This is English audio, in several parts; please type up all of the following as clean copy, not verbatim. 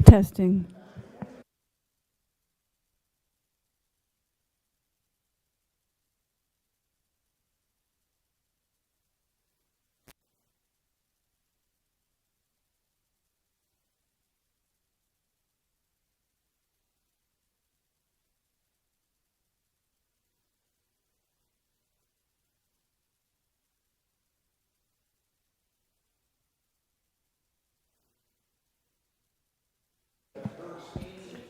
Testing.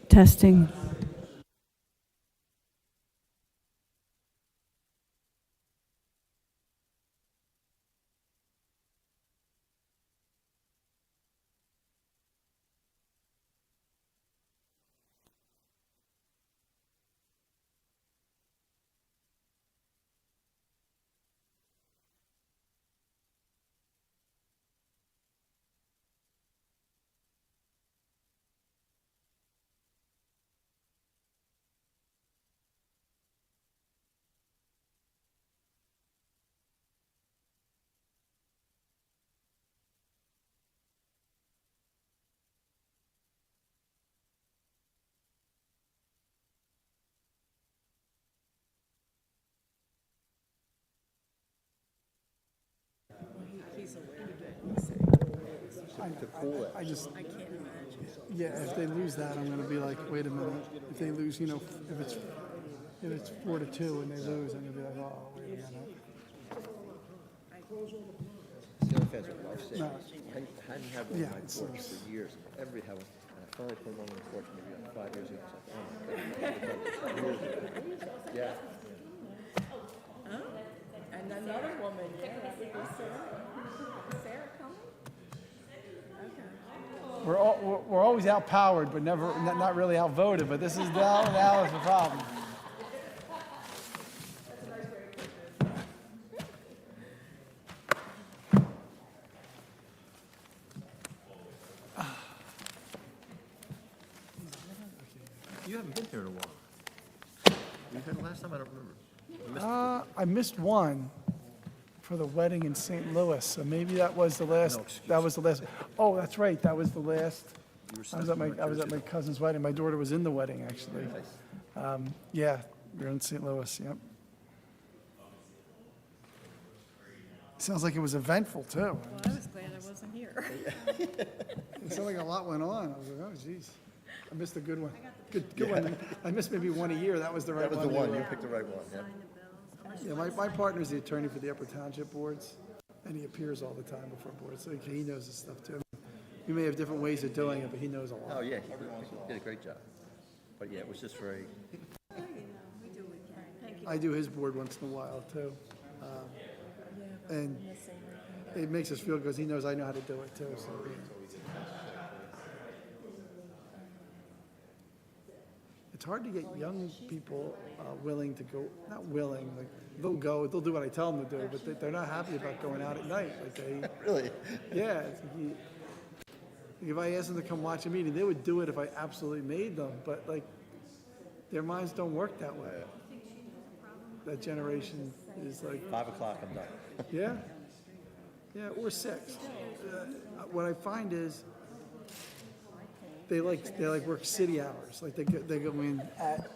Testing. I just, yeah, if they lose that, I'm gonna be like, wait a minute. If they lose, if it's 4-2 and they lose, I'm gonna be like, oh, wait a minute. Steelers fans would love seeing No. this. I hadn't had one Yeah, on my it's- porch for years. Every house, and I finally put one on the porch maybe like 5 years ago. It's like, oh my God. Yeah. And another woman, yeah, that would be Sarah. Sarah coming? Okay. We're always outpowered, but not really outvoted, but this is now is the problem. You haven't been here in a while. You've been last time? I don't remember. I missed one for the wedding in St. Louis, so maybe that was the last. No excuse. That was the last. Oh, that's right. That was the last. You were I was at my New I was at Jersey. my cousin's wedding. My daughter was in the wedding actually. Yeah, we were in St. Louis. Yep. Sounds like it was eventful too. Well, I was glad I wasn't here. It sounded like a lot went on. I was like, oh, geez. I missed a good one. Good one. I missed maybe one a year. That was the right That was the one. one. You picked the right one. Yeah. Yeah, my partner's the attorney for the Upper Township boards, and he appears all the time before boards, so he knows this stuff too. We may have different ways of doing it, but he knows a Oh, lot. yeah. He did a great job. But yeah, it was just very. I do his board once in a while too. And it makes us feel good because he knows I know how to do it too. So, it's hard to get young people willing to go, not willing, like they'll go, they'll do what I tell them to do, but they're not happy about going out at night. Like they, Really? yeah, it's like if I asked them to come watch a meeting, they would do it if I absolutely made them, but like their minds don't work that way. That generation is like, 5 o'clock, I'm done. yeah, yeah, or 6. What I find is they like work city hours. Like they go in at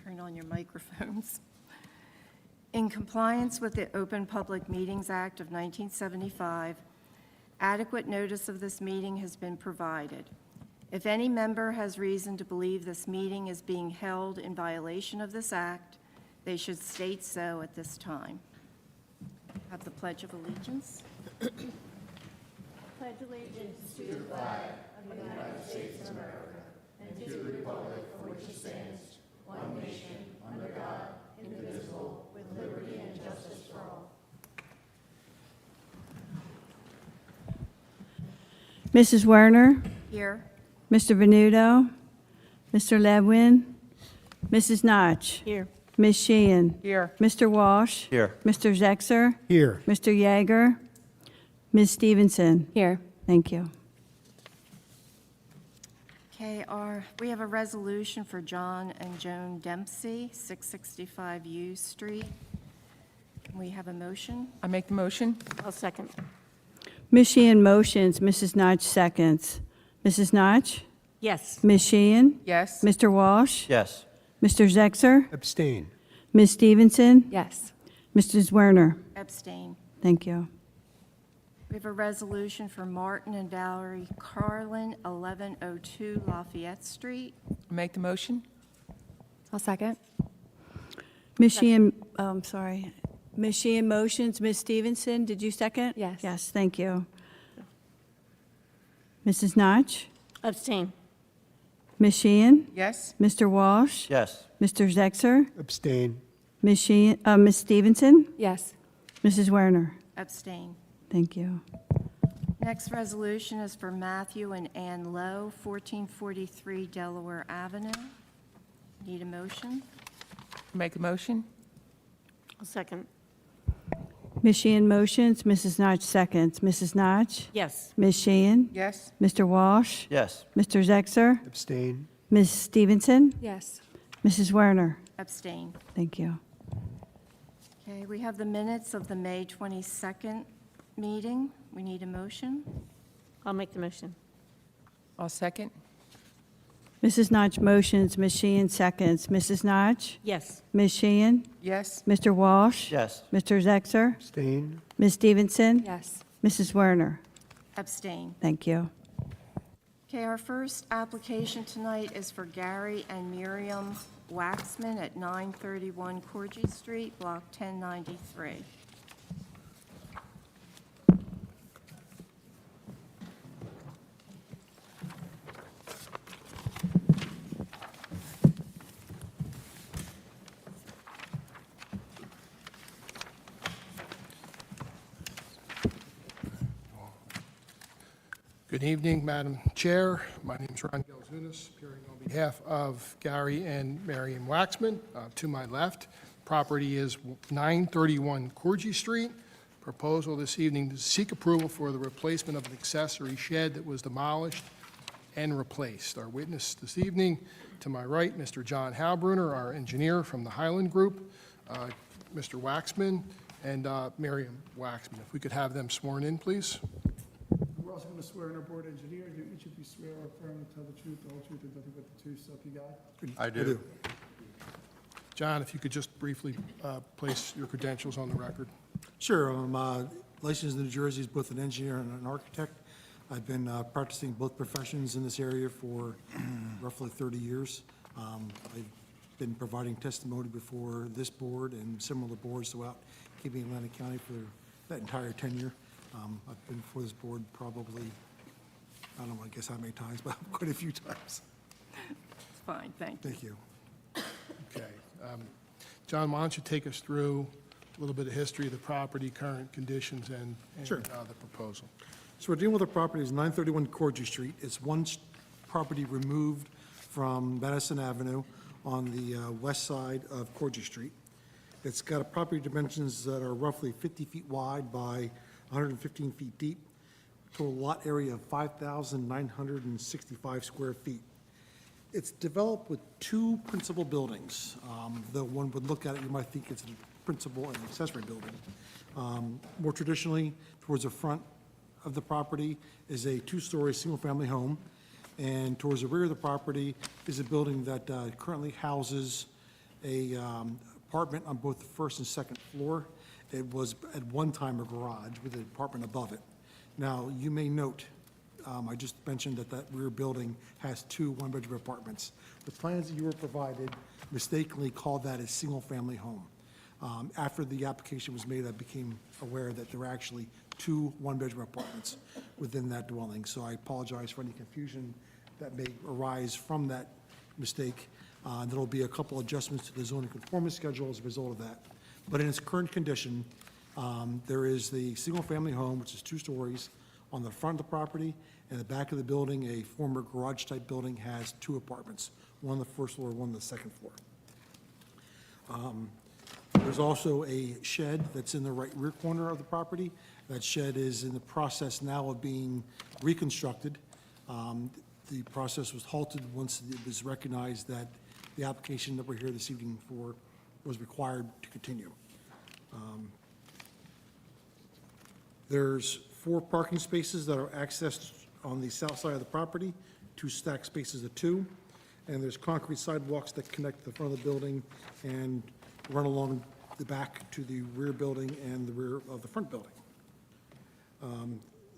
turn on your microphones. In compliance with the Open Public Meetings Act of 1975, adequate notice of this meeting has been provided. If any member has reason to believe this meeting is being held in violation of this act, they should state so at this time. Have the Pledge of Allegiance. Pledge allegiance to Mrs. Werner, Here. Mr. Venuto, Mr. Ledwin, Mrs. Notch, Here. Ms. Sheehan, Here. Mr. Walsh, Here. Mr. Zexer, Here. Mr. Yeager, Ms. Stevenson. Here. Thank you. Okay, we have a resolution for John and Joan Dempsey, 665 U Street. Can we have a motion? I make the motion. I'll second. Ms. Sheehan motions, Mrs. Notch seconds. Mrs. Notch, Yes. Ms. Sheehan, Yes. Mr. Walsh, Yes. Mr. Zexer, Abstain. Ms. Stevenson, Yes. Mrs. Werner. Abstain. Thank you. We have a resolution for Martin and Valerie Carlin, 1102 Lafayette Street. I make the motion. I'll second. Ms. Sheehan, sorry. Ms. Sheehan motions, Ms. Stevenson, did you second? Yes. Yes, thank you. Mrs. Notch, Abstain. Ms. Sheehan, Yes. Mr. Walsh, Yes. Mr. Zexer, Abstain. Ms. Sheehan, Ms. Stevenson, Yes. Mrs. Werner. Abstain. Thank you. Next resolution is for Matthew and Ann Lowe, 1443 Delaware Avenue. Need a motion? Make the motion. I'll second. Ms. Sheehan motions, Mrs. Notch seconds. Mrs. Notch, Yes. Ms. Sheehan, Yes. Mr. Walsh, Yes. Mr. Zexer, Abstain. Ms. Stevenson, Yes. Mrs. Werner. Abstain. Thank you. Okay, we have the minutes of the May 22nd meeting. We need a motion. I'll make the motion. I'll second. Mrs. Notch motions, Ms. Sheehan seconds. Mrs. Notch, Yes. Ms. Sheehan, Yes. Mr. Walsh, Yes. Mr. Zexer, Abstain. Ms. Stevenson, Yes. Mrs. Werner. Abstain. Thank you. Okay, our first application tonight is for Gary and Miriam Waxman at 931 Corgi Street, Block 1093. Good evening, Madam Chair. My name is Ron Gelzunas, appearing on behalf of Gary and Marion Waxman. To my left, property is 931 Corgi Street. Proposal this evening to seek approval for the replacement of an accessory shed that was demolished and replaced. Our witness this evening, to my right, Mr. John Halbruner, our engineer from the Highland Group, Mr. Waxman, and Marion Waxman. If we could have them sworn in, please. We're also going to swear in our board engineer. Do each of you swear or affirm to tell the truth, the whole truth, and nothing but the truth, so help you God? I do. John, if you could just briefly place your credentials on the record. Sure. I'm licensed in New Jersey as both an engineer and an architect. I've been practicing both professions in this area for roughly 30 years. I've been providing testimony before this board and similar boards throughout keeping Atlantic County for that entire tenure. I've been before this board probably, I don't know, I guess how many times, but quite a few times. It's fine, thank you. Thank you. Okay. John, why don't you take us through a little bit of history of the property, current conditions, and Sure. the proposal. So we're dealing with a property, it's 931 Corgi Street. It's one property removed from Madison Avenue on the west side of Corgi Street. It's got a property dimensions that are roughly 50 feet wide by 115 feet deep, total lot area of 5,965 square feet. It's developed with two principal buildings. Though one would look at it, you might think it's a principal and accessory building. More traditionally, towards the front of the property is a two-story, single-family home, and towards the rear of the property is a building that currently houses a apartment on both the first and second floor. It was at one time a garage with an apartment above it. Now, you may note, I just mentioned that that rear building has 2 one-bedroom apartments. The plans that you were provided mistakenly called that a single-family home. After the application was made, I became aware that there were actually 2 one-bedroom apartments within that dwelling. So I apologize for any confusion that may arise from that mistake. There will be a couple adjustments to the zoning conformance schedule as a result of that. But in its current condition, there is the single-family home, which is 2 stories, on the front of the property. In the back of the building, a former garage-type building has 2 apartments, one on the first floor, one on the second floor. There's also a shed that's in the right rear corner of the property. That shed is in the process now of being reconstructed. The process was halted once it was recognized that the application that we're here this evening for was required to continue. There's 4 parking spaces that are accessed on the south side of the property, 2 stacked spaces of 2, and there's concrete sidewalks that connect the front of the building and run along the back to the rear building and the rear of the front building.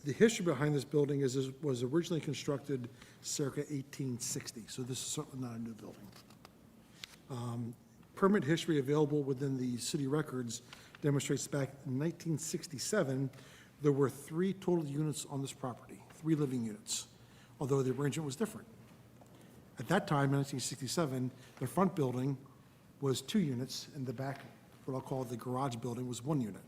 The history behind this building is it was originally constructed circa 1860, so this is certainly not a new building. Permit history available within the city records demonstrates back in 1967, there were 3 total units on this property, 3 living units, although the arrangement was different. At that time, in 1967, the front building was 2 units, and the back, what I'll call the garage building, was 1 unit.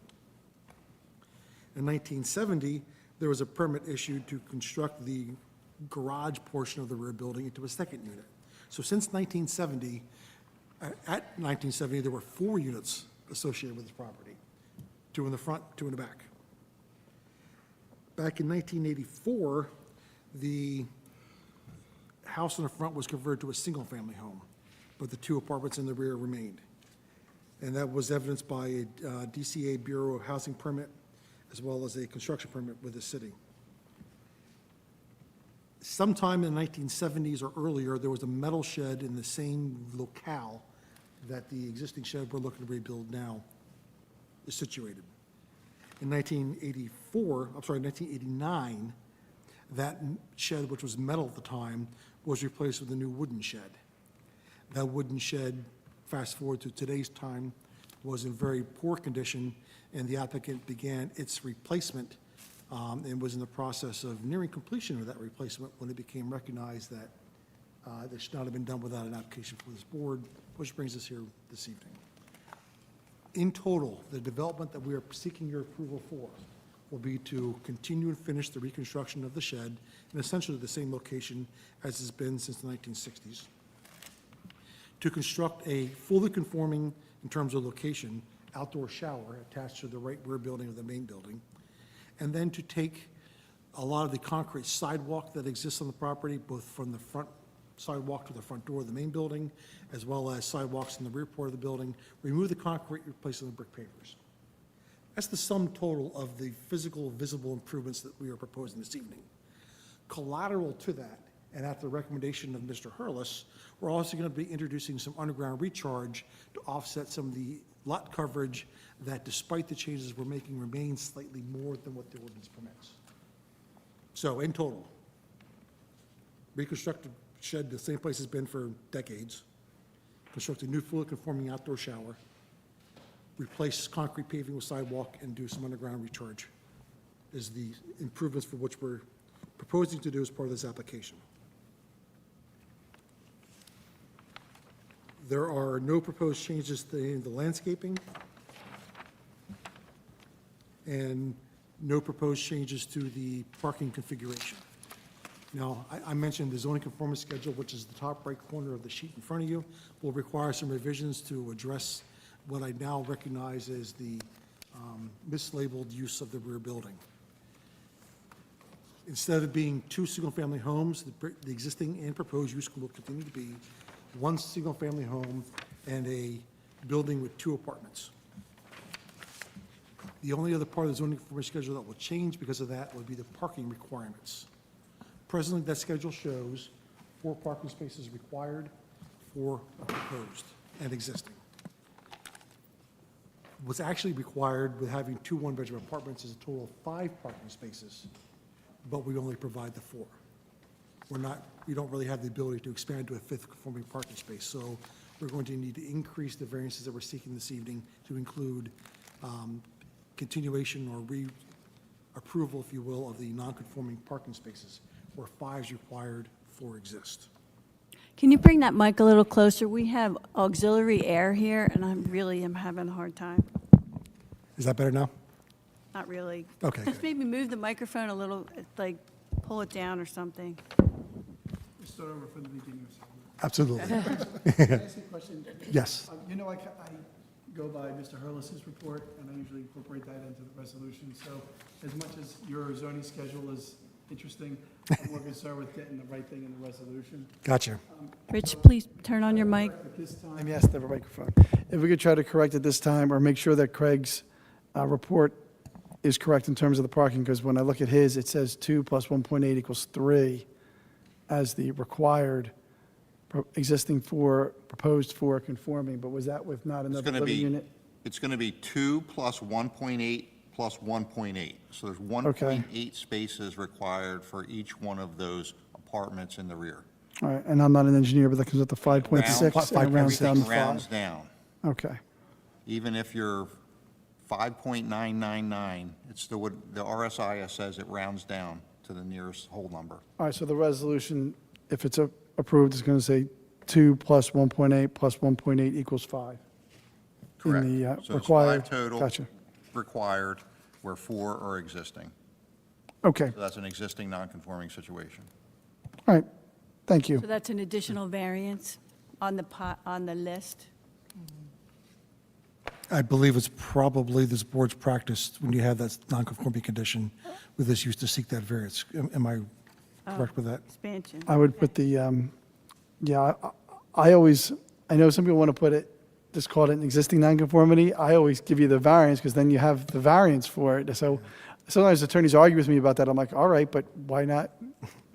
In 1970, there was a permit issued to construct the garage portion of the rear building into a second unit. So since 1970, at 1970, there were 4 units associated with this property, 2 in the front, 2 in the back. Back in 1984, the house in the front was converted to a single-family home, but the 2 apartments in the rear remained. And that was evidenced by a DCA Bureau of Housing permit, as well as a construction permit with the city. Sometime in the 1970s or earlier, there was a metal shed in the same locale that the existing shed we're looking to rebuild now is situated. In 1989, that shed, which was metal at the time, was replaced with a new wooden shed. That wooden shed, fast forward to today's time, was in very poor condition, and the applicant began its replacement and was in the process of nearing completion of that replacement when it became recognized that this should not have been done without an application for this board, which brings us here this evening. In total, the development that we are seeking your approval for will be to continue and finish the reconstruction of the shed in essentially the same location as it's been since the 1960s, to construct a fully conforming, in terms of location, outdoor shower attached to the right rear building of the main building, and then to take a lot of the concrete sidewalk that exists on the property, both from the front sidewalk to the front door of the main building, as well as sidewalks in the rear part of the building, remove the concrete, replace it with brick pavers. That's the sum total of the physical, visible improvements that we are proposing this evening. Collateral to that, and at the recommendation of Mr. Hurlis, we're also going to be introducing some underground recharge to offset some of the lot coverage that, despite the changes we're making, remains slightly more than what the ordinance permits. So in total, reconstruct the shed the same place it's been for decades, construct a new fully conforming outdoor shower, replace concrete paving with sidewalk, and do some underground recharge is the improvements for which we're proposing to do as part of this application. There are no proposed changes to the landscaping and no proposed changes to the parking configuration. Now, I mentioned the zoning conformance schedule, which is the top right corner of the sheet in front of you, will require some revisions to address what I now recognize as the mislabeled use of the rear building. Instead of being 2 single-family homes, the existing and proposed use will continue to be 1 single-family home and a building with 2 apartments. The only other part of the zoning conformance schedule that will change because of that would be the parking requirements. Presently, that schedule shows 4 parking spaces required, 4 proposed. and existing. What's actually required with having two one-bedroom apartments is a total of 5 parking spaces, but we only provide the 4. We don't really have the ability to expand to a 5th conforming parking space, so we're going to need to increase the variances that we're seeking this evening to include continuation or approval, if you will, of the non-conforming parking spaces, where 5 is required, 4 exist. Can you bring that mic a little closer? We have auxiliary air here, and I really am having a hard time. Is that better now? Not really. Okay, Just good. maybe move the microphone a little, like, pull it down or something. Let's start over from the beginning. Absolutely. Can I ask you a question? Yes. You know, I go by Mr. Hurlis's report, and I usually incorporate that into the resolution. So as much as your zoning schedule is interesting, I'm more concerned with getting the right thing in the resolution. Gotcha. Rich, please turn on your mic. At this time, yes, the microphone. If we could try to correct it this time, or make sure that Craig's report is correct in terms of the parking, because when I look at his, it says 2 plus 1.8 equals 3 as the required existing 4, proposed 4 conforming, but was that with not It's another going to living be, unit? it's going to be 2 plus 1.8 plus 1.8. So there's 1.8 spaces required for each one of those apartments in the rear. All right, and I'm not an engineer, but that comes up to 5.6 and it rounds down to Everything rounds 5. down. Okay, Even if you're 5.999, it's still what the RSIS says, it rounds down to the nearest whole number. all right, so the resolution, if it's approved, is going to say 2 plus 1.8 plus 1.8 equals 5. Correct. In the So it's required. 5 total. Gotcha. Required, where 4 are existing. Okay, So that's an existing non-conforming situation. all right, thank you. So that's an additional variance on the list? I believe it's probably this board's practice when you have that non-conforming condition with this use to seek that variance. Am I correct with that? Expansion. I would put the, yeah, I always, I know some people want to put it, just call it an existing nonconformity. I always give you the variance because then you have the variance for it. So sometimes attorneys argue with me about that. I'm like, all right, but why not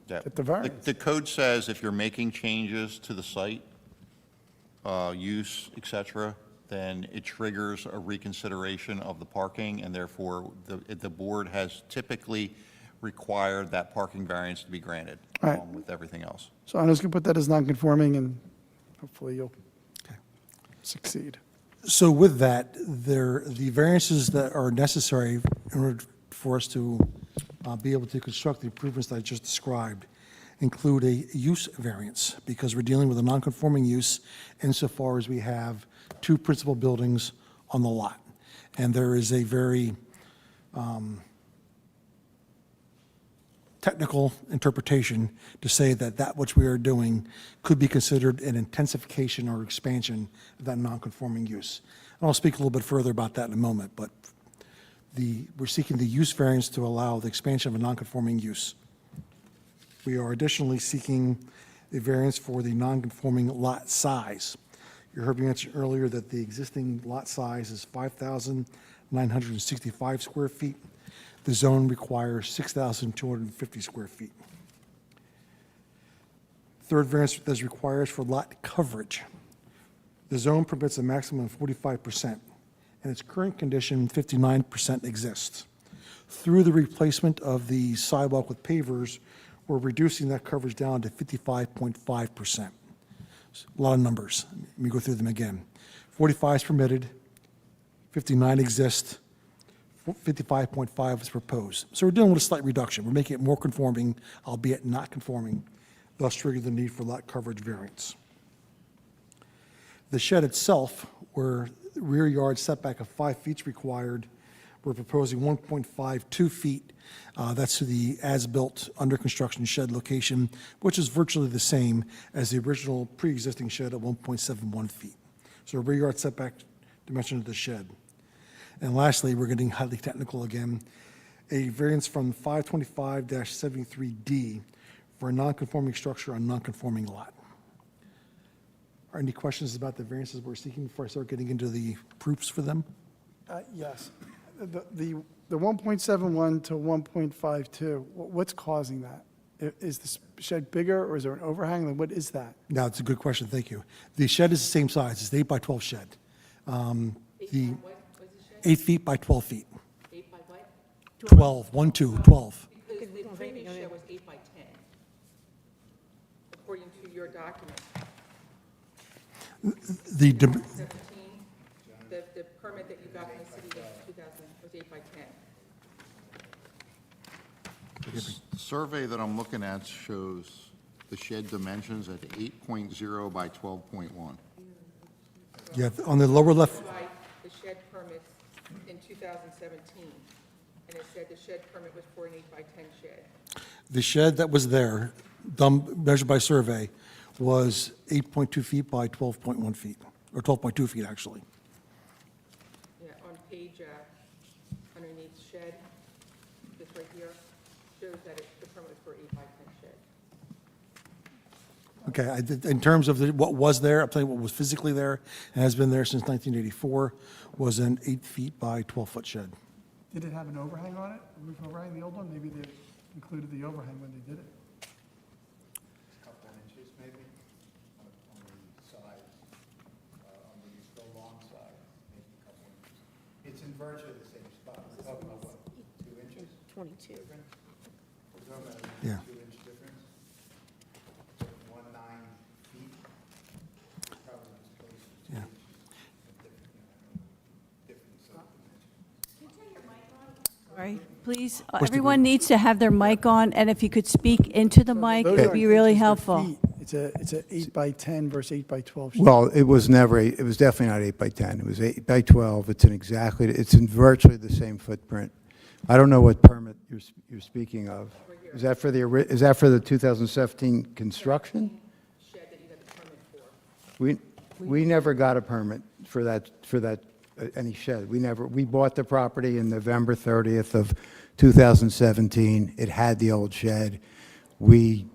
Yeah. get the variance? The code says if you're making changes to the site, use, et cetera, then it triggers a reconsideration of the parking, and therefore, the board has typically required that parking variance to be granted, Right. along with everything else. So I'm just going to put that as nonconforming and hopefully you'll Okay. succeed. So with that, the variances that are necessary in order for us to be able to construct the improvements that I just described include a use variance, because we're dealing with a non-conforming use insofar as we have 2 principal buildings on the lot. And there is a very technical interpretation to say that that which we are doing could be considered an intensification or expansion of that non-conforming use. And I'll speak a little bit further about that in a moment, but we're seeking the use variance to allow the expansion of a non-conforming use. We are additionally seeking a variance for the non-conforming lot size. You heard me mention earlier that the existing lot size is 5,965 square feet. The zone requires 6,250 square feet. Third variance that is required for lot coverage. The zone permits a maximum of 45%. In its current condition, 59% exists. Through the replacement of the sidewalk with pavers, we're reducing that coverage down to 55.5%. A lot of numbers. Let me go through them again. 45 is permitted, 59 exist, 55.5 is proposed. So we're dealing with a slight reduction. We're making it more conforming, albeit not conforming, thus triggering the need for lot coverage variance. The shed itself, where rear yard setback of 5 feet is required, we're proposing 1.52 feet. That's to the as-built, under-construction shed location, which is virtually the same as the original pre-existing shed at 1.71 feet. So a rear yard setback dimension of the shed. And lastly, we're getting highly technical again, a variance from 525-73D for a non-conforming structure on non-conforming lot. Are any questions about the variances we're seeking before I start getting into the proofs for them? Yes. The 1.71 to 1.52, what's causing that? Is the shed bigger, or is there an overhang? Like, what is that? Now, it's a good question, thank you. The shed is the same size, it's an 8 by 12 shed. The 8 feet by 12 feet. 8 by what? 12, 1, 2, 12. Because the previous shed was 8 by 10, according to your document. The, 17, the permit that you got from the city in 2000 was 8 by 10. The survey that I'm looking at shows the shed dimensions at 8.0 by 12.1. yeah, on the lower left, By the shed permit in 2017, and it said the shed permit was for an 8 by 10 shed. the shed that was there, measured by survey, was 8.2 feet by 12.1 feet, or 12.2 feet, actually. Yeah, on page, underneath shed, this right here, shows that the permit was for 8 by 10 shed. Okay, in terms of what was there, I'll tell you what was physically there, and has been there since 1984, was an 8 feet by 12-foot shed. Did it have an overhang on it, a roof overhang, the old one? Maybe they included the overhang when they did it. Couple inches maybe on the side, on the long side, maybe a couple inches. It's in virtually the same spot. We're talking about what, 2 inches? 22. We're talking about a Yeah. 2-inch difference. 1.9 feet. Probably as close to 2 Yeah. inches. Different dimensions. Sorry, please, everyone needs to have their mic on, and if you could speak into the mic, Those it'd aren't be really inches, they're helpful. feet. It's a 8 by 10 versus 8 by 12 shed. Well, it was never, it was definitely not 8 by 10. It was 8 by 12. It's in virtually the same footprint. I don't know what permit you're speaking of. Is that for the 2017 construction? Shed that you got the permit for. We never got a permit for that, any shed. We bought the property in November 30th of 2017. It had the old shed. We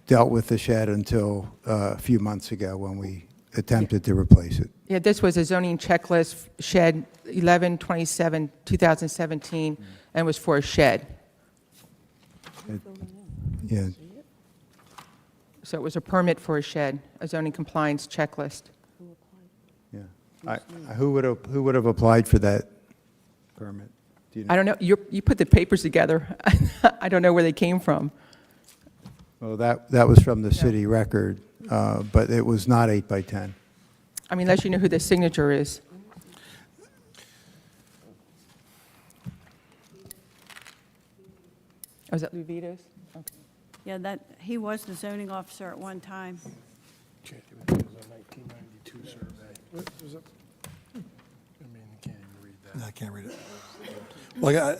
dealt with the shed until a few months ago when we attempted to replace it. Yeah, this was a zoning checklist, shed 11/27, 2017, and was for a shed. Yeah, So it was a permit for a shed, a zoning compliance checklist. yeah. Who would have applied for that permit? Do you know? I don't know, you put the papers together. I don't know where they came from. Well, that was from the city record, but it was not 8 by 10. I mean, unless you know who the signature is. Oh, is that Lou Vito's? Okay. Yeah, he was the zoning officer at one time. It was a 1992 survey. I mean, you can't even read that. No, I can't read it. Well,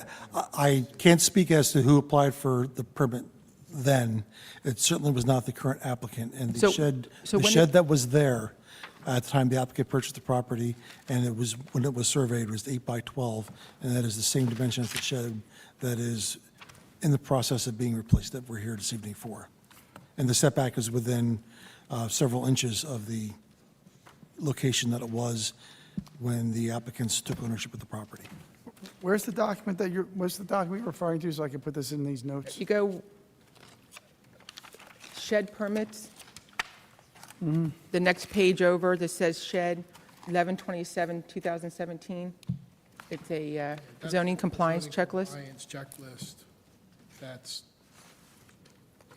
I can't speak as to who applied for the permit then. It certainly was not the current applicant, and So- the shed, so the when shed that was there at the time the applicant purchased the property, and it was, when it was surveyed, was 8 by 12, and that is the same dimension as the shed that is in the process of being replaced that we're here this evening for. And the setback is within several inches of the location that it was when the applicants took ownership of the property. Where's the document what's the document you're referring to, so I can put this in these notes? You go shed permits. The next page over that says shed, 11/27, 2017. It's a zoning compliance Zoning checklist. Compliance checklist that's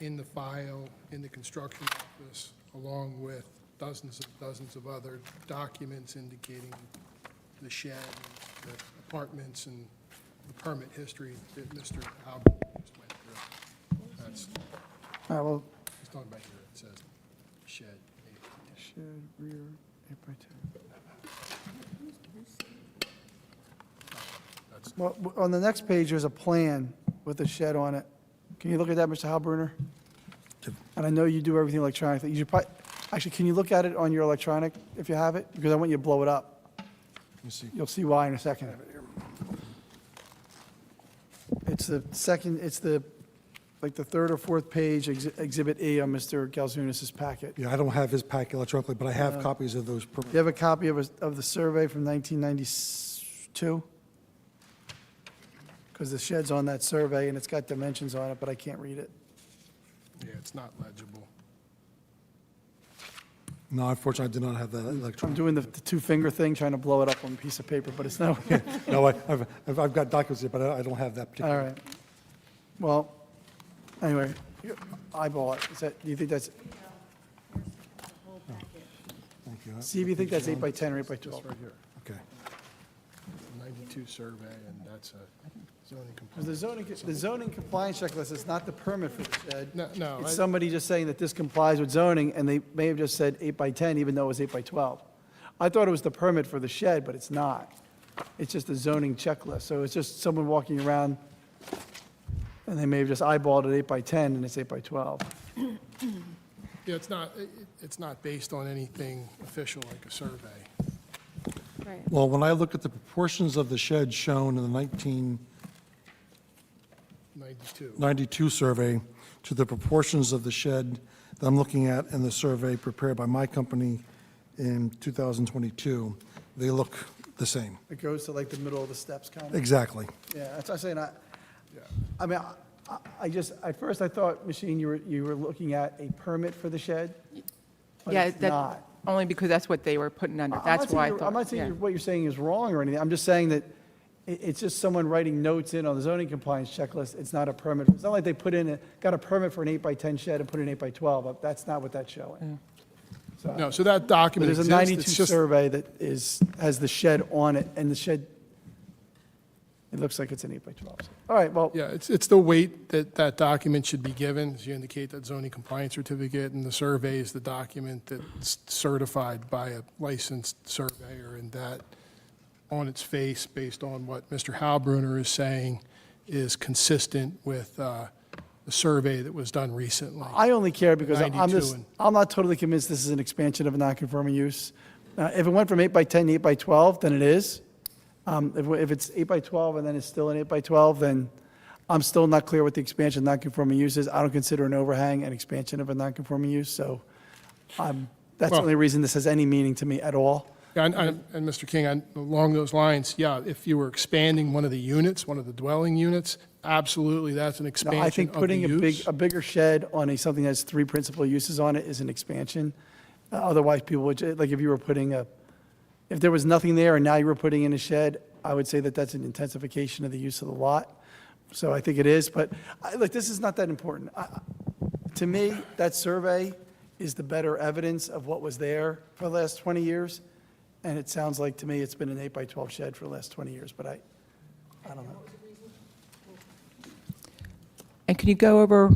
in the file, in the construction office, along with dozens of other documents indicating the shed, the apartments, and the permit history that Mr. Albert just went through. That's, All right, well, he's talking about here, it says shed. shed, rear, 8 by 10. Well, on the next page, there's a plan with a shed on it. Can you look at that, Mr. Halbrunner? And I know you do everything electronically. You should probably, actually, can you look at it on your electronic if you have it? Because I want you to blow it up. Let me see. You'll see why in a second. It's the second, it's the, like the third or fourth page, Exhibit E on Mr. Galzunis's packet. Yeah, I don't have his packet electronically, but I have copies of those permits. You have a copy of the survey from 1992? because the shed's on that survey and it's got dimensions on it, but I can't read it. Yeah, it's not legible. No, unfortunately, I did not have that I'm electronic. doing the two-finger thing, trying to blow it up on a piece of paper, but it's no. No, I've got documents here, but I don't have that All particular. right. Well, anyway, eyeball it. Is that, do you think that's, Thank you. see if you think that's 8 by 10 or 8 by 12? Right here, Okay. 92 survey, and that's a zoning Because compliance. the zoning compliance checklist is not the permit for the shed. No, It's somebody just saying that this complies with zoning, and they may have just said 8 by 10, even though it was 8 by 12. I thought it was the permit for the shed, but it's not. It's just a zoning checklist. So it's just someone walking around, and they may have just eyeballed it 8 by 10, and it's 8 by 12. Yeah, it's not based on anything official like a survey. Right. Well, when I look at the proportions of the shed shown in the 92. 1992 survey to the proportions of the shed that I'm looking at in the survey prepared by my company in 2022, they look the same. It goes to like the middle of the steps, kind of. Exactly. Yeah, that's what I'm saying. I mean, I just, at first I thought, Machine, you were looking at a permit for the shed, but Yeah, it's that, not. only because that's what they were putting under. I'm That's not saying why I you're- thought. I'm not saying yeah. what you're saying is wrong or anything. I'm just saying that it's just someone writing notes in on the zoning compliance checklist. It's not a permit. It's not like they got a permit for an 8 by 10 shed and put in 8 by 12. That's not what that's showing. No, so that But document there's a exists. 92 It's just, survey that has the shed on it, and the shed, it looks like it's an 8 by 12. All right, well, yeah, it's the weight that that document should be given, as you indicate that zoning compliance certificate, and the survey is the document that's certified by a licensed surveyor, and that, on its face, based on what Mr. Halbrunner is saying, is consistent with the survey that was done recently. I only care because I'm 92 just, and- I'm not totally convinced this is an expansion of a non-conforming use. If it went from 8 by 10 to 8 by 12, then it is. If it's 8 by 12 and then it's still an 8 by 12, then I'm still not clear what the expansion of non-conforming use is. I don't consider an overhang an expansion of a non-conforming use, so that's the Well- only reason this has any meaning to me at all. Yeah, and Mr. King, along those lines, yeah, if you were expanding one of the units, one of the dwelling units, absolutely, that's an No, expansion I think of the putting use. a bigger shed on something that has 3 principal uses on it is an expansion. Otherwise, people would, like if you were if there was nothing there and now you were putting in a shed, I would say that that's an intensification of the use of the lot. So I think it is, but look, this is not that important. To me, that survey is the better evidence of what was there for the last 20 years. And it sounds like to me it's been an 8 by 12 shed for the last 20 years, but I don't know. And can you go over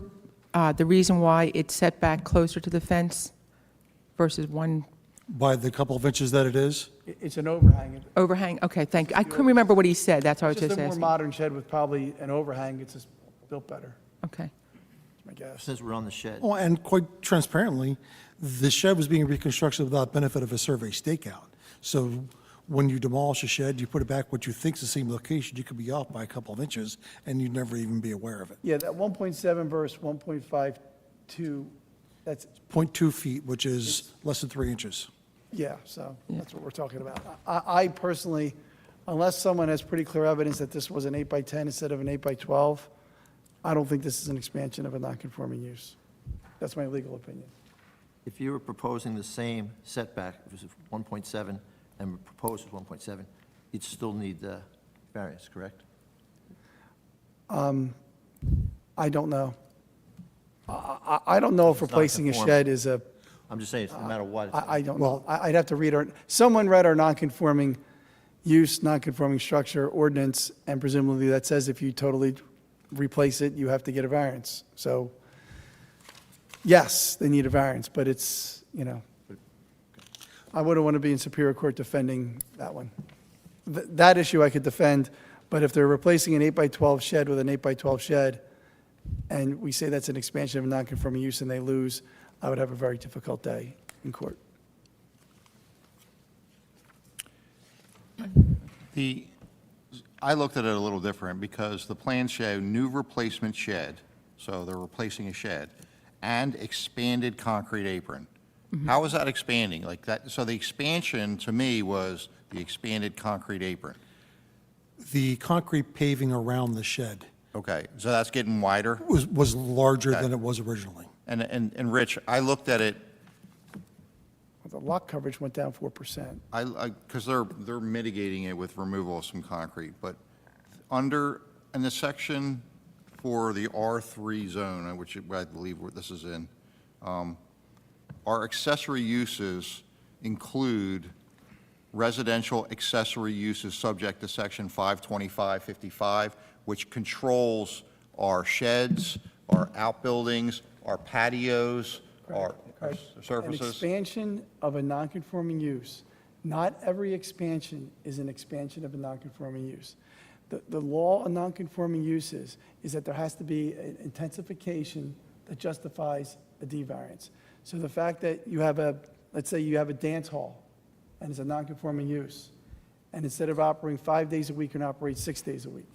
the reason why it's set back closer to the fence versus one By the couple of inches that it is, It's an overhang. overhang? Okay, thank you. I couldn't remember what he said, that's why I was It's just just a more asking. modern shed with probably an overhang. It's just built better, Okay. I guess. Since we're on the shed, oh, and quite transparently, the shed was being reconstructed without benefit of a survey stakeout. So when you demolish a shed, you put it back what you think is the same location, you could be off by a couple of inches, and you'd never even be aware of it. Yeah, that 1.7 versus 1.52, that's, 0.2 feet, which is less than 3 inches. yeah, so that's what we're talking about. I personally, unless someone has pretty clear evidence that this was an 8 by 10 instead of an 8 by 12, I don't think this is an expansion of a non-conforming use. That's my legal opinion. if you were proposing the same setback, it was 1.7, and proposed was 1.7, you'd still need the variance, correct? I don't know. I don't know if replacing a non-conforming. shed is a, I'm just saying, it's no matter what. I don't know. I'd have to read someone read our non-conforming use, non-conforming structure ordinance, and presumably that says if you totally replace it, you have to get a variance. So, yes, they need a variance, but it's, I wouldn't want to be in Superior Court defending that one. That issue I could defend, but if they're replacing an 8 by 12 shed with an 8 by 12 shed, and we say that's an expansion of a non-conforming use and they lose, I would have a very difficult day in court. I looked at it a little different because the plans show new replacement shed, so they're replacing a shed, and expanded concrete apron. How is that expanding? Like that, so the expansion to me was the expanded concrete apron. The concrete paving around the shed Okay, so that's getting wider? was larger Okay. than it was originally. And Rich, I looked at it, The lot coverage went down 4%. because they're mitigating it with removal of some concrete, but in the section for the R3 zone, which I believe this is in, our accessory uses include residential accessory uses subject to section 52555, which controls our sheds, our outbuildings, our patios, our An surfaces. expansion of a nonconforming use, not every expansion is an expansion of a nonconforming use. The law on nonconforming uses is that there has to be an intensification that justifies a D variance. So the fact that you have let's say you have a dance hall, and it's a nonconforming use, and instead of operating 5 days a week, you're going to operate 6 days a week.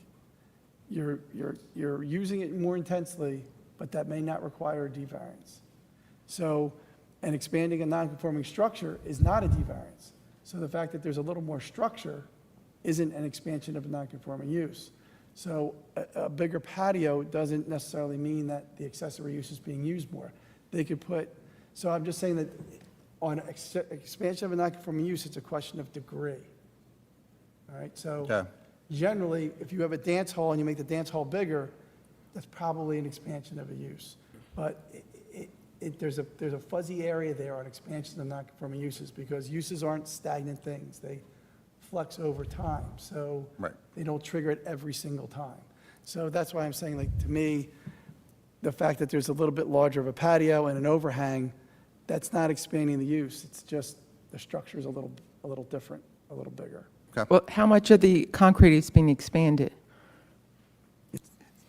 You're using it more intensely, but that may not require a D variance. So, and expanding a nonconforming structure is not a D variance. So the fact that there's a little more structure isn't an expansion of a nonconforming use. So a bigger patio doesn't necessarily mean that the accessory use is being used more. They could put, so I'm just saying that on expansion of a nonconforming use, it's a question of degree. All right, so Okay. generally, if you have a dance hall and you make the dance hall bigger, that's probably an expansion of a use. But there's a fuzzy area there on expansion of nonconforming uses, because uses aren't stagnant things. They flux over time, so Right. they don't trigger it every single time. So that's why I'm saying, like, to me, the fact that there's a little bit larger of a patio and an overhang, that's not expanding the use. It's just the structure is a little different, a little bigger. Well, how much of the concrete is being expanded?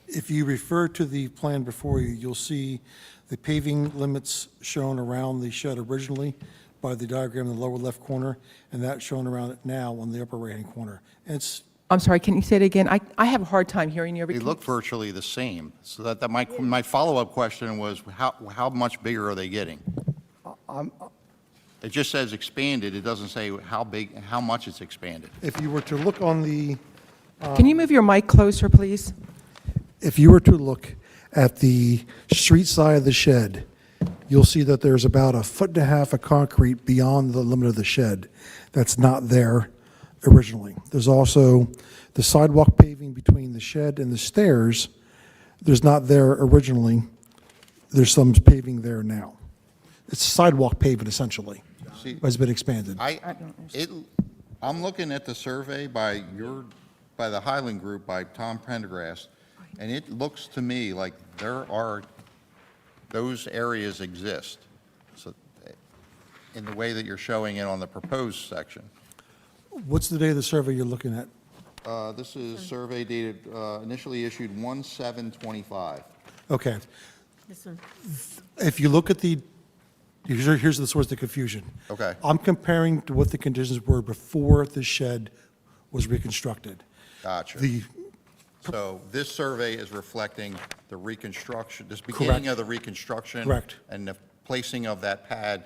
If you refer to the plan before you, you'll see the paving limits shown around the shed originally by the diagram in the lower left corner, and that's shown around it now on the upper right-hand corner. And it's, I'm sorry, can you say it again? I have a hard time hearing you. They look virtually the same. So that my follow-up question was, how much bigger are they getting? It just says expanded. It doesn't say how big, how much it's expanded. if you were to look on the, Can you move your mic closer, please? if you were to look at the street side of the shed, you'll see that there's about 1.5 feet of concrete beyond the limit of the shed that's not there originally. There's also the sidewalk paving between the shed and the stairs. There's not there originally. There's some paving there now. It's sidewalk paving essentially, See, has been expanded. I'm looking at the survey by the Highland Group, by Tom Prendergast, and it looks to me like those areas exist, so, in the way that you're showing it on the proposed section. What's the date of the survey you're looking at? This is survey dated, initially issued 1/7/25. Okay. If you look at here's the source of the confusion. Okay. I'm comparing to what the conditions were before the shed was reconstructed. Gotcha. The, So this survey is reflecting the reconstruction, this beginning of the reconstruction. Correct. And the placing of that pad.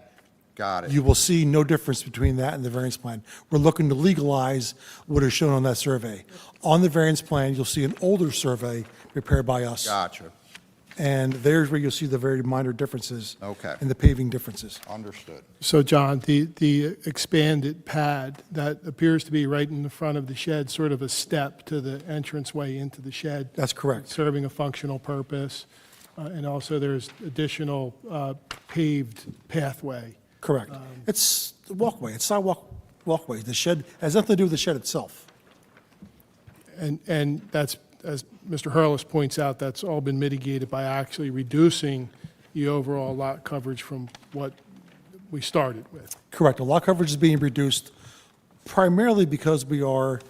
Got it. you will see no difference between that and the variance plan. We're looking to legalize what is shown on that survey. On the variance plan, you'll see an older survey prepared by us. Gotcha. And there's where you'll see the very minor differences. Okay. And the paving differences. Understood. So, John, the expanded pad, that appears to be right in the front of the shed, sort of a step to the entranceway into the shed. That's correct. Serving a functional purpose. And also, there's additional paved pathway. Correct. It's a walkway, it's sidewalk walkway. The shed has nothing to do with the shed itself. And that's, as Mr. Hurlis points out, that's all been mitigated by actually reducing the overall lot coverage from what we started with. Correct. The lot coverage is being reduced primarily because we are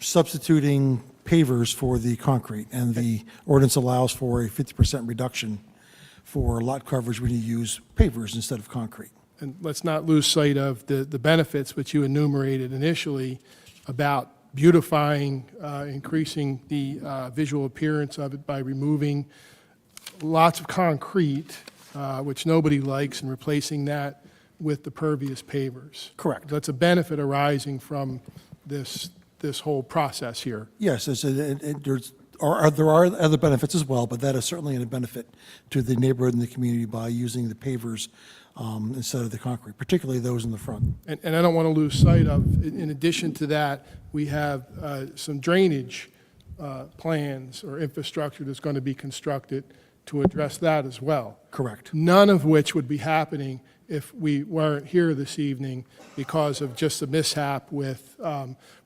substituting pavers for the concrete, and the ordinance allows for a 50% reduction for lot coverage when you use pavers instead of concrete. And let's not lose sight of the benefits which you enumerated initially about beautifying, increasing the visual appearance of it by removing lots of concrete, which nobody likes, and replacing that with the pervious pavers. Correct. That's a benefit arising from this this whole process here. Yes, there are other benefits as well, but that is certainly a benefit to the neighborhood and the community by using the pavers instead of the concrete, particularly those in the front. And I don't want to lose sight of, in addition to that, we have some drainage plans or infrastructure that's going to be constructed to address that as well. Correct. None of which would be happening if we weren't here this evening because of just a mishap with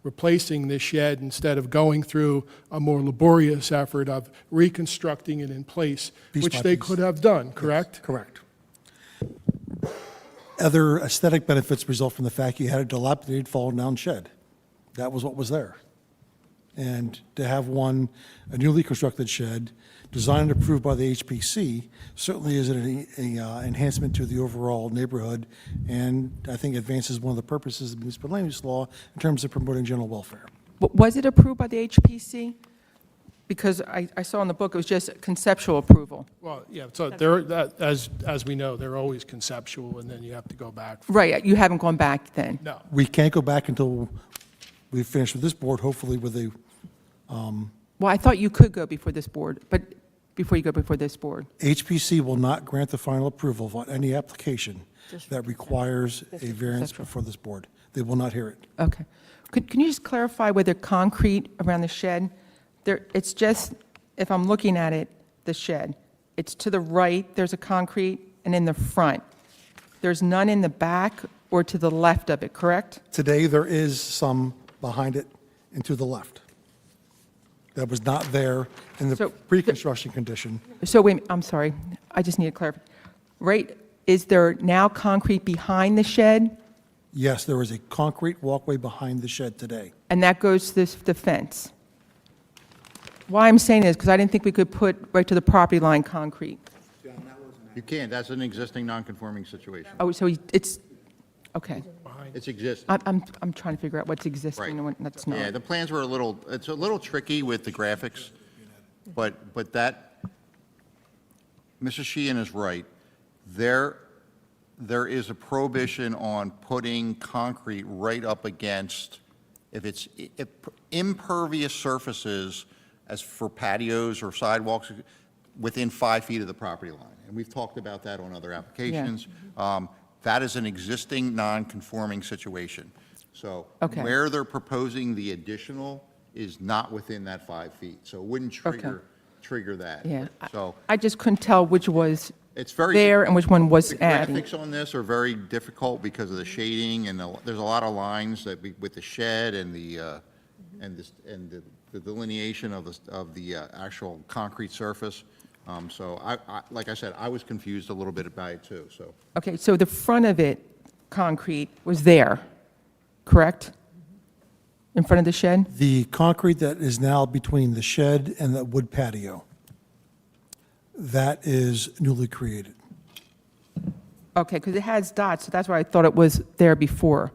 replacing this shed instead of going through a more laborious effort of reconstructing it in place, Piece which by they piece. could have done, correct? Correct. Other aesthetic benefits result from the fact you had a dilapidated, fallen-down shed. That was what was there. And to have a newly constructed shed, designed and approved by the HPC, certainly is an enhancement to the overall neighborhood, and I think advances one of the purposes of municipal land use law in terms of promoting general welfare. Was it approved by the HPC? Because I saw in the book it was just conceptual approval. Well, yeah, so there, as we know, they're always conceptual, and then you have to go back. Right, you haven't gone back then? No. We can't go back until we finish with this board, hopefully with a, Well, I thought you could go before this board, but before you go before this board. HPC will not grant the final approval on any application that requires a variance conceptual. before this board. They will not hear it. Okay. Can you just clarify whether concrete around the shed, it's just, if I'm looking at it, the shed, it's to the right, there's a concrete, and in the front. There's none in the back or to the left of it, correct? Today, there is some behind it and to the left. That was not there in the So- pre-construction condition. So wait, I'm sorry, I just need to clarify. Right, is there now concrete behind the shed, Yes, there is a concrete walkway behind the shed today. and that goes to the fence? Why I'm saying this, because I didn't think we could put right to the property line concrete. You can't, that's an existing non-conforming situation. Oh, so it's, okay. It's existing. I'm trying to figure out what's existing and what's not. Yeah, the plans were it's a little tricky with the graphics, but that, Mrs. Sheehan is right. There is a prohibition on putting concrete right up against, if impervious surfaces as for patios or sidewalks, within 5 feet of the property line. And we've talked about that on other applications. That is an existing non-conforming situation. So Okay. where they're proposing the additional is not within that 5 feet. So it wouldn't trigger that. Yeah. So I just couldn't tell which was it's very. there and which one was The adding. graphics on this are very difficult because of the shading, and there's a lot of lines that, with the shed and the delineation of the actual concrete surface. So like I said, I was confused a little bit about it too, so. Okay, so the front of it, concrete, was there, correct? In front of the shed? The concrete that is now between the shed and the wood patio, that is newly created. Okay, because it has dots, so that's why I thought it was there before.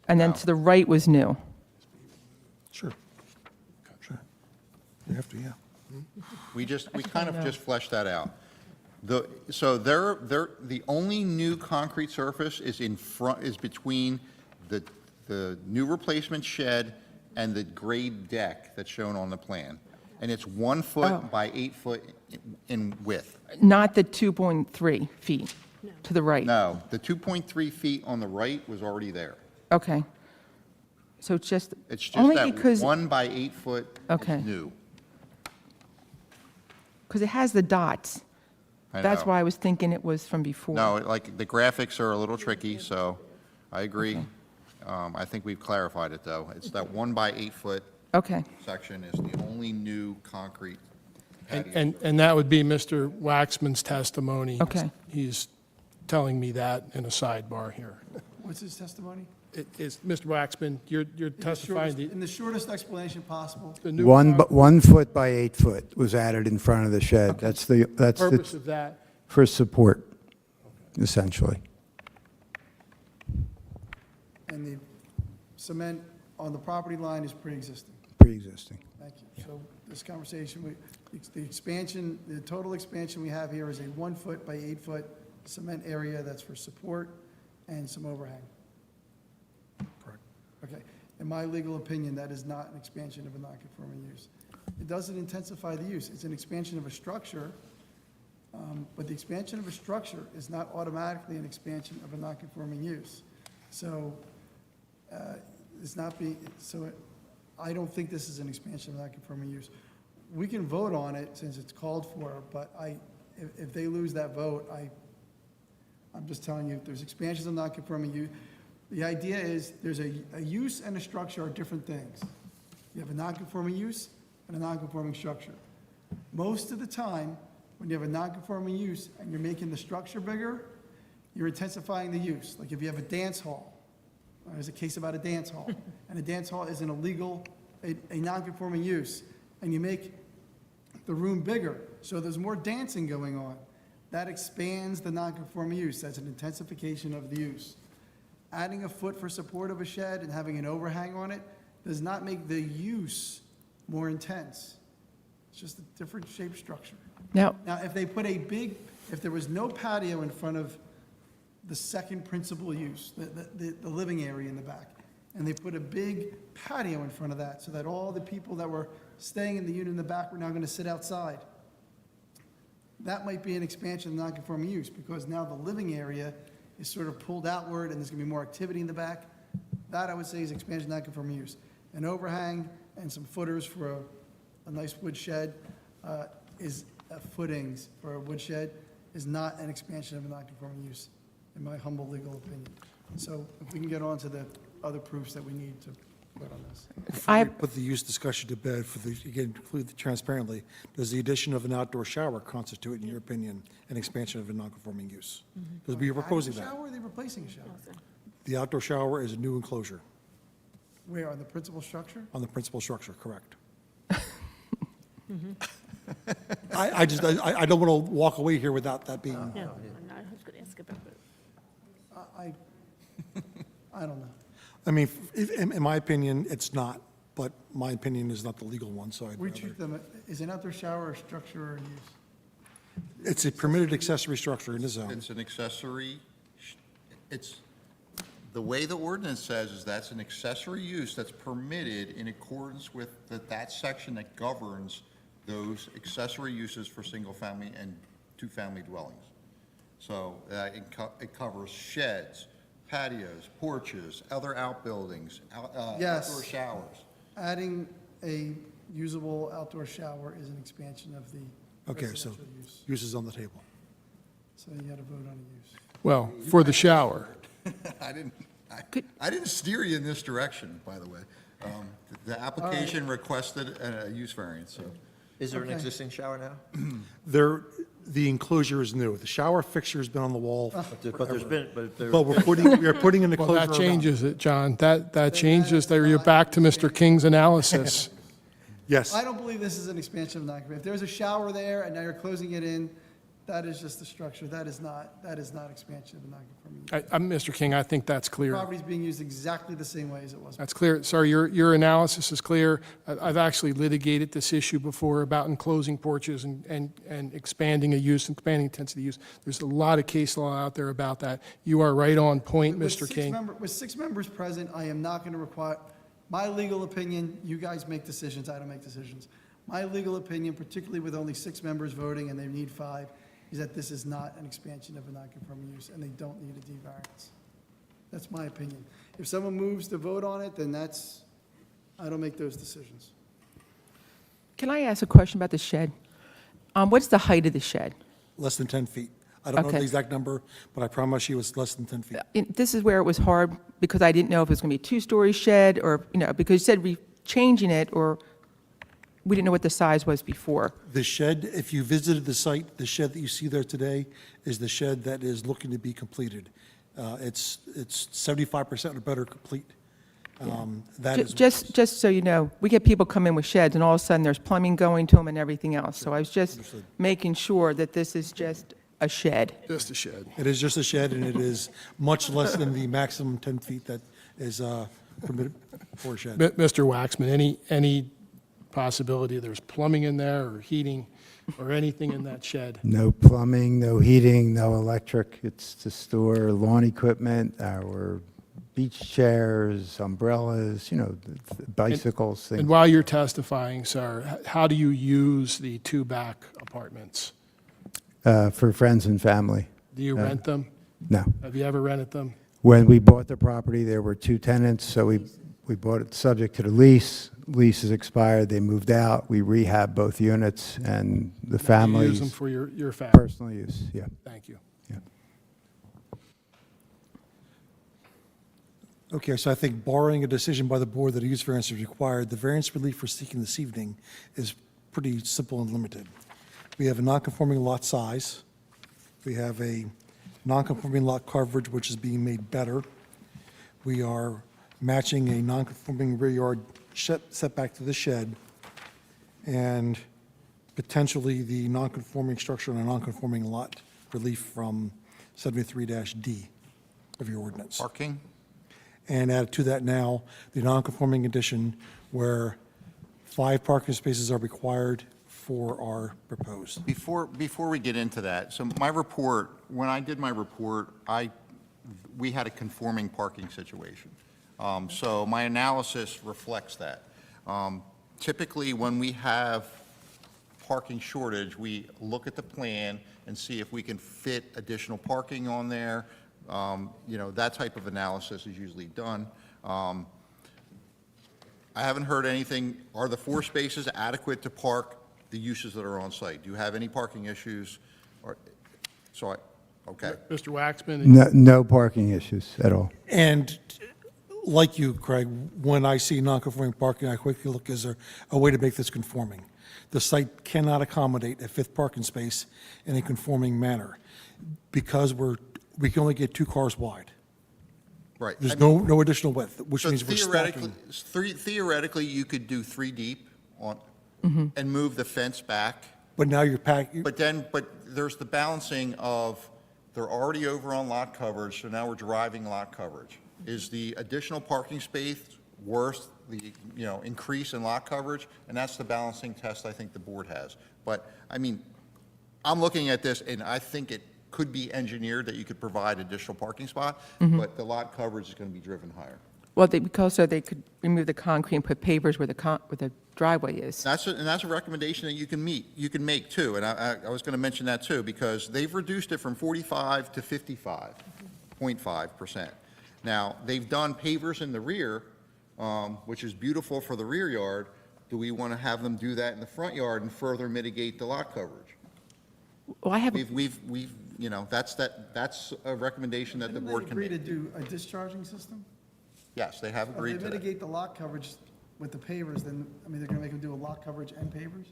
And then No. to the right was new. Sure. Sure. You have to, yeah. We kind of just fleshed that out. So the only new concrete surface is is between the new replacement shed and the grade deck that's shown on the plan. And it's 1 foot Oh. by 8 foot in width. Not the 2.3 feet to the right? No, the 2.3 feet on the right was already there. Okay. So it's just, It's just only that because, 1 by 8 foot Okay. is new. because it has the dots. I That's know. why I was thinking it was from before. No, like, the graphics are a little tricky, so I agree. I think we've clarified it, though. It's that 1 by 8 foot Okay, section is the only new concrete patio. And that would be Mr. Waxman's testimony. Okay. He's telling me that in a sidebar here. What's his testimony? It's, Mr. Waxman, you're testifying In the shortest explanation possible. the new 1 foot by 8 foot was added in front of the shed. That's purpose the, of that. for support, essentially. And the cement on the property line is pre-existing. Pre-existing. Thank you. So this conversation, the expansion, the total expansion we have here is a 1 foot by 8 foot cement area that's for support and some overhang. Correct. Okay. In my legal opinion, that is not an expansion of a non-conforming use. It doesn't intensify the use. It's an expansion of a structure, but the expansion of a structure is not automatically an expansion of a non-conforming use. So it's not being, I don't think this is an expansion of non-conforming use. We can vote on it since it's called for, but if they lose that vote, I'm just telling you, there's expansions of non-conforming use. The idea is there's a use and a structure are different things. You have a non-conforming use and a non-conforming structure. Most of the time, when you have a non-conforming use and you're making the structure bigger, you're intensifying the use. Like if you have a dance hall, there's a case about a dance hall, and a dance hall is an illegal, a non-conforming use, and you make the room bigger, so there's more dancing going on. That expands the non-conforming use. That's an intensification of the use. Adding a foot for support of a shed and having an overhang on it does not make the use more intense. It's just a different shape structure. Now, Now, if they put if there was no patio in front of the second principal use, the living area in the back, and they put a big patio in front of that so that all the people that were staying in the unit in the back were now going to sit outside, that might be an expansion of non-conforming use, because now the living area is sort of pulled outward and there's going to be more activity in the back. That, I would say, is expansion of non-conforming use. An overhang and some footers for a nice wood shed footings for a wood shed is not an expansion of a non-conforming use, in my humble legal opinion. So if we can get on to the other proofs that we need to put on this. I Put the use discussion to bed for the, again, include transparently, does the addition of an outdoor shower constitute, in your opinion, an expansion of a non-conforming use? Because we are proposing Adding a that. shower, or are they replacing a shower? The outdoor shower is a new enclosure Where, on the principal structure? on the principal structure, correct? I don't want to walk away here without that being, Yeah, I was going to ask about that. I don't know. I mean, in my opinion, it's not, but my opinion is not the legal one, so I'd We rather. treat them, is an outdoor shower a structure or a use? It's a permitted accessory structure in the zone. It's an accessory, it's, the way the ordinance says is that's an accessory use that's permitted in accordance with that section that governs those accessory uses for single-family and two-family dwellings. So it covers sheds, patios, porches, other outbuildings, Yes. outdoor showers. Adding a usable outdoor shower is an expansion of the Okay, so residential use. use is on the table. So you got to vote on a use. Well, for the shower. I didn't steer you in this direction, by the way. The application requested a use variance, so. Is there an Okay. existing shower now? The enclosure is new. The shower fixture's been on the wall, But there's been, but there. but we are putting an Well, enclosure that around. changes it, John. That changes, there you're back to Mr. King's analysis. Yes. I don't believe this is an expansion of non-conforming. If there's a shower there and now you're closing it in, that is just the structure. That is not expansion of a non-conforming use. Mr. King, I think that's clear. Property's being used exactly the same way as it was. That's clear. Sir, your analysis is clear. I've actually litigated this issue before about enclosing porches and expanding a use, expanding intensity use. There's a lot of case law out there about that. You are right on point, With Mr. six King. With 6 members present, I am not going to require, my legal opinion, you guys make decisions, I don't make decisions. My legal opinion, particularly with only 6 members voting and they need 5, is that this is not an expansion of a non-conforming use and they don't need a D variance. That's my opinion. If someone moves to vote on it, then I don't make those decisions. Can I ask a question about the shed? What's the height of the shed? Less than 10 feet. I don't know the Okay. exact number, but I promise you it's less than 10 feet. This is where it was hard, because I didn't know if it was going to be a two-story shed, or, because you said changing it, or we didn't know what the size was before. The shed, if you visited the site, the shed that you see there today is the shed that is looking to be completed. It's 75% or better complete. That is. Just so you know, we get people come in with sheds, and all of a sudden, there's plumbing going to them and everything else. So I was just Understood. making sure that this is just a shed. Just a shed. It is just a shed, and it is much less than the maximum 10 feet that is permitted for a shed. Mr. Waxman, any possibility there's plumbing in there or heating or anything in that shed? No plumbing, no heating, no electric. It's to store lawn equipment, our beach chairs, umbrellas, bicycles, And things. while you're testifying, sir, how do you use the two back apartments? For friends and family. Do you rent them? No. Have you ever rented them? When we bought the property, there were 2 tenants, so we bought it subject to the lease. Lease is expired, they moved out, we rehabbed both units, and the You use them families, for your family? personal use, yeah. Thank you. Okay, so I think barring a decision by the board that a use variance is required, the variance relief we're seeking this evening is pretty simple and limited. We have a non-conforming lot size. We have a non-conforming lot coverage, which is being made better. We are matching a non-conforming rear yard setback to the shed, and potentially the non-conforming structure and a non-conforming lot relief from 73-D of your ordinance. Parking? And add to that now the non-conforming addition where 5 parking spaces are required for our proposed. Before we get into that, so my report, when I did my report, we had a conforming parking situation. So my analysis reflects that. Typically, when we have parking shortage, we look at the plan and see if we can fit additional parking on there. That type of analysis is usually done. I haven't heard anything. Are the 4 spaces adequate to park the uses that are on site? Do you have any parking issues? Okay. Mr. Waxman? No parking issues at all. And like you, Craig, when I see non-conforming parking, I quickly look, is there a way to make this conforming? The site cannot accommodate a 5th parking space in a conforming manner because we can only get 2 cars wide. Right. There's no additional width, which So means we're stacking. theoretically, you could do 3 deep on, and move the fence back. But now you're packing, But there's the balancing of, they're already over on lot coverage, so now we're driving lot coverage. Is the additional parking space worth the, increase in lot coverage? And that's the balancing test I think the board has. But, I'm looking at this, and I think it could be engineered that you could provide additional parking spot, but the lot coverage is going to be driven higher. Well, because they could remove the concrete and put pavers where the driveway is. That's a recommendation that you can make too, and I was going to mention that too, because they've reduced it from 45 to 55.5%. Now, they've done pavers in the rear, which is beautiful for the rear yard. Do we want to have them do that in the front yard and further mitigate the lot coverage? Well, I have, We've that's a recommendation that the Didn't they board can agree to make. do a discharging system? Yes, they have If they agreed to that. mitigate the lot coverage with the pavers, then, they're gonna make them do a lot coverage and pavers?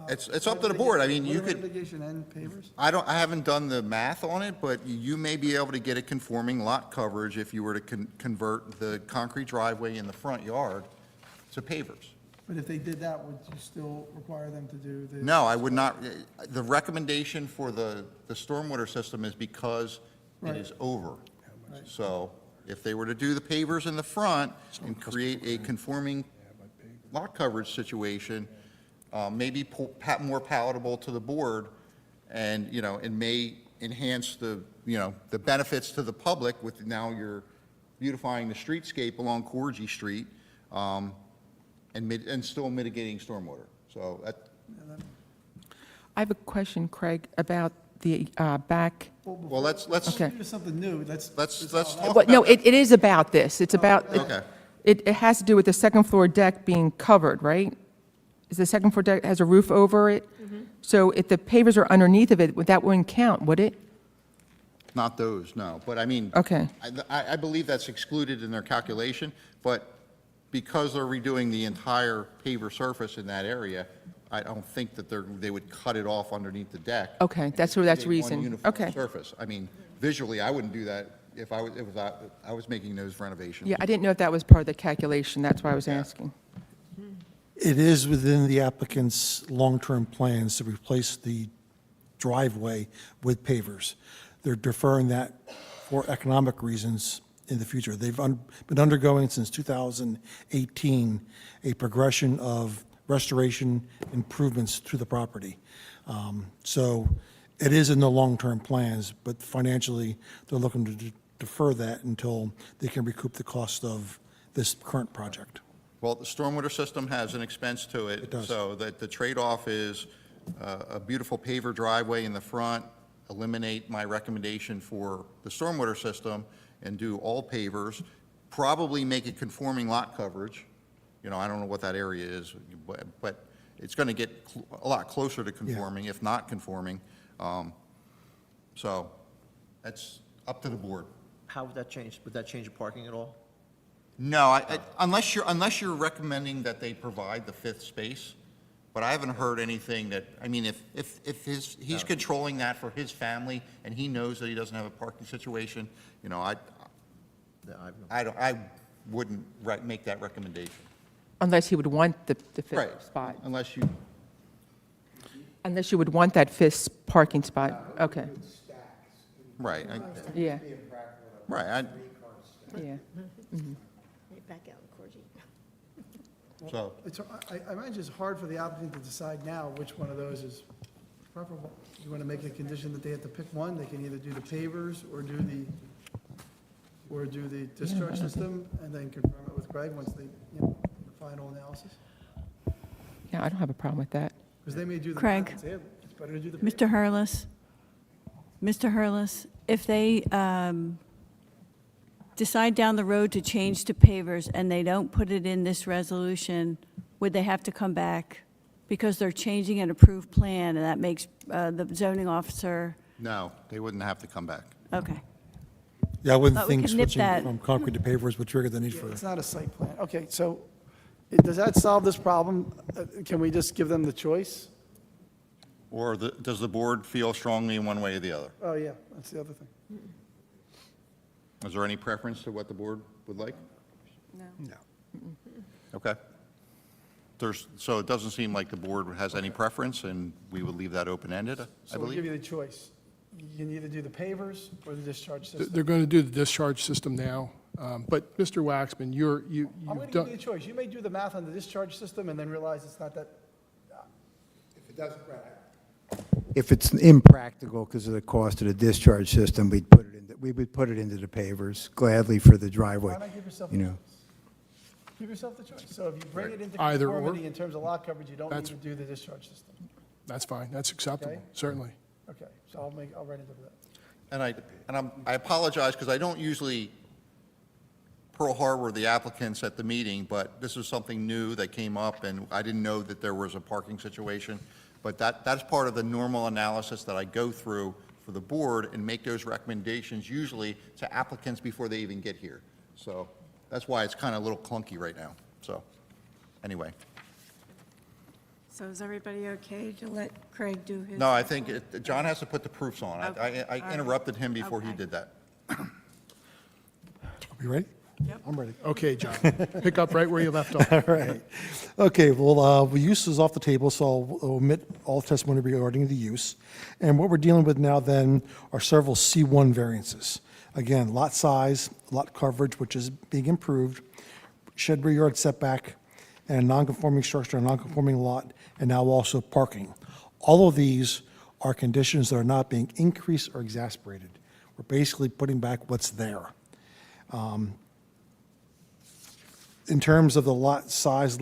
It's up to the board. You could. Mitigation and pavers? I haven't done the math on it, but you may be able to get a conforming lot coverage if you were to convert the concrete driveway in the front yard to pavers. But if they did that, would you still require them to do the? No, I would not. The recommendation for the stormwater system is because it Right. is over. So if they were to do the pavers in the front and create a conforming lot coverage situation, maybe more palatable to the board, and, it may enhance the benefits to the public with now you're beautifying the streetscape along Corgi Street, and still mitigating stormwater. So that, I have a question, Craig, about the back. well, let's Okay. Do something new, let's talk Well, about no, that. it is about this. It's about, Okay. it has to do with the second floor deck being covered, right? Is the second floor deck, has a roof over it? So if the pavers are underneath of it, that wouldn't count, would it? Not those, no. But Okay. I believe that's excluded in their calculation, but because they're redoing the entire paver surface in that area, I don't think that they would cut it off underneath the deck. Okay, that's and create one reason. uniform Okay. surface. Visually, I wouldn't do that if I was making those renovations. Yeah, I didn't know if that was part of the calculation. That's why I was asking. It is within the applicant's long-term plans to replace the driveway with pavers. They're deferring that for economic reasons in the future. They've been undergoing since 2018 a progression of restoration improvements to the property. So it is in the long-term plans, but financially, they're looking defer that until they can recoup the cost of this current project. Well, the stormwater system has an expense to it. It does. So that the trade-off is a beautiful paver driveway in the front, eliminate my recommendation for the stormwater system and do all pavers, probably make it conforming lot coverage. You know, I don't know what that area is, but it's going to get a lot closer to conforming, if not conforming. So that's up to the board. How would that change? Would that change the parking at all? No, unless you're recommending that they provide the fifth space, but I haven't heard anything that, I mean, if he's controlling that for his family and he knows that he doesn't have a parking situation, you know, No, I wouldn't make that recommendation. Unless he would want the Right. fifth spot. Unless you, Unless you would want that fifth parking spot. Okay, right, yeah, right, yeah. Back out, Corgi. so, I imagine it's hard for the applicant to decide now which one of those is preferable. You want to make a condition that they have to pick one, they can either do the pavers or do the discharge system, and then confirm it with Greg once they, the final analysis? Yeah, I don't have a problem with that. Because they may do the. Craig. math and say, "Hey, it's better to do the. Mr. Hurlis, if they decide down the road to change to pavers and they don't put it in this resolution, would they have to come back? Because they're changing an approved plan, and that makes the zoning officer, no, they wouldn't have to come back. okay. Yeah, I wouldn't But we think could nip switching that. from concrete to pavers would trigger the need for. It's not a site plan. Okay, so does that solve this problem? Can we just give them the choice? Or does the board feel strongly in one way or the other? Oh, yeah, that's the other thing. Is there any preference to what the board would like? No. Okay. So it doesn't seem like the board has any preference, and we would leave that open-ended, I So we'll give believe? you the choice. You can either do the pavers or the discharge system. They're going to do the discharge system now, but Mr. Waxman, I'm you've going to give done, you a choice. You may do the math on the discharge system and then realize it's not that, If it's impractical because of the cost of the discharge system, we would put it into the pavers gladly for the driveway, why not give yourself you the know. choice? Give yourself the choice. So if you bring it into Either or. conformity in terms of lot coverage, you don't need That's- to do the discharge system. that's fine, that's acceptable, Okay. certainly. Okay, so I'll write into that. And I apologize, because I don't usually Pearl Harbor the applicants at the meeting, but this is something new that came up, and I didn't know that there was a parking situation. But that's part of the normal analysis that I go through for the board and make those recommendations usually to applicants before they even get here. So that's why it's kind of a little clunky right now. So, anyway. So is everybody okay to let Craig do his? No, I think John has to put the proofs on. Okay. I interrupted him before he Okay. did that. You ready? Yep. I'm ready. Okay, John, pick up right where you left off. All right. Okay, well, the use is off the table, so I'll omit all testimony regarding the use. And what we're dealing with now then are several C1 variances. Again, lot size, lot coverage, which is being improved, shed rear yard setback, and a non-conforming structure, a non-conforming lot, and now also parking. All of these are conditions that are not being increased or exacerbated. We're basically putting back what's there. In terms of the lot size,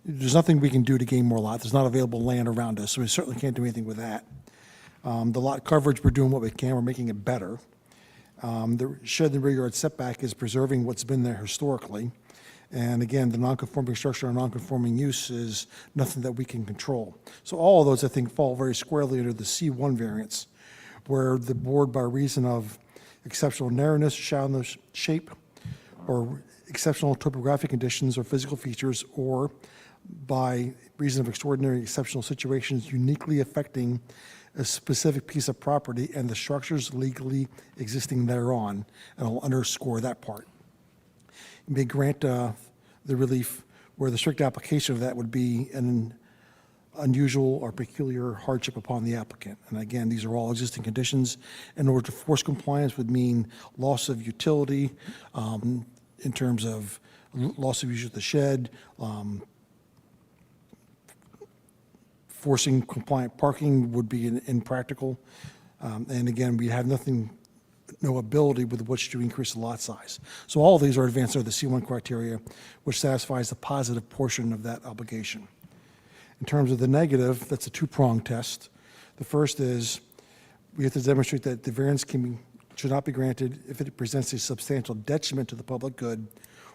there's nothing we can do to gain more lot. There's not available land around us, so we certainly can't do anything with that. The lot coverage, we're doing what we can, we're making it better. The shed and rear yard setback is preserving what's been there historically. And again, the non-conforming structure and non-conforming use is nothing that we can control. So all of those, I think, fall very squarely under the C1 variance, where the board, by reason of exceptional narrowness, shallowness, shape, or exceptional topographic conditions or physical features, or by reason of extraordinary exceptional situations uniquely affecting a specific piece of property and the structures legally existing thereon, and I'll underscore that part. You may grant the relief where the strict application of that would be an unusual or peculiar hardship upon the applicant. And again, these are all existing conditions. In order to force compliance would mean loss of utility, in terms of loss of use of the shed, forcing compliant parking would be impractical. And again, we have nothing no ability with which to increase the lot size. So all of these are advanced under the C1 criteria, which satisfies the positive portion of that obligation. In terms of the negative, that's a two-pronged test. The first is we have to demonstrate that the variance should not be granted if it presents a substantial detriment to the public good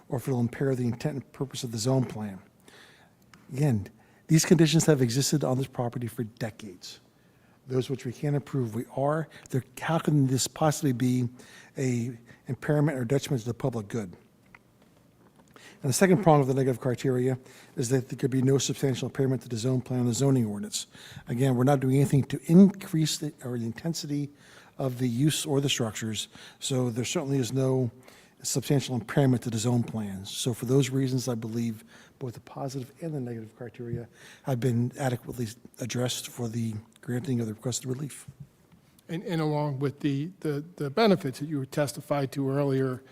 or if it will impair the intent and purpose of the zone plan. Again, these conditions have existed on this property for decades. Those which we can't approve, how can this possibly be a impairment or detriment to the public good? And the second prong of the negative criteria is that there could be no substantial impairment to the zone plan or the zoning ordinance. Again, we're not doing anything to increase the intensity of the use or the structures, so there certainly is no substantial impairment to the zone plans. So for those reasons, I believe both the positive and the negative criteria have been adequately addressed for the granting of the requested relief. And along with the benefits that you testified to earlier,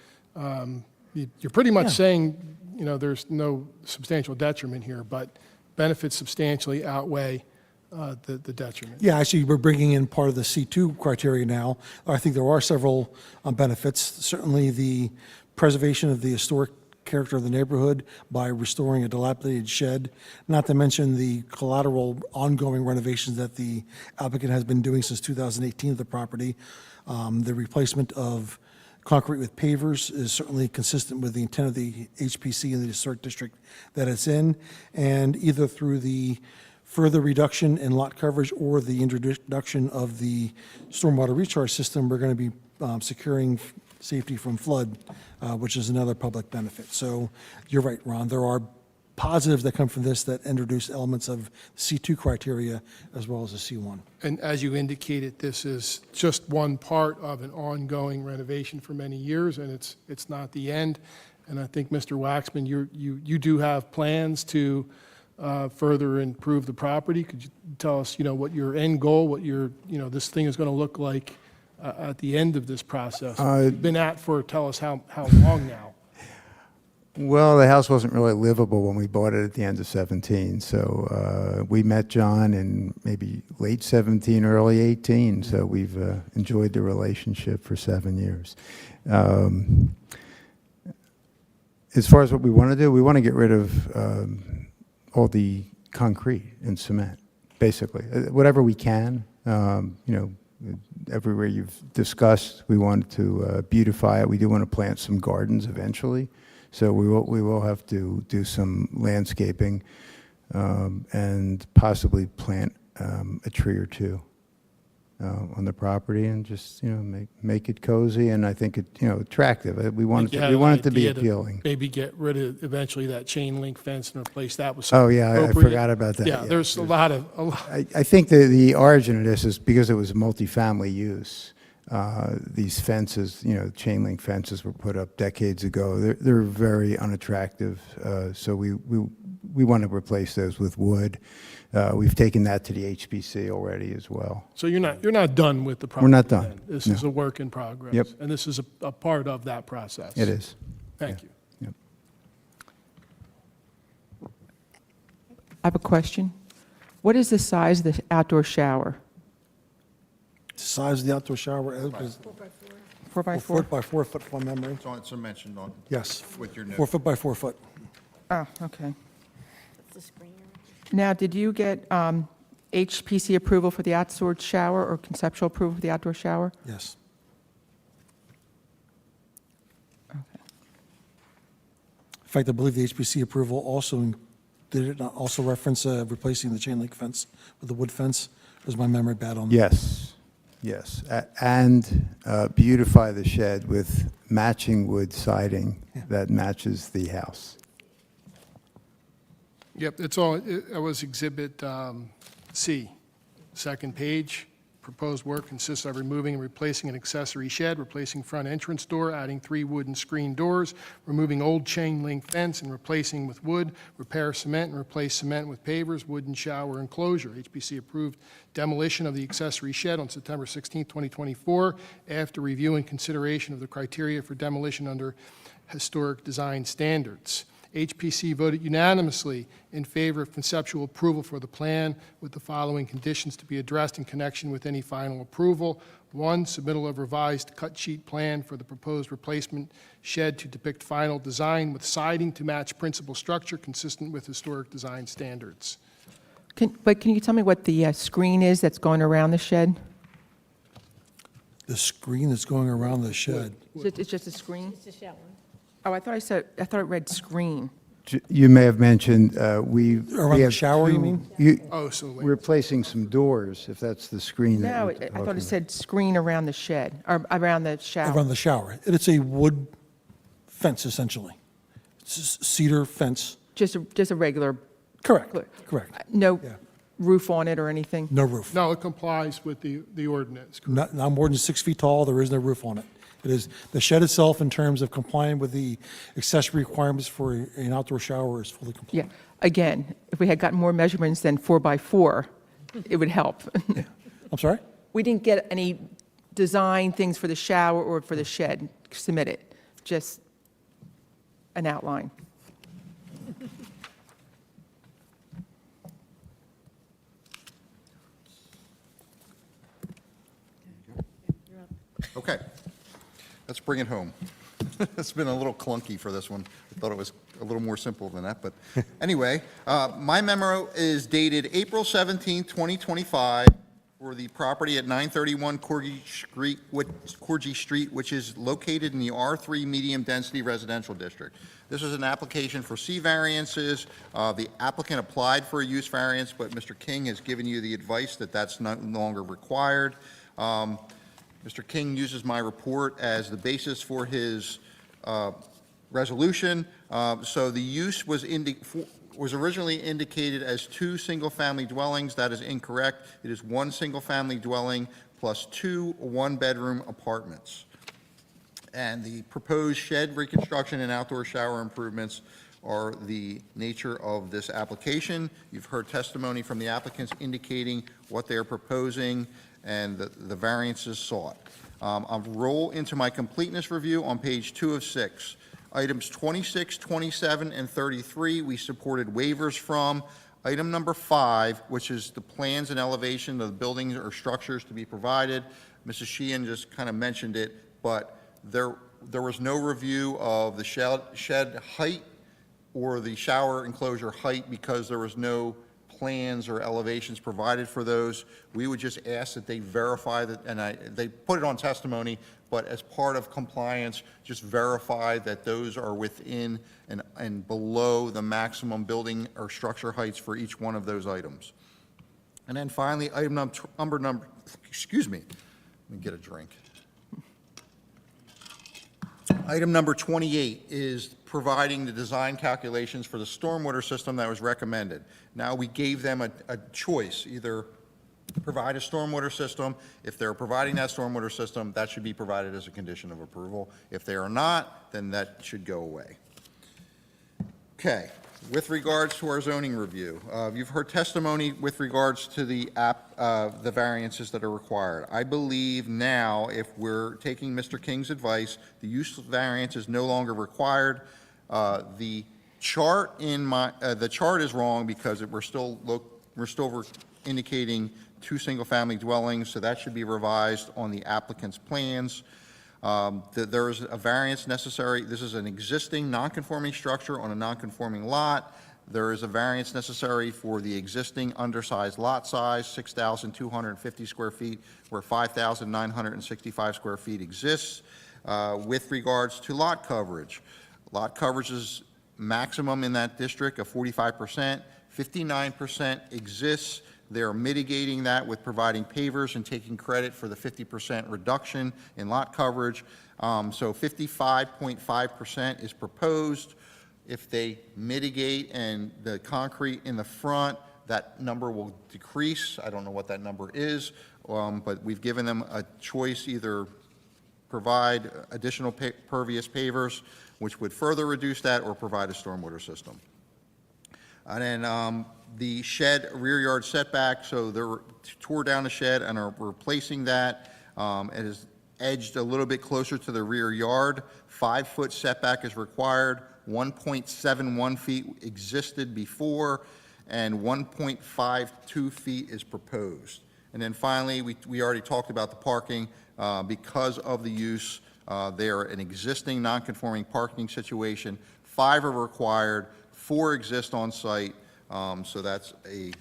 you're pretty much saying, there's no substantial detriment here, but benefits substantially outweigh the detriment. Yeah, actually, we're bringing in part of the C2 criteria now. I think there are several benefits. Certainly, the preservation of the historic character of the neighborhood by restoring a dilapidated shed, not to mention the collateral ongoing renovations that the applicant has been doing since 2018 of the property. The replacement of concrete with pavers is certainly consistent with the intent of the HPC in the historic district that it's in, and either through the further reduction in lot coverage or the introduction of the stormwater recharge system, we're going to be securing safety from flood, which is another public benefit. So you're right, Ron, there are positives that come from this that introduce elements of C2 criteria as well as the C1. And as you indicated, this is just one part of an ongoing renovation for many years, and it's not the end. And I think, Mr. Waxman, you do have plans to further improve the property. Could you tell us, what your end goal, what your, this thing is going to look like at the end of this process? You've been at for, tell us how long now? Well, the house wasn't really livable when we bought it at the end of 17. So we met John in maybe late 17, early 18. So we've enjoyed the relationship for 7 years. As far as what we want to do, we want to get rid of all the concrete and cement, basically. Whatever we can, everywhere you've discussed, we want to beautify it. We do want to plant some gardens eventually. So we will have to do some landscaping and possibly plant a tree or two on the property and just make it cozy and I think it attractive. We want it to be appealing. Maybe get rid of eventually that chain link fence and replace that with Oh something yeah, I appropriate. forgot about that. Yeah, there's a lot of. I think the origin of this is because it was multifamily use. These fences, chain link fences were put up decades ago. They're very unattractive, so we want to replace those with wood. We've taken that to the HPC already as well. So you're not done with the project. We're not done, then. This no. is a work in progress. Yep. And this is a part of that process. It is. Thank you. Yep. I have a question. What is the size of the outdoor shower? Size of the outdoor shower is 4 by 4? 4 foot by 4 foot from memory. It's mentioned on, Yes, with your note. 4 foot by 4 foot. Oh, okay. That's the screen. Now, did you get HPC approval for the outdoor shower or conceptual approval for the outdoor shower? Yes. Okay. In fact, I believe the HPC approval also, did it not also reference replacing the chain link fence with the wood fence? Was my memory bad on that? Yes, and beautify the shed with matching wood siding that matches the house. Yep, it was Exhibit C, second page. Proposed work consists of removing and replacing an accessory shed, replacing front entrance door, adding 3 wooden screen doors, removing old chain link fence and replacing with wood, repair cement and replace cement with pavers, wooden shower enclosure. HPC approved demolition of the accessory shed on September 16, 2024, after review and consideration of the criteria for demolition under historic design standards. HPC voted unanimously in favor of conceptual approval for the plan with the following conditions to be addressed in connection with any final approval. 1, submittal of revised cut sheet plan for the proposed replacement shed to depict final design with siding to match principal structure consistent with historic design standards. But can you tell me what the screen is that's going around the shed? The screen that's going around the shed. It's just a screen? It's a shower. Oh, I thought it read screen. You may have mentioned, we Around the have shower, you two- mean? Oh, so wait. We're replacing some doors, if that's the screen that No, you're I thought talking it said screen around the shed, or around the shower. Around the shower. It's a wood fence, essentially. It's a cedar fence. Just a regular, Correct, Good. correct. no Yeah. roof on it or anything? No roof. No, it complies with the ordinance. Not more than 6 feet tall, there is no roof on it. It is, the shed itself, in terms of complying with the accessory requirements for an outdoor shower, is fully Yeah, compliant. again, if we had gotten more measurements than 4x4, it would help. I'm sorry? We didn't get any design things for the shower or for the shed submitted, just an outline. Okay, let's bring it home. It's been a little clunky for this one. I thought it was a little more simple than that, but anyway, my memo is dated April 17, 2025, for the property at 931 Corgi Street, which is located in the R3 Medium Density Residential District. This is an application for C variances. The applicant applied for a use variance, but Mr. King has given you the advice that that's no longer required. Mr. King uses my report as the basis for his resolution. So the use was originally indicated as 2 single-family dwellings. That is incorrect. It is 1 single-family dwelling plus 2 one-bedroom apartments. And the proposed shed reconstruction and outdoor shower improvements are the nature of this application. You've heard testimony from the applicants indicating what they are proposing and the variances sought. I'll roll into my completeness review on page 2 of 6. Items 26, 27, and 33, we supported waivers from. Item number 5, which is the plans and elevation of the buildings or structures to be provided. Mrs. Sheehan just kind of mentioned it, but there was no review of the shed height or the shower enclosure height because there was no plans or elevations provided for those. We would just ask that they verify that, and they put it on testimony, but as part of compliance, just verify that those are within and below the maximum building or structure heights for each one of those items. And then finally, item number, excuse me, let me get a drink. Item number 28 is providing the design calculations for the stormwater system that was recommended. Now, we gave them a choice, either provide a stormwater system. If they're providing that stormwater system, that should be provided as a condition of approval. If they are not, then that should go away. Okay, with regards to our zoning review, you've heard testimony with regards to the variances that are required. I believe now, if we're taking Mr. King's advice, the use variance is no longer required. The chart the chart is wrong because we're still indicating 2 single-family dwellings, so that should be revised on the applicant's plans. There is a variance necessary. This is an existing non-conforming structure on a non-conforming lot. There is a variance necessary for the existing undersized lot size, 6,250 square feet, where 5,965 square feet exists. With regards to lot coverage is maximum in that district of 45%. 59% exists. They're mitigating that with providing pavers and taking credit for the 50% reduction in lot coverage. So 55.5% is proposed. If they mitigate and the concrete in the front, that number will decrease. I don't know what that number is, but we've given them a choice, either provide additional pervious pavers, which would further reduce that, or provide a stormwater system. And then the shed rear yard setback, so they tore down the shed and are replacing that. It is edged a little bit closer to the rear yard. 5-foot setback is required. 1.71 feet existed before, and 1.52 feet is proposed. And then finally, we already talked about the parking. Because of the use, they're an existing non-conforming parking situation. 5 are required, 4 exist on site, so that's a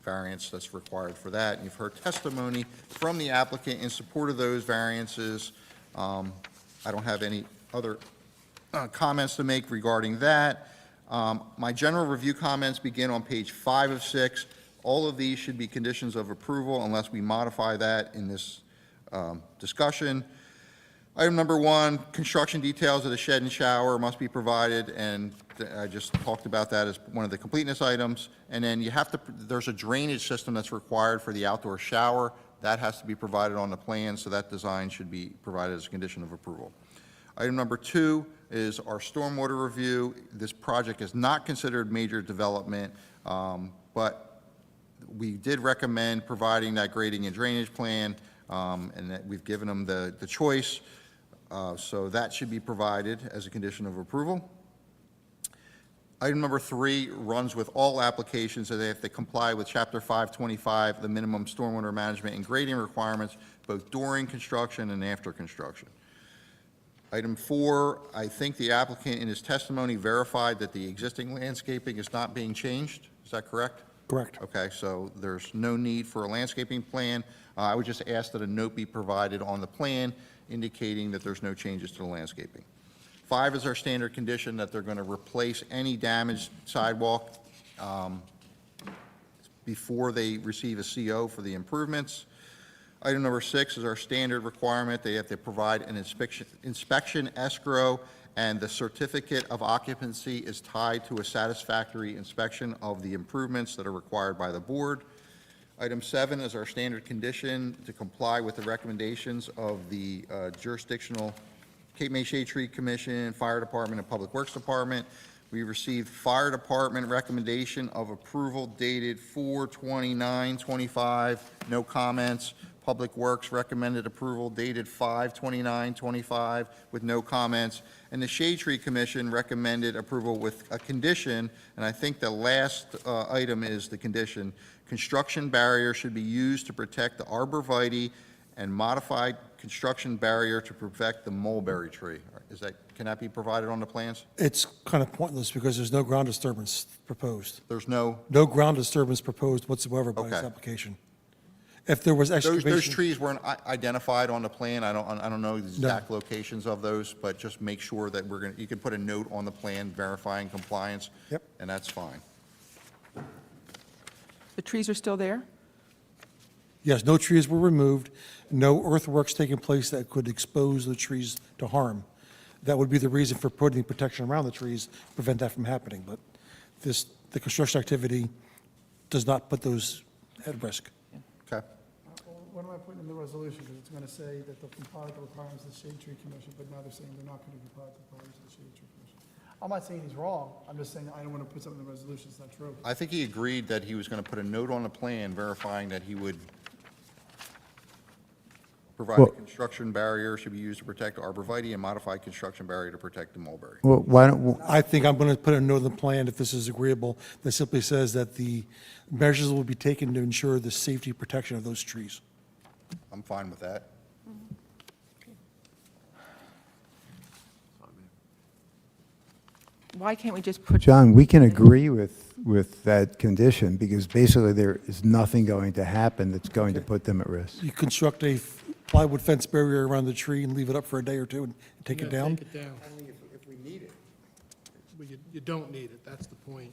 variance that's required for that. And you've heard testimony from the applicant in support of those variances. I don't have any other comments to make regarding that. My general review comments begin on page 5 of 6. All of these should be conditions of approval unless we modify that in this discussion. Item number 1, construction details of the shed and shower must be provided, and I just talked about that as one of the completeness items. And then you have to, there's a drainage system that's required for the outdoor shower. That has to be provided on the plan, so that design should be provided as a condition of approval. Item number 2 is our stormwater review. This project is not considered major development, but we did recommend providing that grading and drainage plan, and that we've given them the choice. So that should be provided as a condition of approval. Item number 3 runs with all applications, so they have to comply with Chapter 525, the minimum stormwater management and grading requirements, both during construction and after construction. Item 4, I think the applicant in his testimony verified that the existing landscaping is not being changed. Is that correct? Correct. Okay, so there's no need for a landscaping plan. I would just ask that a note be provided on the plan indicating that there's no changes to the landscaping. 5 is our standard condition that they're going to replace any damaged sidewalk before they receive a CO for the improvements. Item number 6 is our standard requirement. They have to provide an inspection escrow, and the certificate of occupancy is tied to a satisfactory inspection of the improvements that are required by the board. Item 7 is our standard condition to comply with the recommendations of the jurisdictional Cape May Shade Tree Commission, Fire Department, and Public Works Department. We received Fire Department recommendation of approval dated 4/29/25, no comments. Public Works recommended approval dated 5/29/25 with no comments. And the Shade Tree Commission recommended approval with a condition, and I think the last item is the condition. Construction barrier should be used to protect the arborvitae and modified construction barrier to protect the mulberry tree. Can that be provided on the plans? It's kind of pointless because there's no ground disturbance proposed. There's no, No ground disturbance proposed whatsoever by this Okay. application. If there was excavation. those trees weren't identified on the plan. I don't know the exact locations of those, but just make sure that you can put a note on the plan verifying compliance. Yep. And that's fine. The trees are still there? Yes, no trees were removed, no earthworks taking place that could expose the trees to harm. That would be the reason for putting protection around the trees, prevent that from happening. But the construction activity does not put those at risk. Okay. What am I putting in the resolution? Because it's going to say that they'll comply with the requirements of the Shade Tree Commission, but now they're saying they're not going to comply with the requirements of the Shade Tree Commission. I'm not saying he's wrong. I'm just saying I don't want to put something in the resolution that's not true. I think he agreed that he was going to put a note on the plan verifying that he would provide a Well- construction barrier should be used to protect arborvitae and modified construction barrier to protect the mulberry. Well, why don't, I think I'm going to put a note in the plan, if this is agreeable, that simply says that the measures will be taken to ensure the safety protection of those trees. I'm fine with that. Why can't we just put? John, we can agree with that condition, because basically there is nothing going to happen that's going to put them at risk. You construct a plywood fence barrier around the tree and leave it up for a day or two and take it down? Take it down. Only if we need it. Well, you don't need it, that's the point.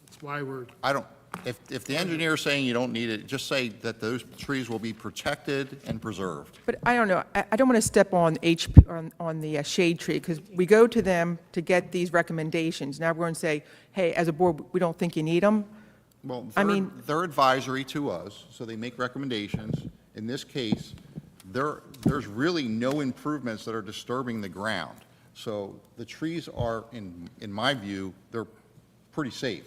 That's why we're, I don't, if the engineer is saying you don't need it, just say that those trees will be protected and preserved. But I don't know, I don't want to step on on the shade tree, because we go to them to get these recommendations. Now we're going to say, hey, as a board, we don't think you need them. Well, I mean- they're advisory to us, so they make recommendations. In this case, there's really no improvements that are disturbing the ground. So the trees are, in my view, they're pretty safe.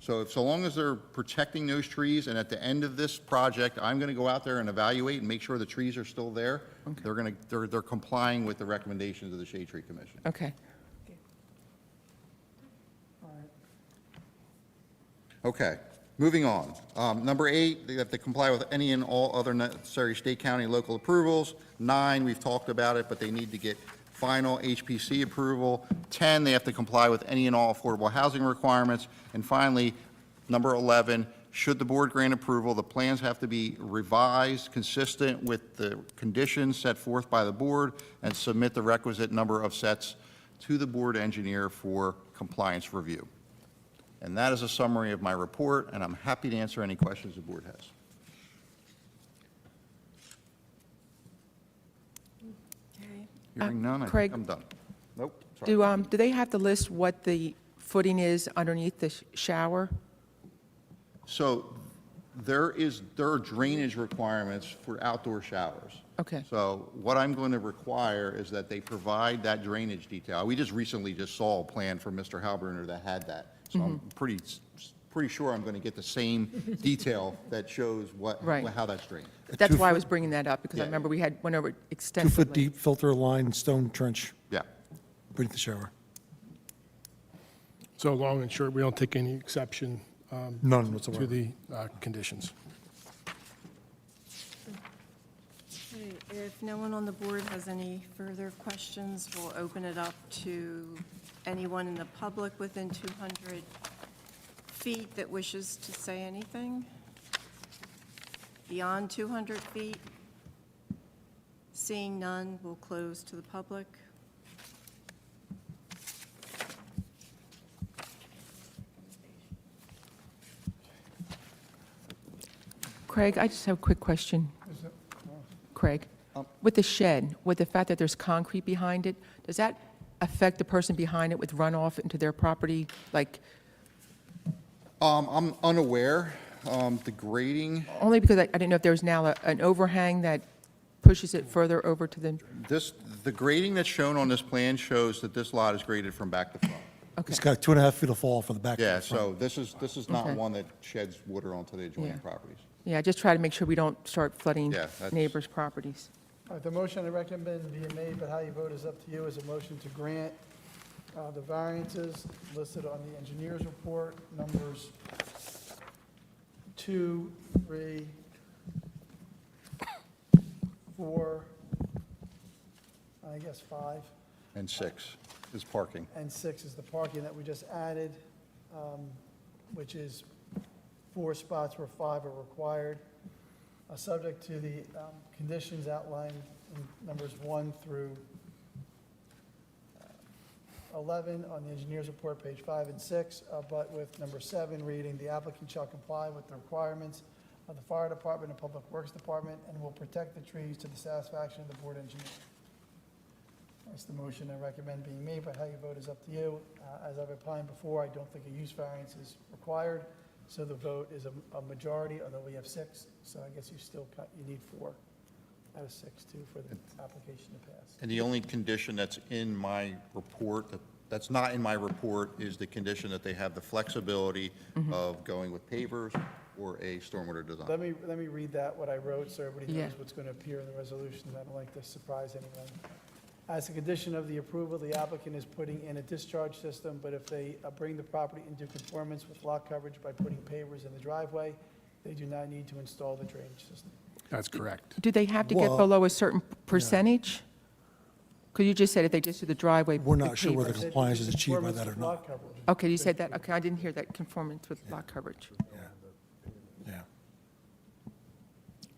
So long as they're protecting those trees, and at the end of this project, I'm going to go out there and evaluate and make sure the trees are still there, they're complying with the recommendations of the Shade Tree Commission. Okay. Okay, moving on. Number 8, they have to comply with any and all other necessary state, county, and local approvals. 9, we've talked about it, but they need to get final HPC approval. 10, they have to comply with any and all affordable housing requirements. And finally, number 11, should the board grant approval, the plans have to be revised consistent with the conditions set forth by the board and submit the requisite number of sets to the board engineer for compliance review. And that is a summary of my report, and I'm happy to answer any questions the board has. Okay. Hearing none, I Craig, think I'm done. Nope, sorry. Do they have to list what the footing is underneath the shower? So there are drainage requirements for outdoor showers. Okay. So what I'm going to require is that they provide that drainage detail. We just recently just saw a plan from Mr. Halberner that had that. So I'm pretty sure I'm going to get the same detail that shows Right. how that's drained. That's why I was bringing that up, because I Yeah. remember we went over it 2-foot extensively. deep filter line stone trench Yeah. beneath the shower. So long and short, we don't take any exception None to whatsoever. the conditions. Okay, if no one on the board has any further questions, we'll open it up to anyone in the public within 200 feet that wishes to say anything. Beyond 200 feet? Seeing none, we'll close to the public. Craig, I just have a quick question. Craig, with the shed, with the fact that there's concrete behind it, does that affect the person behind it with runoff into their property? Like, I'm unaware. The grading, only because I didn't know if there's now an overhang that pushes it further over to the, the grading that's shown on this plan shows that this lot is graded from back to front. It's got 2.5 feet of fall from the back. to Yeah, the front. so this is not Okay. one that sheds water onto the adjoining Yeah. properties. yeah, just try to make sure we don't start flooding Yeah, that's- neighbors' properties. All right, the motion I recommend being made, but how you vote is up to you, is a motion to grant the variances listed on the engineer's report, numbers 2, 3, 4, I guess 5, And 6 is parking. and 6 is the parking that we just added, which is 4 spots where 5 are required, subject to the conditions outlined in numbers 1 through 11 on the engineer's report, page 5 and 6, but with number 7 reading, "The applicant shall comply with the requirements of the fire department and public works department and will protect the trees to the satisfaction of the board engineer." That's the motion I recommend being made, but how you vote is up to you. As I've opined before, I don't think a use variance is required, so the vote is a majority, although we have 6, so I guess you need 4 out of 6 too for the application to pass. And the only condition that's in my report, that's not in my report, is the condition that they have the flexibility of going with pavers or a stormwater design. Let me read that, what I wrote, so everybody Yeah. knows what's going to appear in the resolution. I don't like to surprise anyone. As a condition of the approval, the applicant is putting in a discharge system, but if they bring the property into conformance with lot coverage by putting pavers in the driveway, they do not need to install the drainage system. That's correct. Do they have to get Well, below a certain percentage? Because you just said if they just do the driveway. We're with not sure whether pavers. compliance is achieved by Conformance that or with not. lot coverage. Okay, you said that, okay, I didn't hear that, conformance with lot coverage. Yeah.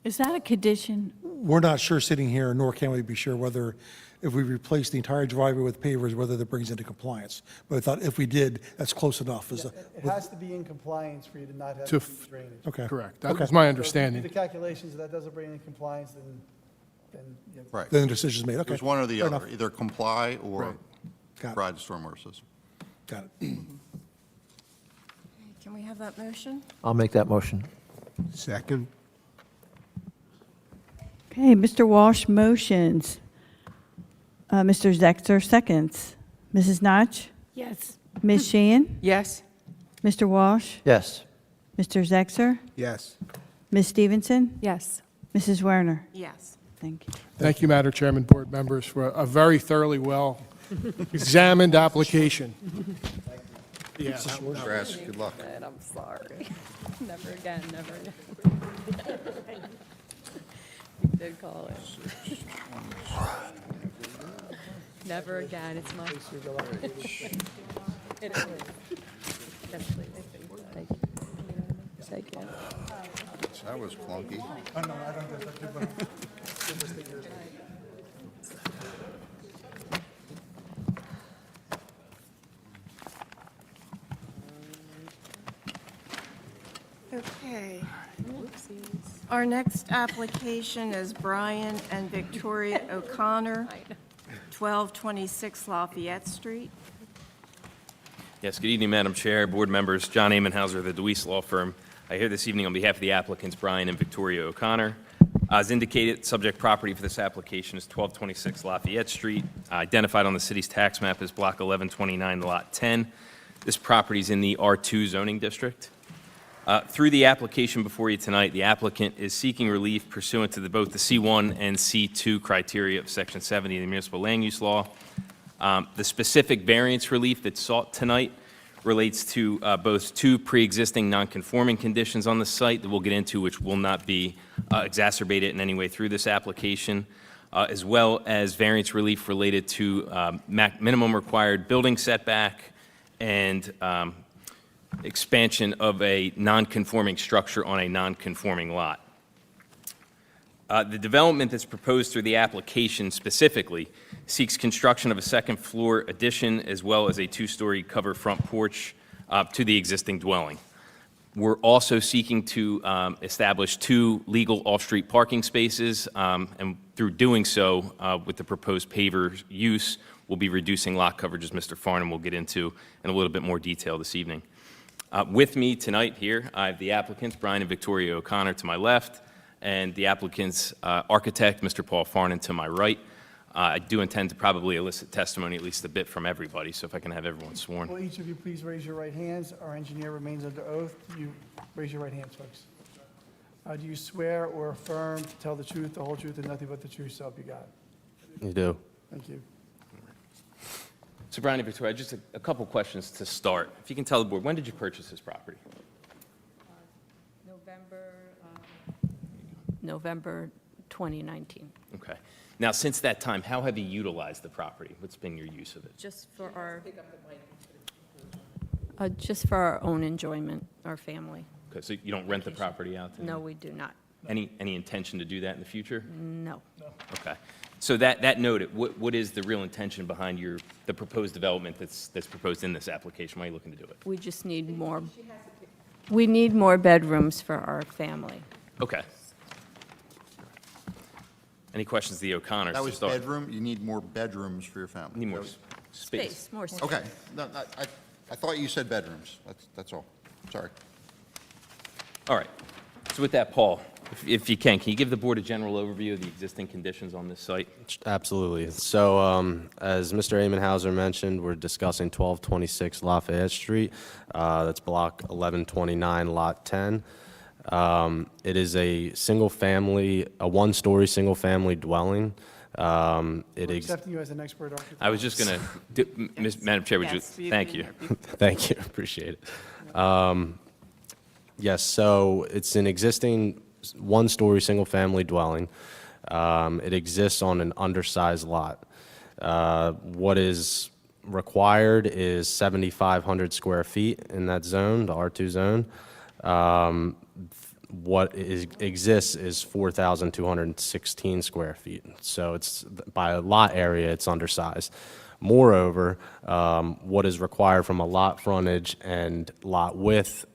Is that a condition? We're not sure sitting here, nor can we be sure whether, if we replace the entire driveway with pavers, whether that brings into compliance. But I thought if we did, that's close enough. It has to be in compliance for you to not have To to use drainage. Okay. Correct. That Okay. was my So if you understanding. do the calculations, if that doesn't bring in compliance, then you know, Right. Then the decision's made, okay. There's one or the Fair other, enough. either comply or Right. Got it. provide the stormwater system. Got it. Can we have that motion? I'll make that motion. Second? Okay, Mr. Walsh motions. Mr. Zexer seconds. Mrs. Notch? Yes. Ms. Sheehan? Yes? Mr. Walsh? Yes. Mr. Zexer? Yes. Ms. Stevenson? Yes. Mrs. Werner? Yes. Thank you. Thank you, Madam Chairman, board members, for a very thoroughly well-examined application. Yeah, that was- Grass, good luck. I'm sorry. Never again, never again. You did call it. Never again, it's my. It is. Yes, please. Thank you. Thank you. That was clunky. Okay. Our next application is Brian and Victoria O'Connor, 1226 Lafayette Street. Yes, good evening, Madam Chair, board members. John Amenhauser, the DeWeese Law Firm. I here this evening on behalf of the applicants, Brian and Victoria O'Connor. As indicated, subject property for this application is 1226 Lafayette Street, identified on the city's tax map as Block 1129, Lot 10. This property is in the R2 zoning district. Through the application before you tonight, the applicant is seeking relief pursuant to both the C1 and C2 criteria of Section 70 of the Municipal Land Use Law. The specific variance relief that's sought tonight relates to both two pre-existing non-conforming conditions on the site that we'll get into, which will not be exacerbated in any way through this application, as well as variance relief related to minimum required building setback and expansion of a non-conforming structure on a non-conforming lot. The development that's proposed through the application specifically seeks construction of a second-floor addition as well as a two-story covered front porch to the existing dwelling. We're also seeking to establish two legal off-street parking spaces, and through doing so, with the proposed paver use, we'll be reducing lot coverage, as Mr. Farnham will get into in a little bit more detail this evening. With me tonight here, I have the applicants, Brian and Victoria O'Connor, to my left, and the applicant's architect, Mr. Paul Farnham, to my right. I do intend to probably elicit testimony at least a bit from everybody, so if I can have everyone sworn. Will each of you please raise your right hands? Our engineer remains under oath. You raise your right hands, folks. Do you swear or affirm to tell the truth, the whole truth, and nothing but the truth, so help you God? You do. Thank you. So Brian and Victoria, just a couple questions to start. If you can tell the board, when did you purchase this property? November 2019. Okay. Now, since that time, how have you utilized the property? What's been your use of it? Just for our own enjoyment, our family. Okay, so you don't rent the property out to No, anyone? we do not. Any intention to do that in the future? No. Okay. So that noted, what is the real intention behind the proposed development that's proposed in this application? Why are you looking to do it? We just need more. We need more bedrooms for our family. Okay. Any questions to the O'Connors That to was start? bedroom, you need more bedrooms for your family. Need more space. More space. Okay, no, I thought you said bedrooms, that's all, sorry. All right. So with that, Paul, if you can you give the board a general overview of the existing conditions on this site? Absolutely. So as Mr. Amenhauser mentioned, we're discussing 1226 Lafayette Street. That's block 1129, lot 10. It is a one-story, single-family dwelling. We're accepting you as an expert architect. I was just going to, Madam Chair, would you, Yes, you thank can- you. Thank you, appreciate it. Yes, so it's an existing one-story, single-family dwelling. It exists on an undersized lot. What is required is 7,500 square feet in that zone, the R2 zone. What exists is 4,216 square feet. So it's, by lot area, it's undersized. Moreover, what is required from a lot frontage and lot width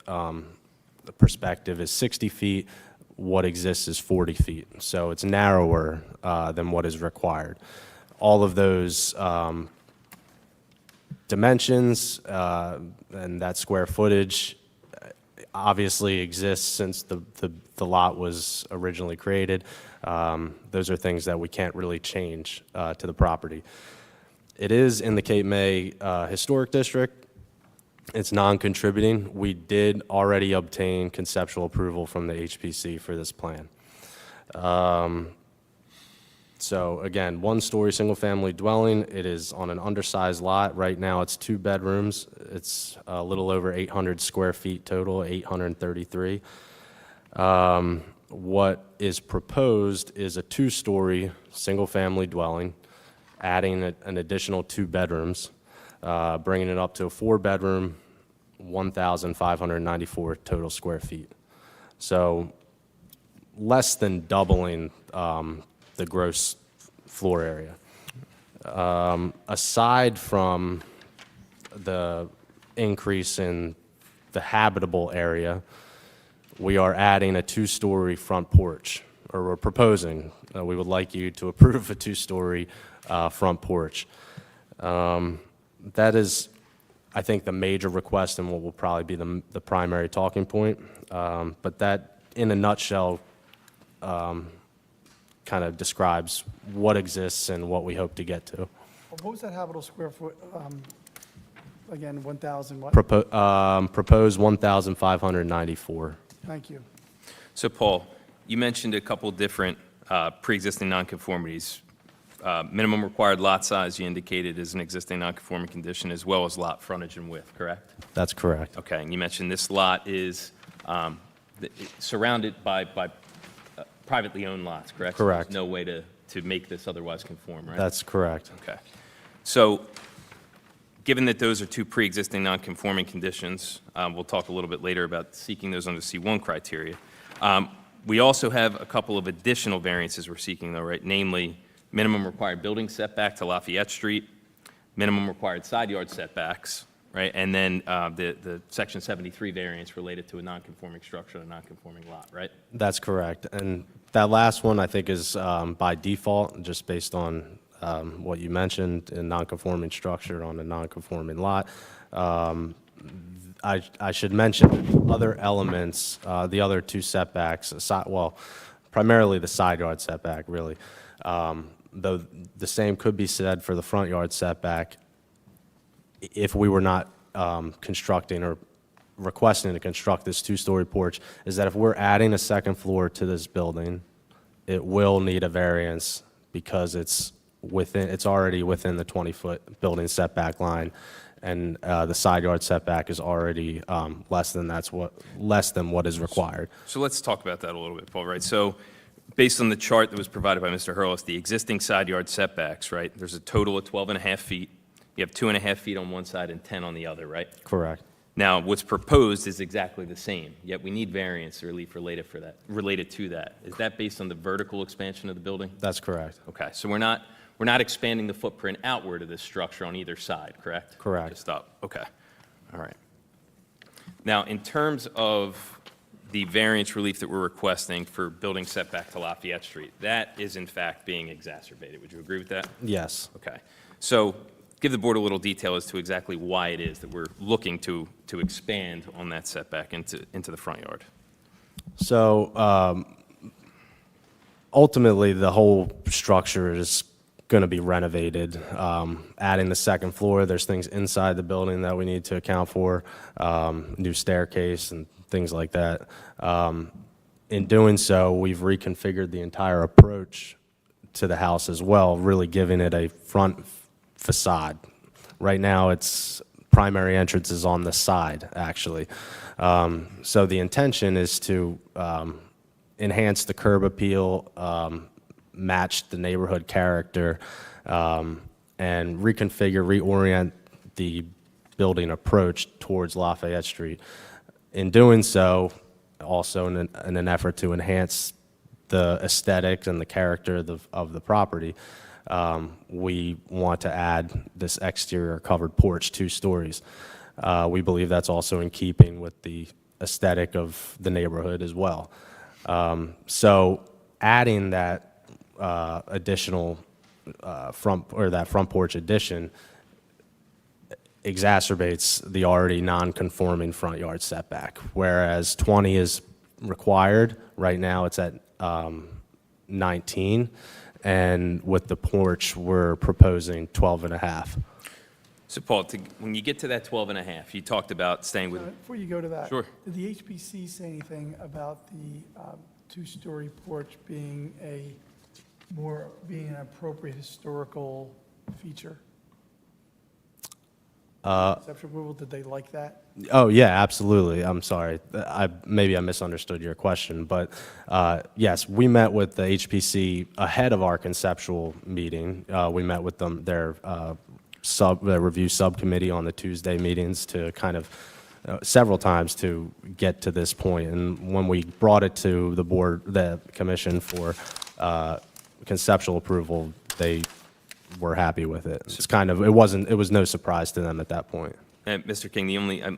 perspective is 60 feet. What exists is 40 feet. So it's narrower than what is required. All of those dimensions and that square footage obviously exists since the lot was originally created. Those are things that we can't really change to the property. It is in the Cape May Historic District. It's non-contributing. We did already obtain conceptual approval from the HPC for this plan. So again, one-story, single-family dwelling. It is on an undersized lot. Right now, it's 2 bedrooms. It's a little over 800 square feet total, 833. What is proposed is a 2-story, single-family dwelling, adding an additional 2 bedrooms, bringing it up to a 4-bedroom, 1,594 total square feet. So less than doubling the gross floor area. Aside from the increase in the habitable area, we are adding a 2-story front porch, or we're proposing. We would like you to approve a 2-story front porch. That is, I think, the major request and what will probably be the primary talking point. But that, in a nutshell, kind of describes what exists and what we hope to get to. What was that habitable square foot, again, 1,000 what? Proposed 1,594. Thank you. So Paul, you mentioned a couple different pre-existing nonconformities. Minimum required lot size you indicated is an existing nonconforming condition, as well as lot frontage and width, correct? That's correct. Okay, and you mentioned this lot is surrounded by privately owned lots, correct? So Correct. there's no way to make this otherwise conform, right? That's correct. Okay. So, given that those are 2 pre-existing non-conforming conditions, we'll talk a little bit later about seeking those under C1 criteria. We also have a couple of additional variances we're seeking, though, right? Namely, minimum required building setback to Lafayette Street, minimum required side yard setbacks, right? And then the Section 73 variance related to a non-conforming structure and a non-conforming lot, right? That's correct. And that last one, I think, is by default, just based on what you mentioned, a non-conforming structure on a non-conforming lot. I should mention other elements, the other 2 setbacks, well, primarily the side yard setback, really. Though the same could be said for the front yard setback if we were not constructing or requesting to construct this 2-story porch, is that if we're adding a second floor to this building, it will need a variance because it's already within the 20-foot building setback line, and the side yard setback is already less than what is required. So let's talk about that a little bit, Paul, right? So based on the chart that was provided by Mr. Hurlis, the existing side yard setbacks, right? There's a total of 12.5 feet. You have 2.5 feet on one side and 10 on the other, right? Correct. Now, what's proposed is exactly the same, yet we need variance or relief related to that. Is that based on the vertical expansion of the building? That's correct. Okay, so we're not expanding the footprint outward of this structure on either side, correct? Correct. Just up, okay. All right. Now, in terms of the variance relief that we're requesting for building setback to Lafayette Street, that is in fact being exacerbated. Would you agree with that? Yes. Okay. So give the board a little detail as to exactly why it is that we're looking to expand on that setback into the front yard. So ultimately, the whole structure is going to be renovated. Adding the second floor, there's things inside the building that we need to account for, new staircase and things like that. In doing so, we've reconfigured the entire approach to the house as well, really giving it a front facade. Right now, its primary entrance is on the side, actually. So the intention is to enhance the curb appeal, match the neighborhood character, and reconfigure, reorient the building approach towards Lafayette Street. In doing so, also in an effort to enhance the aesthetic and the character of the property, we want to add this exterior covered porch, 2 stories. We believe that's also in keeping with the aesthetic of the neighborhood as well. So adding that additional that front porch addition exacerbates the already non-conforming front yard setback, whereas 20 is required. Right now, it's at 19, and with the porch, we're proposing 12.5. So Paul, when you get to that 12.5, you talked about staying with, Before you go to that. Sure. Did the HPC say anything about the 2-story porch being a more being an appropriate historical feature? Conceptual approval, did they like that? Oh, yeah, absolutely. I'm sorry. Maybe I misunderstood your question, but yes, we met with the HPC ahead of our conceptual meeting. We met with them, their review subcommittee on the Tuesday meetings to kind of several times to get to this point. And when we brought it to the board, the commission for conceptual approval, they were happy with it. It was no surprise to them at that point. And Mr. King,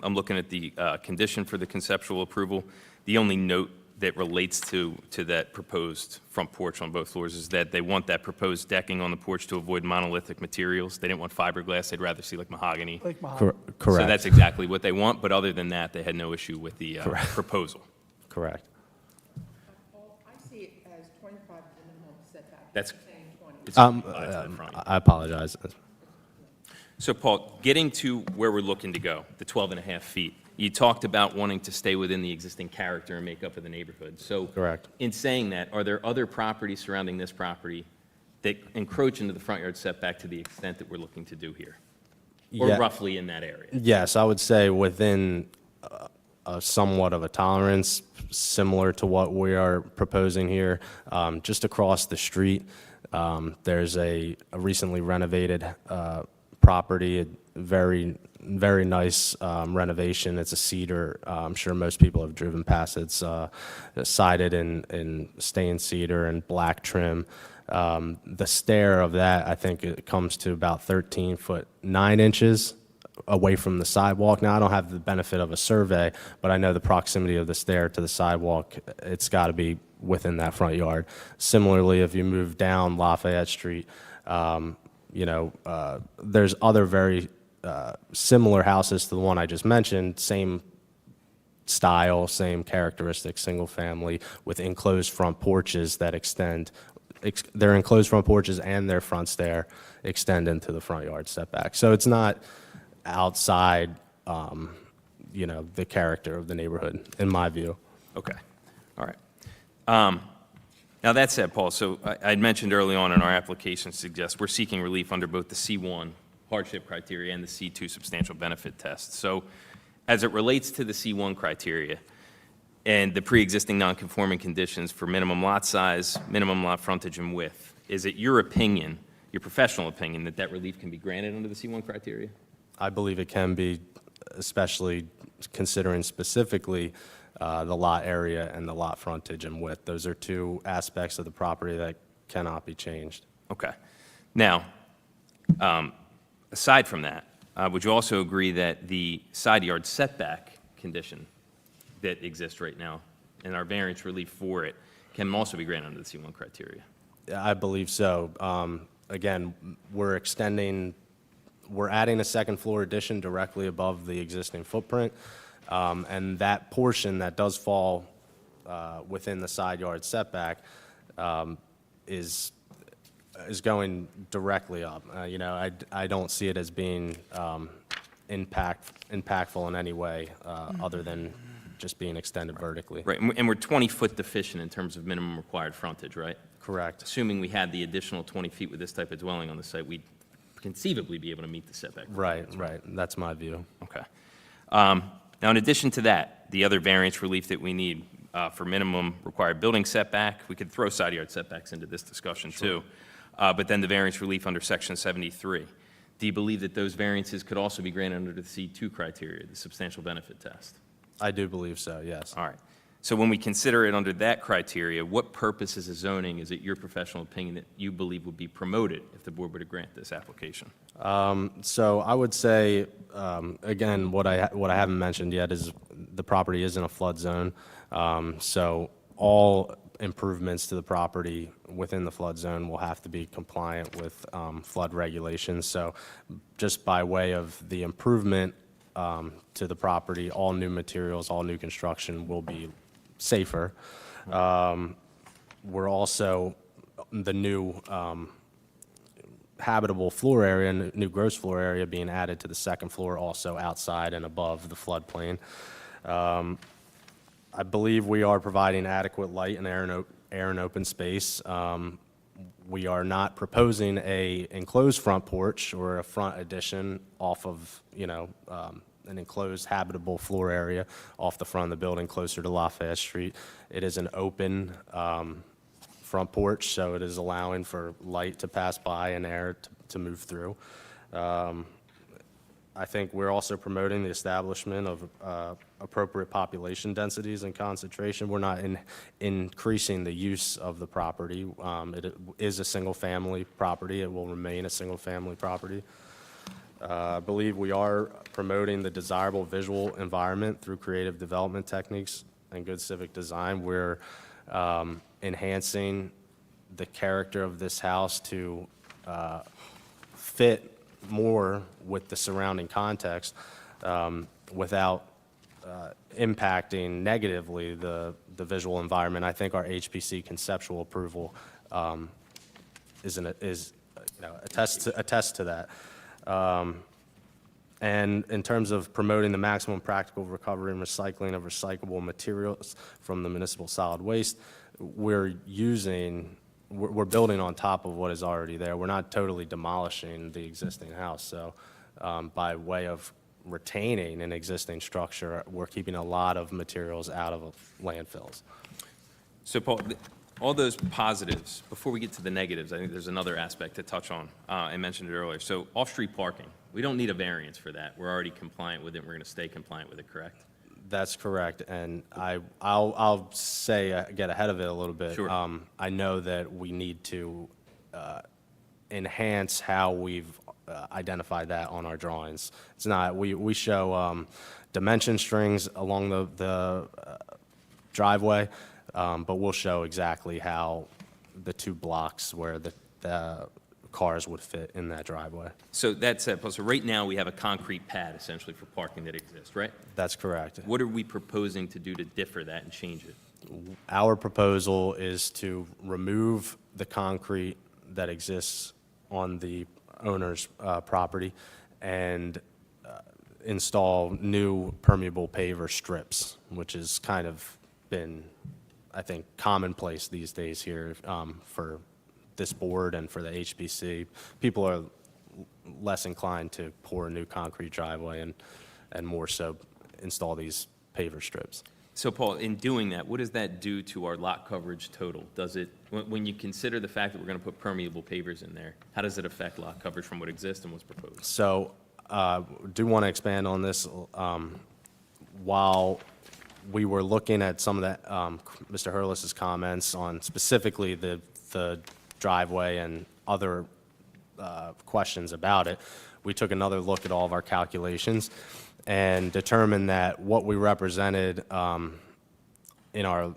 I'm looking at the condition for the conceptual approval. The only note that relates to that proposed front porch on both floors is that they want that proposed decking on the porch to avoid monolithic materials. They didn't want fiberglass. They'd rather see like mahogany. Like mahogany. Correct. So that's exactly what they want, but other than that, they had no issue with the proposal. Correct. I see it as 25 minimum setback. That's- Saying 20. It's 5 to the front. I apologize. So Paul, getting to where we're looking to go, the 12 and a half feet, you talked about wanting to stay within the existing character and makeup of the neighborhood. So Correct. in saying that, are there other properties surrounding this property that encroach into the front yard setback to the extent that we're looking to do here? Or Yeah. roughly in that area? Yes, I would say within somewhat of a tolerance, similar to what we are proposing here. Just across the street, there's a recently renovated property, a very, very nice renovation. It's a cedar. I'm sure most people have driven past it. It's sided in stained cedar and black trim. The stair of that, I think it comes to about 13 foot 9 inches away from the sidewalk. Now, I don't have the benefit of a survey, but I know the proximity of the stair to the sidewalk, it's got to be within that front yard. Similarly, if you move down Lafayette Street, there's other very similar houses to the one I just mentioned, same style, same characteristics, single family, with enclosed front porches that extend. Their enclosed front porches and their front stair extend into the front yard setback. So it's not outside, the character of the neighborhood, in my view. Okay, all right. Now, that said, Paul, so I'd mentioned early on in our application suggests we're seeking relief under both the C1 hardship criteria and the C2 substantial benefit test. So as it relates to the C1 criteria and the pre-existing non-conforming conditions for minimum lot size, minimum lot frontage and width, is it your opinion, your professional opinion, that that relief can be granted under the C1 criteria? I believe it can be, especially considering specifically the lot area and the lot frontage and width. Those are two aspects of the property that cannot be changed. Okay. Now, aside from that, would you also agree that the side yard setback condition that exists right now and our variance relief for it can also be granted under the C1 criteria? I believe so. Again, we're adding a second floor addition directly above the existing footprint. And that portion that does fall within the side yard setback is going directly up. I don't see it as being impactful in any way other than just being extended vertically. Right, and we're 20-foot deficient in terms of minimum required frontage, right? Correct. Assuming we had the additional 20 feet with this type of dwelling on the site, we'd conceivably be able to meet the setback. Right. That's my view. Okay. Now, in addition to that, the other variance relief that we need for minimum required building setback, we could throw side yard setbacks into this discussion too, but then the variance relief under Section 73. Do you believe that those variances could also be granted under the C2 criteria, the substantial benefit test? I do believe so, yes. All right. So when we consider it under that criteria, what purposes of zoning is it your professional opinion that you believe would be promoted if the board were to grant this application? So I would say, again, what I haven't mentioned yet is the property is in a flood zone. So all improvements to the property within the flood zone will have to be compliant with flood regulations. So just by way of the improvement to the property, all new materials, all new construction will be safer. We're also, the new habitable floor area, new gross floor area being added to the second floor, also outside and above the floodplain. I believe we are providing adequate light and air and open space. We are not proposing a enclosed front porch or a front addition off of, an enclosed habitable floor area off the front of the building closer to Lafayette Street. It is an open front porch, so it is allowing for light to pass by and air to move through. I think we're also promoting the establishment of appropriate population densities and concentration. We're not increasing the use of the property. It is a single-family property. It will remain a single-family property. I believe we are promoting the desirable visual environment through creative development techniques and good civic design. We're enhancing the character of this house to fit more with the surrounding context without impacting negatively the visual environment. I think our HPC conceptual approval attests to that. And in terms of promoting the maximum practical recovery and recycling of recyclable materials from the municipal solid waste, we're building on top of what is already there. We're not totally demolishing the existing house. So by way of retaining an existing structure, we're keeping a lot of materials out of landfills. So Paul, all those positives, before we get to the negatives, I think there's another aspect to touch on. I mentioned it earlier. So off-street parking, we don't need a variance for that. We're already compliant with it. We're going to stay compliant with it, correct? That's correct, and I'll say, get ahead of it a little bit. Sure. I know that we need to enhance how we've identified that on our drawings. It's not, we show dimension strings along the driveway, but we'll show exactly how the two blocks where the cars would fit in that driveway. So that's it. So right now, we have a concrete pad essentially for parking that exists, right? That's correct. What are we proposing to do to differ that and change it? Our proposal is to remove the concrete that exists on the owner's property and install new permeable paver strips, which has kind of been, I think, commonplace these days here for this board and for the HPC. People are less inclined to pour a new concrete driveway and more so install these paver strips. So Paul, in doing that, what does that do to our lot coverage total? Does it, when you consider the fact that we're going to put permeable pavers in there, how does it affect lot coverage from what exists and what's proposed? So do want to expand on this. While we were looking at some of that, Mr. Hurlis's comments on specifically the driveway and other questions about it, we took another look at all of our calculations and determined that what we represented in our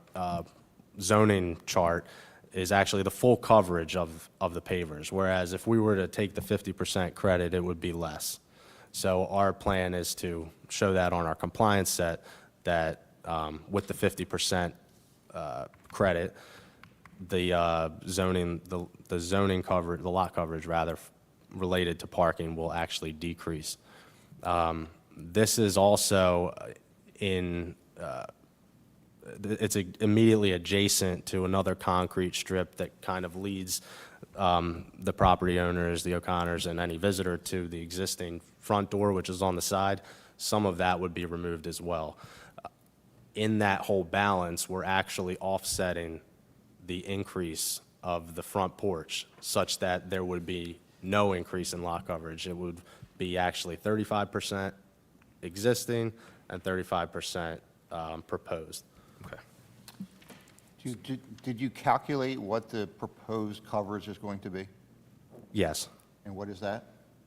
zoning chart is actually the full coverage of the pavers, whereas if we were to take the 50% credit, it would be less. So our plan is to show that on our compliance set, that with the 50% credit, the zoning coverage, the lot coverage rather, related to parking will actually decrease. This is also it's immediately adjacent to another concrete strip that kind of leads the property owners, the O'Connors, and any visitor to the existing front door, which is on the side. Some of that would be removed as well. In that whole balance, we're actually offsetting the increase of the front porch such that there would be no increase in lot coverage. It would be actually 35% existing and 35% proposed. Okay. Did you calculate what the proposed coverage is going to be? Yes. And what is that?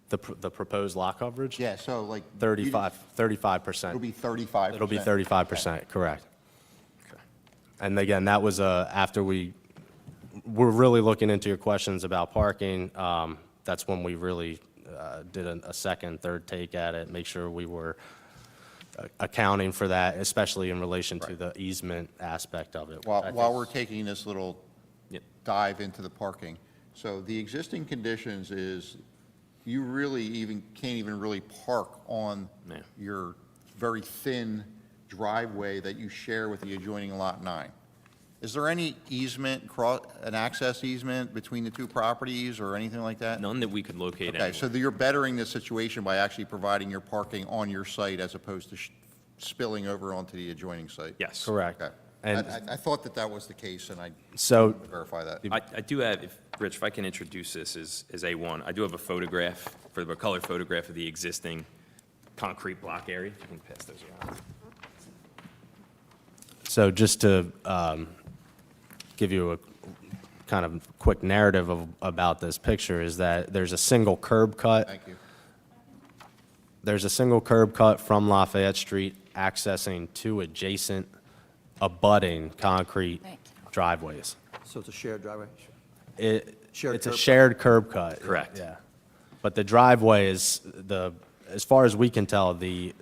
The proposed lot coverage? Yeah, so like. 35%. It'll be 35%. It'll be 35%, correct. And again, that was after we're really looking into your questions about parking. That's when we really did a second, third take at it, make sure we were accounting for that, especially in relation to the easement aspect of it. While we're taking this little dive into the parking, so the existing conditions is you really can't even really park on your very thin driveway that you share with the adjoining Lot 9. Is there any easement, an access easement between the two properties or anything like that? None that we could locate Okay, anywhere. so you're bettering the situation by actually providing your parking on your site as opposed to spilling over onto the adjoining site? Yes. Correct. Okay. And I thought that that was the case, and I so, verify that. I do have, Rich, if I can introduce this as A1, I do have a photograph, a color photograph of the existing concrete block area. If you can pass those around. so just to give you a kind of quick narrative about this picture is that there's a single curb cut. Thank you. There's a single curb cut from Lafayette Street accessing two adjacent abutting concrete driveways. So it's a shared driveway? It's Shared a curb cut. shared curb cut. Correct. Yeah. But the driveway is as far as we can tell, the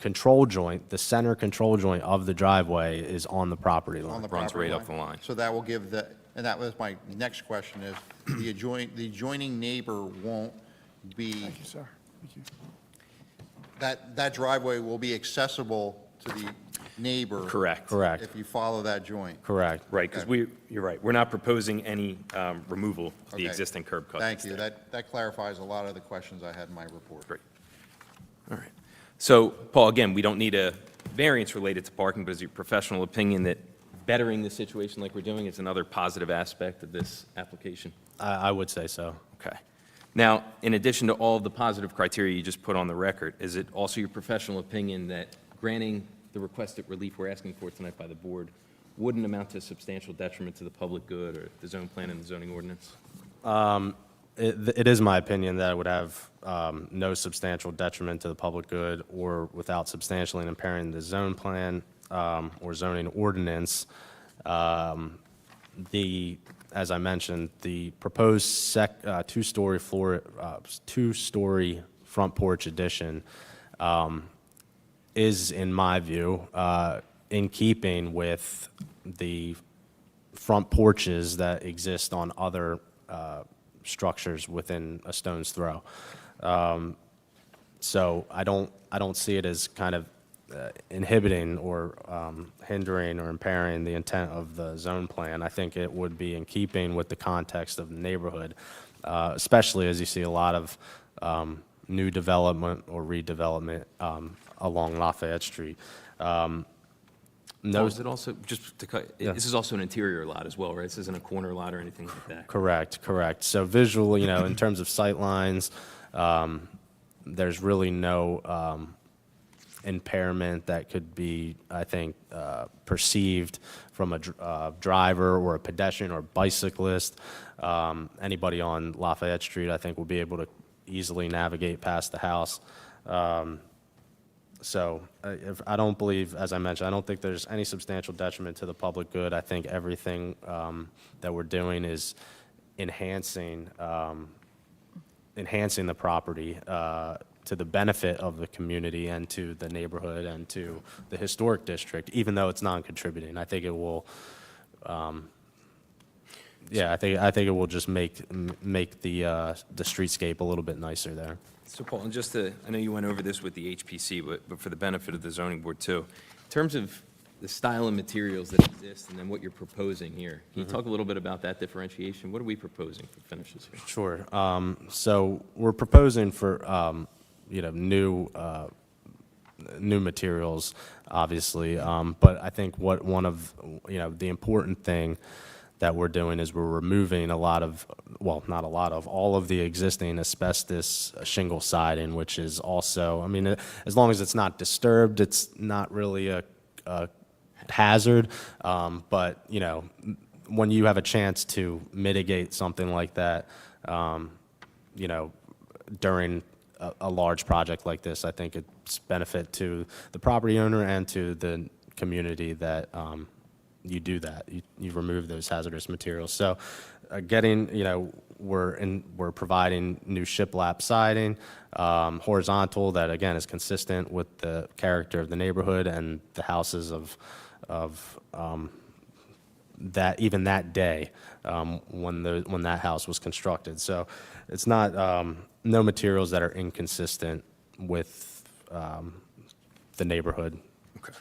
control joint, the center control joint of the driveway is on the property line. On the Runs property right up the line. So that will give and that was my next question is, the adjoining neighbor won't be, Thank you, sir. Thank you. that driveway will be accessible to the neighbor. Correct. Correct. If you follow that joint. Correct. Right, because you're right, we're not proposing any removal of the Okay. existing curb cut. Thank that's you. there. That clarifies a lot of the questions I had in my report. Great. All right. So, Paul, again, we don't need a variance related to parking, but is your professional opinion that bettering the situation like we're doing is another positive aspect of this application? I would say so. Okay. Now, in addition to all of the positive criteria you just put on the record, is it also your professional opinion that granting the requested relief we're asking for tonight by the board wouldn't amount to substantial detriment to the public good or the zone plan and the zoning ordinance? It is my opinion that it would have no substantial detriment to the public good or without substantially impairing the zone plan or zoning ordinance. As I mentioned, the proposed two-story front porch addition is, in my view, in keeping with the front porches that exist on other structures within a stone's throw. So I don't see it as kind of inhibiting or hindering or impairing the intent of the zone plan. I think it would be in keeping with the context of the neighborhood, especially as you see a lot of new development or redevelopment along Lafayette Street. No, is it also, just to cut, this is also an interior lot as well, right? This isn't a corner lot or anything like that? Correct, correct. So visually, in terms of sight lines, there's really no impairment that could be, I think, perceived from a driver or a pedestrian or bicyclist. Anybody on Lafayette Street, I think, will be able to easily navigate past the house. So I don't believe, as I mentioned, I don't think there's any substantial detriment to the public good. I think everything that we're doing is enhancing the property to the benefit of the community and to the neighborhood and to the historic district, even though it's non-contributing. I think it will, I think it will just make the streetscape a little bit nicer there. So Paul, and just to, I know you went over this with the HPC, but for the benefit of the zoning board too, in terms of the style and materials that exist and then what you're proposing here, can you talk a little bit about that differentiation? What are we proposing for finishes here? Sure. So we're proposing for, new materials, obviously. But I think one of, the important thing that we're doing is we're removing all of the existing asbestos shingle siding, which is also, as long as it's not disturbed, it's not really a hazard. But, when you have a chance to mitigate something like that, during a large project like this, I think it's benefit to the property owner and to the community that you do that. You remove those hazardous materials. So we're providing new shiplap siding, horizontal, that again is consistent with the character of the neighborhood and the houses of that, even that day, when that house was constructed. So it's not, no materials that are inconsistent with the neighborhood. Okay.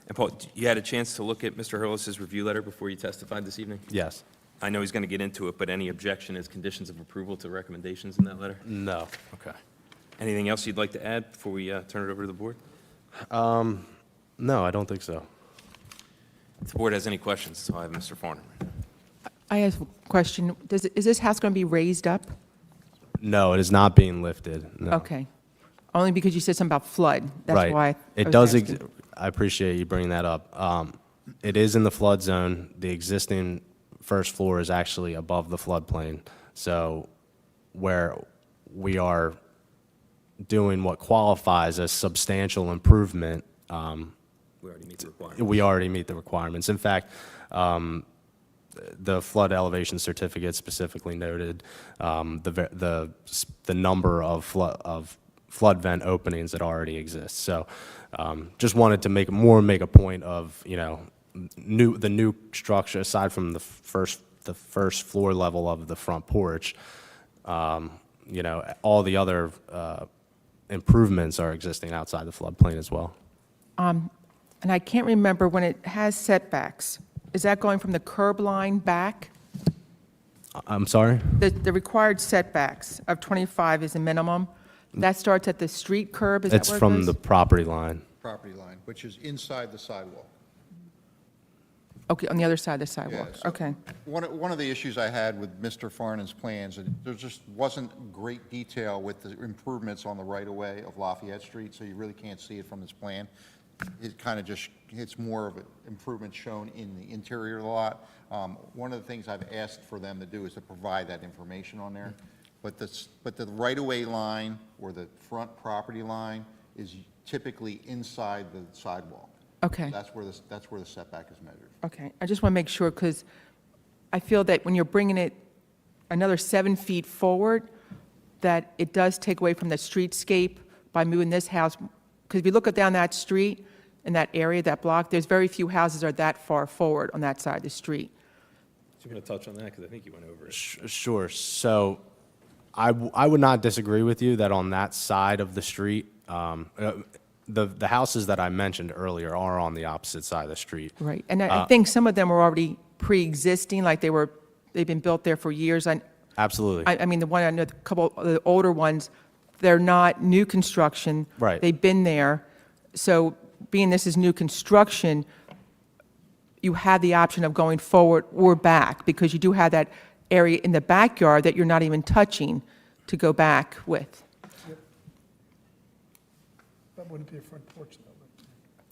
And Paul, you had a chance to look at Mr. Hurlis's review letter before you testified this evening? Yes. I know he's going to get into it, but any objection as conditions of approval to recommendations in that letter? No. Okay. Anything else you'd like to add before we turn it over to the board? No, I don't think so. If the board has any questions, I'll have Mr. Farner. I have a question. Is this house going to be raised up? No, it is not being lifted, no. Okay. Only because you said something about flood. That's Right. why I It was does, asking. I appreciate you bringing that up. It is in the flood zone. The existing first floor is actually above the floodplain. So where we are doing what qualifies as substantial improvement, We already meet the requirement. we already meet the requirements. In fact, the flood elevation certificate specifically noted the number of flood vent openings that already exist. So just wanted to make a point of, you know, the new structure, aside from the first floor level of the front porch, you know, all the other improvements are existing outside the floodplain as well. And I can't remember when it has setbacks. Is that going from the curb line back? I'm sorry? The required setbacks of 25 is a minimum. That starts at the street curb, is that It's where it from goes? the property line. Property line, which is inside the sidewalk. Okay, on the other side of the sidewalk, Yeah, so okay. One of the issues I had with Mr. Farnan's plans, there just wasn't great detail with the improvements on the right-of-way of Lafayette Street, so you really can't see it from this plan. It kind of just, it's more of an improvement shown in the interior of the lot. One of the things I've asked for them to do is to provide that information on there. But the right-of-way line or the front property line is typically inside the sidewalk. Okay. That's where the setback is measured. Okay, I just want to make sure, because I feel that when you're bringing it another 7 feet forward, that it does take away from the streetscape by moving this house. Because if you look down that street, in that area, that block, there's very few houses are that far forward on that side of the street. So you want to touch on that, because I think you went over it. Sure. So I would not disagree with you that on that side of the street, the houses that I mentioned earlier are on the opposite side of the street. Right, and I think some of them are already pre-existing, like they've been built there for years. Absolutely. I mean, the one, I know, a couple of the older ones, they're not new construction. Right. They've been there. So being this is new construction, you have the option of going forward or back, because you do have that area in the backyard that you're not even touching to go back with. That wouldn't be a front porch,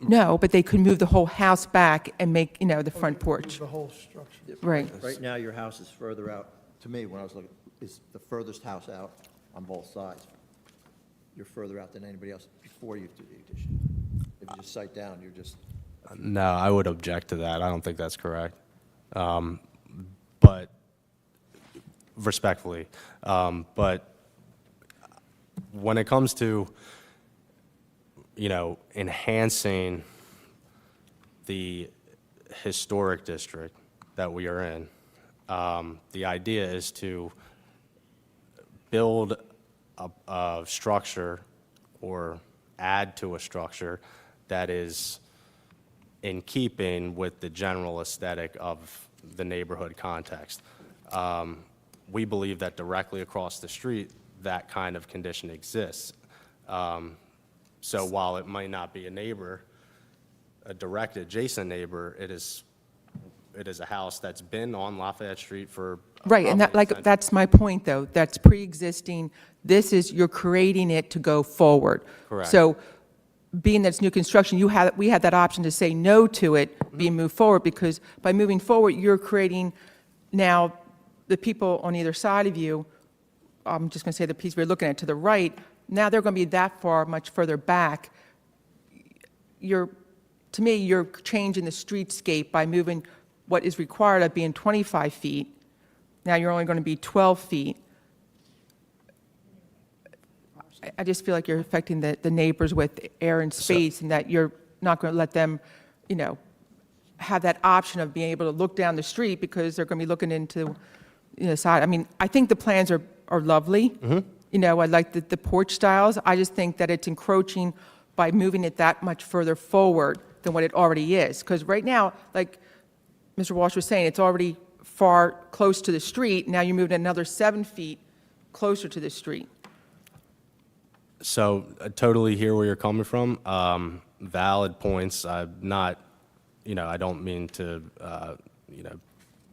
though. No, but they could move the whole house back and make, the front porch. The whole structure. Right. Right now, your house is further out, to me, when I was looking, is the furthest house out on both sides. You're further out than anybody else before you do the addition. If you just sight down, you're just, No, I would object to that. I don't think that's correct. But respectfully, but when it comes to, enhancing the historic district that we are in, the idea is to build a structure or add to a structure that is in keeping with the general aesthetic of the neighborhood context. We believe that directly across the street, that kind of condition exists. So while it might not be a neighbor, a direct adjacent neighbor, it is a house that's been on Lafayette Street for Right, and probably a century. that's my point, though. That's pre-existing. This is, you're creating it to go forward. Correct. So being that it's new construction, we had that option to say no to it being moved forward, because by moving forward, you're creating now the people on either side of you, I'm just going to say the piece we're looking at to the right, now they're going to be that far, much further back. To me, you're changing the streetscape by moving what is required of being 25 feet. Now you're only going to be 12 feet. I just feel like you're affecting the neighbors with air and space, and that you're not going to let them, have that option of being able to look down the street, because they're going to be looking into, side. I mean, I think the plans are lovely. Mm-hmm. I like the porch styles. I just think that it's encroaching by moving it that much further forward, than what it already is. Because right now, like Mr. Walsh was saying, it's already far close to the street. Now you moved another 7 feet closer to the street. So I totally hear where you're coming from. Valid points. I'm not, I don't mean to,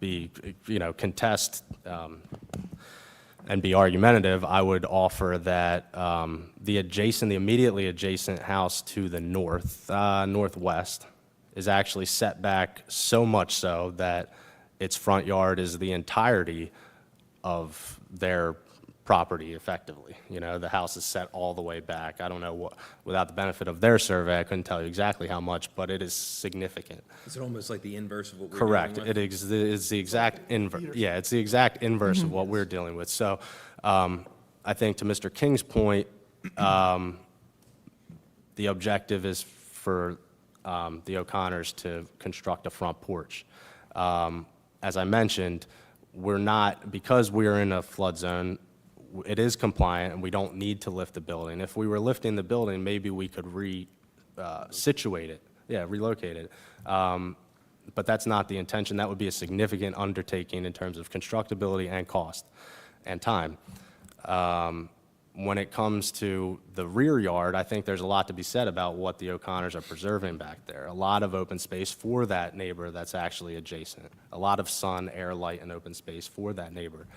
be, contest and be argumentative. I would offer that the immediately adjacent house to the northwest is actually set back so much so that its front yard is the entirety of their property effectively. The house is set all the way back. I don't know what, without the benefit of their survey, I couldn't tell you exactly how much, but it is significant. Is it almost like the inverse of what we're Correct. dealing with? It's the exact inverse. Yeah, it's the exact inverse of what we're dealing with. So I think to Mr. King's point, the objective is for the O'Connors to construct a front porch. As I mentioned, because we're in a flood zone, it is compliant, and we don't need to lift the building. If we were lifting the building, maybe we could relocate it. But that's not the intention. That would be a significant undertaking in terms of constructability and cost and time. When it comes to the rear yard, I think there's a lot to be said about what the O'Connors are preserving back there. A lot of open space for that neighbor that's actually adjacent. A lot of sun, air, light, and open space for that neighbor.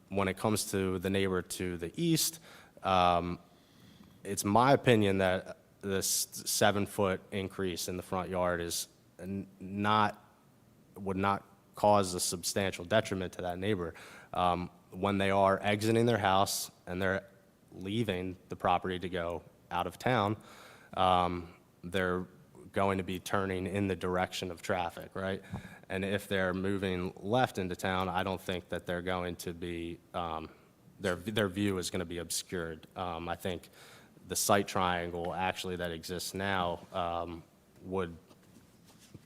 When it comes to the neighbor to the east, it's my opinion that this 7-foot increase in the front yard would not cause a substantial detriment to that neighbor. When they are exiting their house and they're leaving the property to go out of town, they're going to be turning in the direction of traffic, right? And if they're moving left into town, I don't think that they're going to be, their view is going to be obscured. I think the site triangle actually that exists now would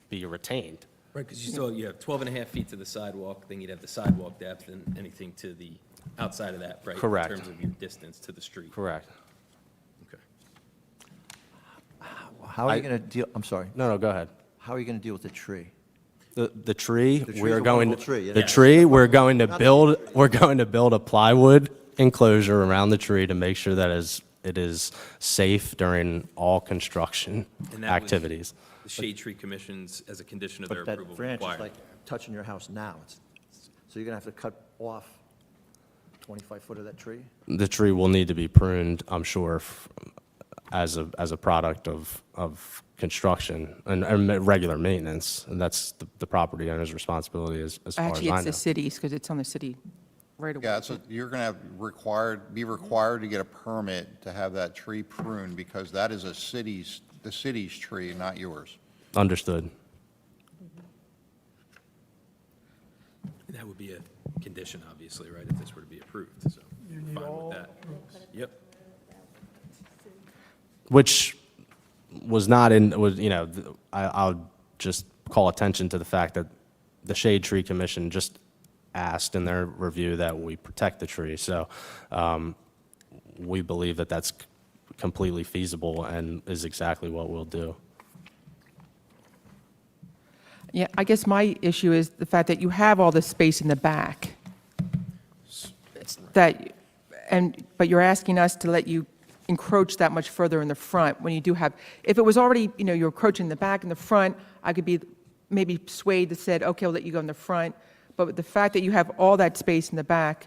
be retained. Right, because you have 12 and a half feet to the sidewalk, then you'd have the sidewalk depth and anything to the outside of that, right? Correct. In terms of your distance to the street. Correct. Okay. How are you going to deal, I'm sorry, No, go ahead. how are you going to deal with the tree? The tree, The tree's we're a going, wonderful tree, the yeah. tree, we're going to build a plywood enclosure around the tree to make sure that it is safe during all construction And that was activities. The Shade Tree Commissions, as a condition of their But that approval, branch is required. like touching your house now. So you're going to have to cut off 25 foot of that tree? The tree will need to be pruned, I'm sure, as a product of construction and regular maintenance. And that's the property owner's responsibility as far as Actually, I it's know. the city's, because it's on the city right away. Yeah, you're going to be required to get a permit to have that tree pruned because that is the city's tree, not yours. Understood. And that would be a condition, obviously, right, if this were to be approved, so we're fine with that. Yep. Which was not I'll just call attention to the fact that the Shade Tree Commission just asked in their review that we protect the tree. So we believe that that's completely feasible and is exactly what we'll do. Yeah, I guess my issue is the fact that you have all this space in the back. But you're asking us to let you encroach that much further in the front when you do have, if it was already, you're encroaching in the back and the front, I could be maybe swayed that said, okay, I'll let you go in the front. But with the fact that you have all that space in the back,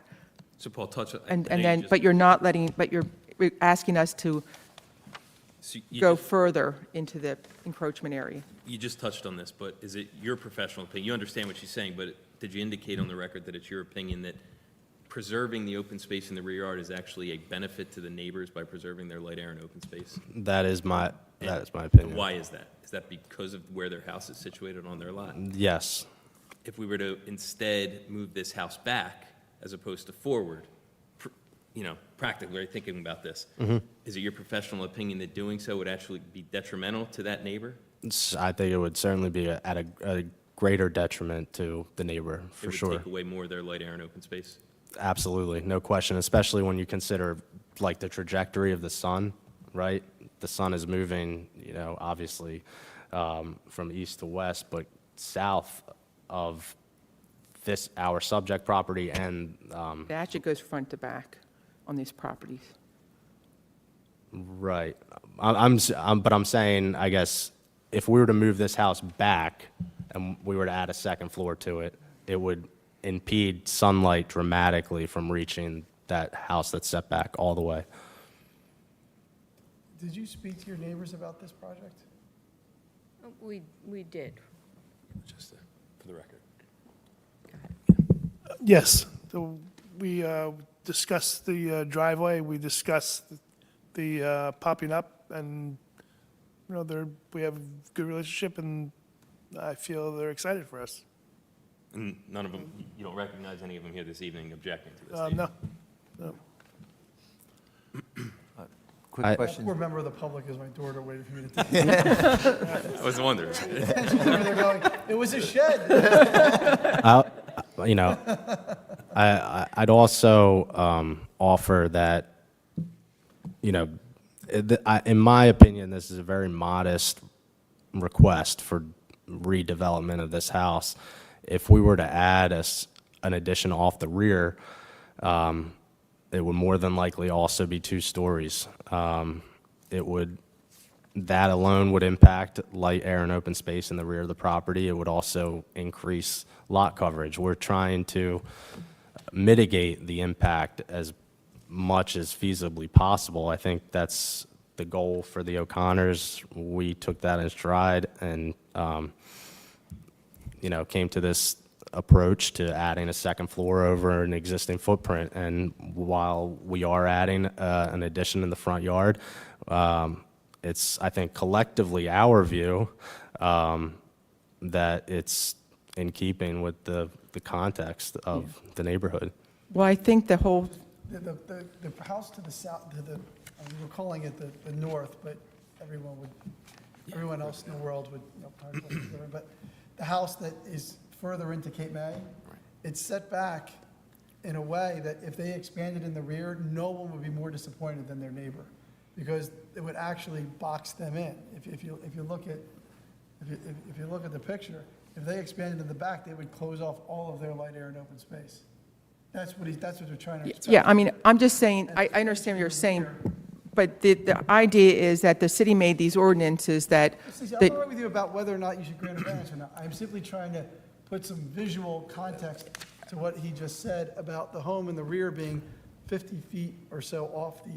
So Paul, touch. but you're asking us to go further into the encroachment area. You just touched on this, but is it your professional opinion? You understand what she's saying, but did you indicate on the record that it's your opinion that preserving the open space in the rear yard is actually a benefit to the neighbors by preserving their light, air, and open space? That is my opinion. Why is that? Is that because of where their house is situated on their lot? Yes. If we were to instead move this house back as opposed to forward, practically, right, thinking about this, is it your professional opinion that doing so would actually be detrimental to that neighbor? I think it would certainly be at a greater detriment to the neighbor, for It sure. would take away more of their light, air, and open space? Absolutely, no question, especially when you consider like the trajectory of the sun, right? The sun is moving, obviously from east to west, but south of our subject property and, It actually goes front to back on these properties. right. But I'm saying, I guess, if we were to move this house back and we were to add a second floor to it, it would impede sunlight dramatically from reaching that house that's set back all the way. Did you speak to your neighbors about this project? We did. Just for the record. Yes, so we discussed the driveway, we discussed the popping up, and, we have a good relationship, and I feel they're excited for us. And none of them, you don't recognize any of them here this evening objecting to this? No, no. Quick I- question. Poor member of the public is my daughter waiting for me to take I was wondering. They're going, it was a shed. I'd also offer that, in my opinion, this is a very modest request for redevelopment of this house. If we were to add an addition off the rear, it would more than likely also be 2 stories. That alone would impact light, air, and open space in the rear of the property. It would also increase lot coverage. We're trying to mitigate the impact as much as feasibly possible. I think that's the goal for the O'Connors. We took that in stride and, came to this approach to adding a second floor over an existing footprint. And while we are adding an addition in the front yard, it's, I think, collectively our view that it's in keeping with the context of the neighborhood. Well, I think the whole, The house to the south, we're calling it the north, but everyone else in the world would, probably call it different, but the house that is further into Cape May, it's set back in a way that if they expanded in the rear, no one would be more disappointed than their neighbor, because it would actually box them in. If you look at the picture, if they expanded in the back, they would close off all of their light, air, and open space. That's what they're trying to. yeah, I mean, I'm just saying, I understand what you're saying, but the idea is that the city made these ordinances that, I'm that not right with you about whether or not you should grant a variance or not. I'm simply trying to put some visual context to what he just said about the home in the rear being 50 feet or so off the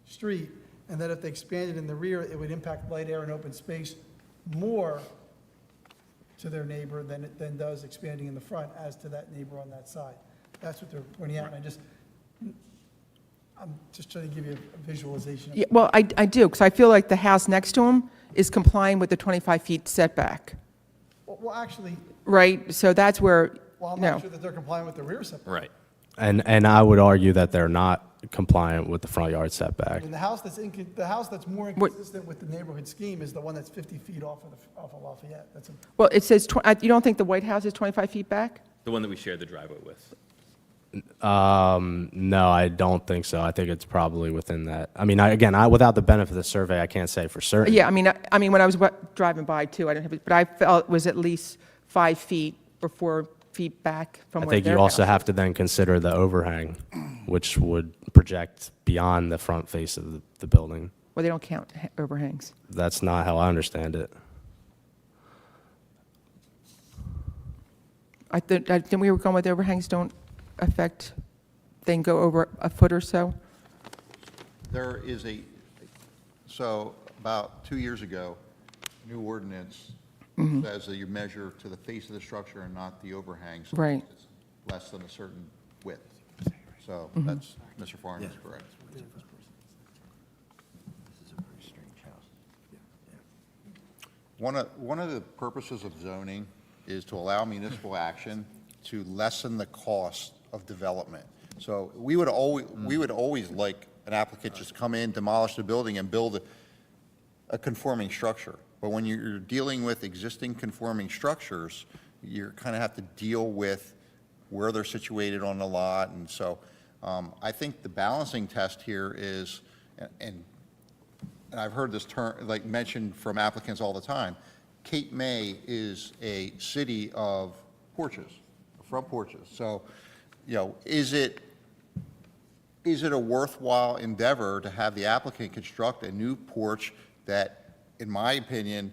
street, and that if they expanded in the rear, it would impact light, air, and open space more to their neighbor than does expanding in the front as to that neighbor on that side. That's what they're pointing out, and I'm just trying to give you a visualization. yeah, well, I do, because I feel like the house next to him is complying with the 25 feet setback, Well, actually, right? So that's where, I'm no. not sure that they're complying with the rear setback. Right. And I would argue that they're not compliant with the front yard setback. And the house that's more What- inconsistent with the neighborhood scheme is the one that's 50 feet off of Lafayette. That's a, Well, it says, you don't think the White House is 25 feet back? The one that we shared the driveway with. No, I don't think so. I think it's probably within that. I mean, without the benefit of the survey, I can't say for certain. Yeah, I mean, when I was driving by too, I didn't have it, but I felt it was at least 5 feet or 4 feet back from I where think their you also house have to then consider the overhang, which would project beyond the front face of the building. Well, they don't count overhangs. That's not how I understand it. I think we were going with overhangs don't affect, they can go over a foot or so? There is so about 2 years ago, new ordinance says that you measure to the face of the structure and not the overhang. So Right. it's less than a certain width. So that's, Mr. Farn is correct. This is a very strange house. One of the purposes of zoning is to allow municipal action to lessen the cost of development. So we would always like an applicant just come in, demolish the building, and build a conforming structure. But when you're dealing with existing conforming structures, you kind of have to deal with where they're situated on the lot. And so I think the balancing test here is, and and I've heard this term, like, mentioned from applicants all the time, Cape May is a city of porches, front porches. So, you know, is it a worthwhile endeavor to have the applicant construct a new porch that, in my opinion,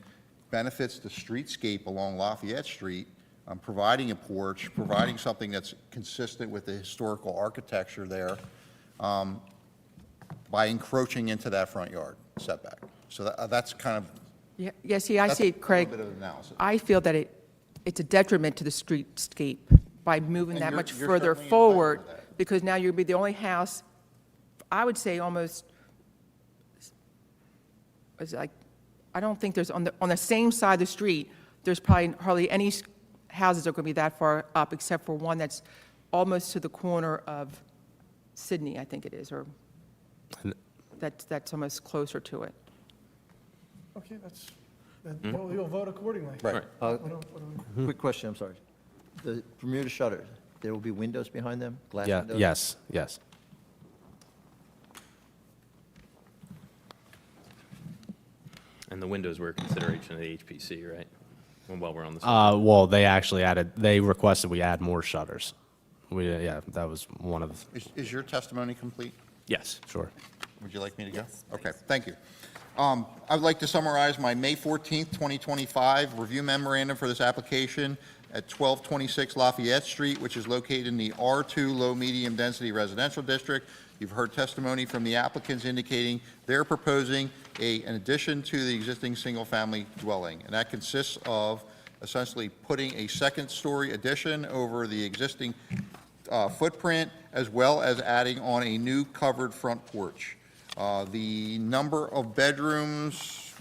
benefits the streetscape along Lafayette Street, providing a porch, providing something that's consistent with the historical architecture there, by encroaching into that front yard setback? So that's kind of, Yeah, see, I that's see a it, Craig. little bit of analysis. I feel that it's a detriment to the streetscape by moving And that you're- much you're further certainly entitled forward, to that. because now you'll be the only house, I would say almost, it's like, I don't think there's, on the same side of the street, there's probably hardly any houses that are going to be that far up, except for one that's almost to the corner of Sydney, I think it is, or that's almost closer to it. Okay, then you'll vote accordingly. Right. What do we- Quick question, I'm sorry. The Bermuda shutters, there will be windows behind them, glass Yeah, windows? yes. And the windows were a consideration of the HPC, right? While we're on this. Well, they requested we add more shutters. Yeah, that was one of, Is your testimony complete? Yes. sure. Would you like me to go? Okay, thank you. I'd like to summarize my May 14th, 2025 review memorandum for this application at 1226 Lafayette Street, which is located in the R2 Low Medium Density Residential District. You've heard testimony from the applicants indicating they're proposing an addition to the existing single-family dwelling, and that consists of essentially putting a second-story addition over the existing footprint, as well as adding on a new covered front porch. The number of bedrooms,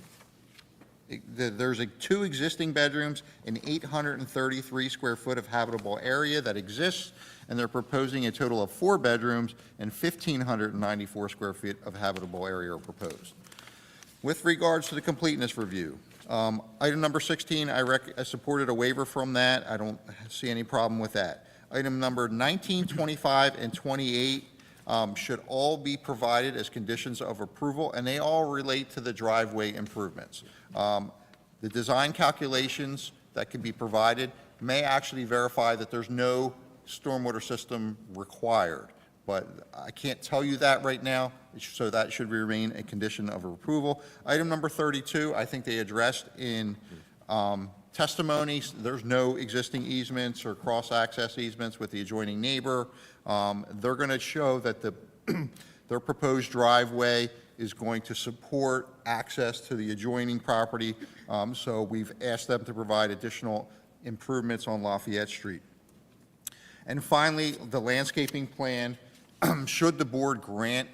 there's two existing bedrooms, an 833 square foot of habitable area that exists, and they're proposing a total of 4 bedrooms and 1,594 square feet of habitable area are proposed. With regards to the completeness review, item number 16, I supported a waiver from that. I don't see any problem with that. Item number 19, 25, and 28 should all be provided as conditions of approval, and they all relate to the driveway improvements. The design calculations that can be provided may actually verify that there's no stormwater system required, but I can't tell you that right now, so that should remain a condition of approval. Item number 32, I think they addressed in testimonies. There's no existing easements or cross-access easements with the adjoining neighbor. They're going to show that their proposed driveway is going to support access to the adjoining property, so we've asked them to provide additional improvements on Lafayette Street. And finally, the landscaping plan, should the board grant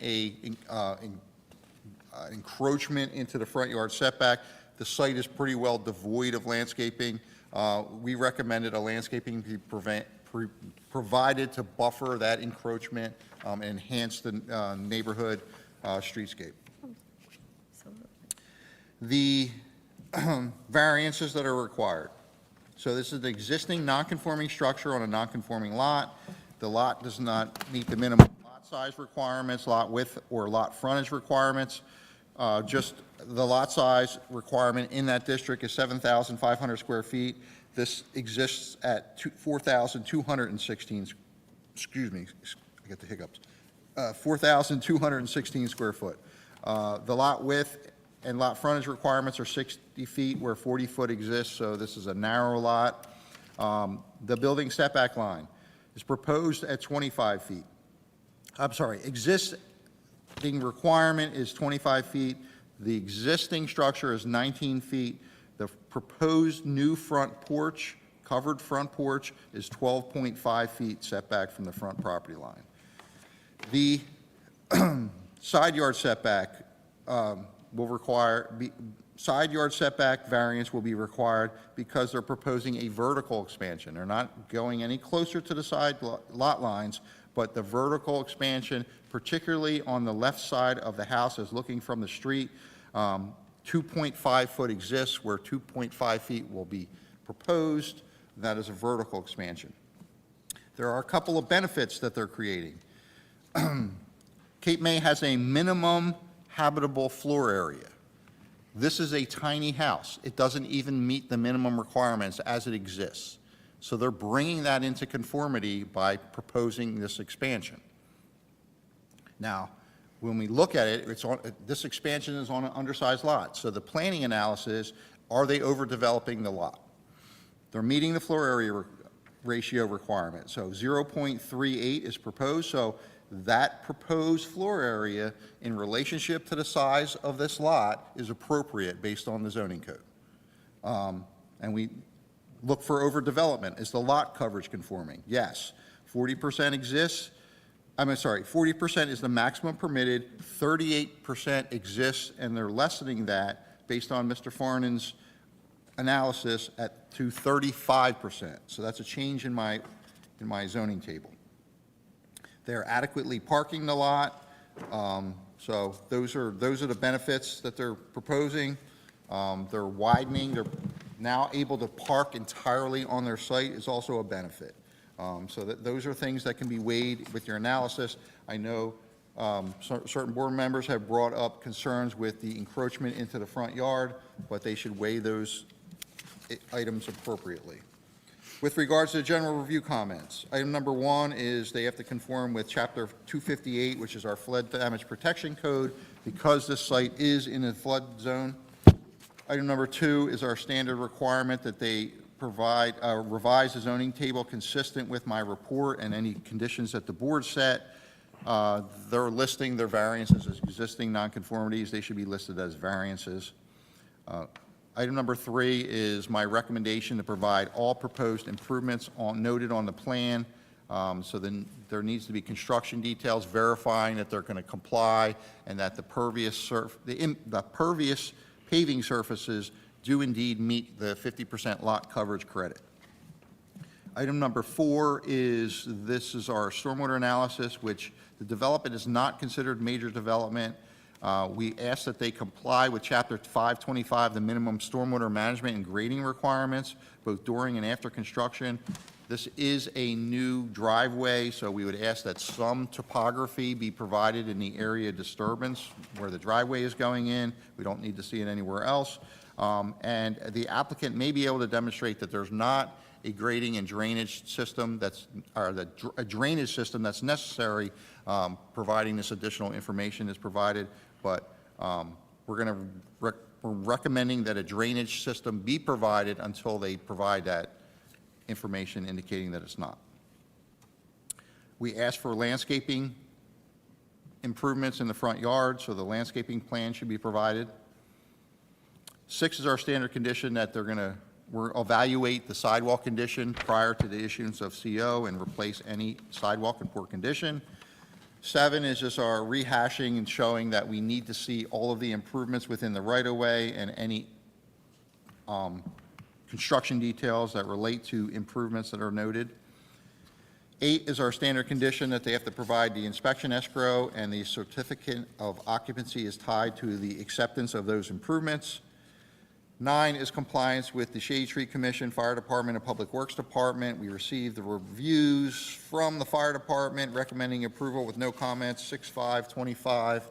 encroachment into the front yard setback, the site is pretty well devoid of landscaping. We recommended a landscaping be provided to buffer that encroachment and enhance the neighborhood streetscape. The variances that are required. So this is the existing non-conforming structure on a non-conforming lot. The lot does not meet the minimum lot size requirements, lot width, or lot frontage requirements. Just the lot size requirement in that district is 7,500 square feet. This exists at 4,216, excuse me, I get the hiccups, 4,216 square foot. The lot width and lot frontage requirements are 60 feet where 40 foot exists, so this is a narrow lot. The building setback line is proposed at 25 feet. I'm sorry, existing requirement is 25 feet. The existing structure is 19 feet. The proposed new front porch, covered front porch, is 12.5 feet setback from the front property line. The side yard setback will require, side yard setback variance will be required because they're proposing a vertical expansion. They're not going any closer to the side lot lines, but the vertical expansion, particularly on the left side of the house as looking from the street, 2.5 foot exists where 2.5 feet will be proposed. That is a vertical expansion. There are a couple of benefits that they're creating. Cape May has a minimum habitable floor area. This is a tiny house. It doesn't even meet the minimum requirements as it exists. So they're bringing that into conformity by proposing this expansion. Now, when we look at it, this expansion is on an undersized lot. So the planning analysis, are they overdeveloping the lot? They're meeting the floor area ratio requirement. So 0.38 is proposed. So that proposed floor area in relationship to the size of this lot is appropriate based on the zoning code. And we look for overdevelopment. Is the lot coverage conforming? Yes. 40% exists. 40% is the maximum permitted, 38% exists, and they're lessening that based on Mr. Farnon's analysis to 35%. So that's a change in my zoning table. They're adequately parking the lot. So those are the benefits that they're proposing. They're widening. They're now able to park entirely on their site is also a benefit. So those are things that can be weighed with your analysis. I know certain board members have brought up concerns with the encroachment into the front yard, but they should weigh those items appropriately. With regards to the general review comments, item number 1 is they have to conform with Chapter 258, which is our flood damage protection code, because this site is in a flood zone. Item number 2 is our standard requirement that they provide, revise the zoning table consistent with my report and any conditions that the board set. They're listing their variances as existing nonconformities. They should be listed as variances. Item number 3 is my recommendation to provide all proposed improvements noted on the plan. So then there needs to be construction details verifying that they're going to comply and that the pervious paving surfaces do indeed meet the 50% lot coverage credit. Item number 4 is, this is our stormwater analysis, which the development is not considered major development. We ask that they comply with Chapter 525, the minimum stormwater management and grading requirements, both during and after construction. This is a new driveway, so we would ask that some topography be provided in the area of disturbance where the driveway is going in. We don't need to see it anywhere else. And the applicant may be able to demonstrate that there's not a grading and drainage system a drainage system that's necessary, providing this additional information is provided. But we're recommending that a drainage system be provided until they provide that information indicating that it's not. We ask for landscaping improvements in the front yard, so the landscaping plan should be provided. 6 is our standard condition that we'll evaluate the sidewalk condition prior to the issuance of CO and replace any sidewalk in poor condition. 7 is just our rehashing and showing that we need to see all of the improvements within the right-of-way and any construction details that relate to improvements that are noted. 8 is our standard condition that they have to provide the inspection escrow and the certificate of occupancy is tied to the acceptance of those improvements. 9 is compliance with the Shade Tree Commission, Fire Department, and Public Works Department. We received the reviews from the Fire Department recommending approval with no comments, 6/5/25.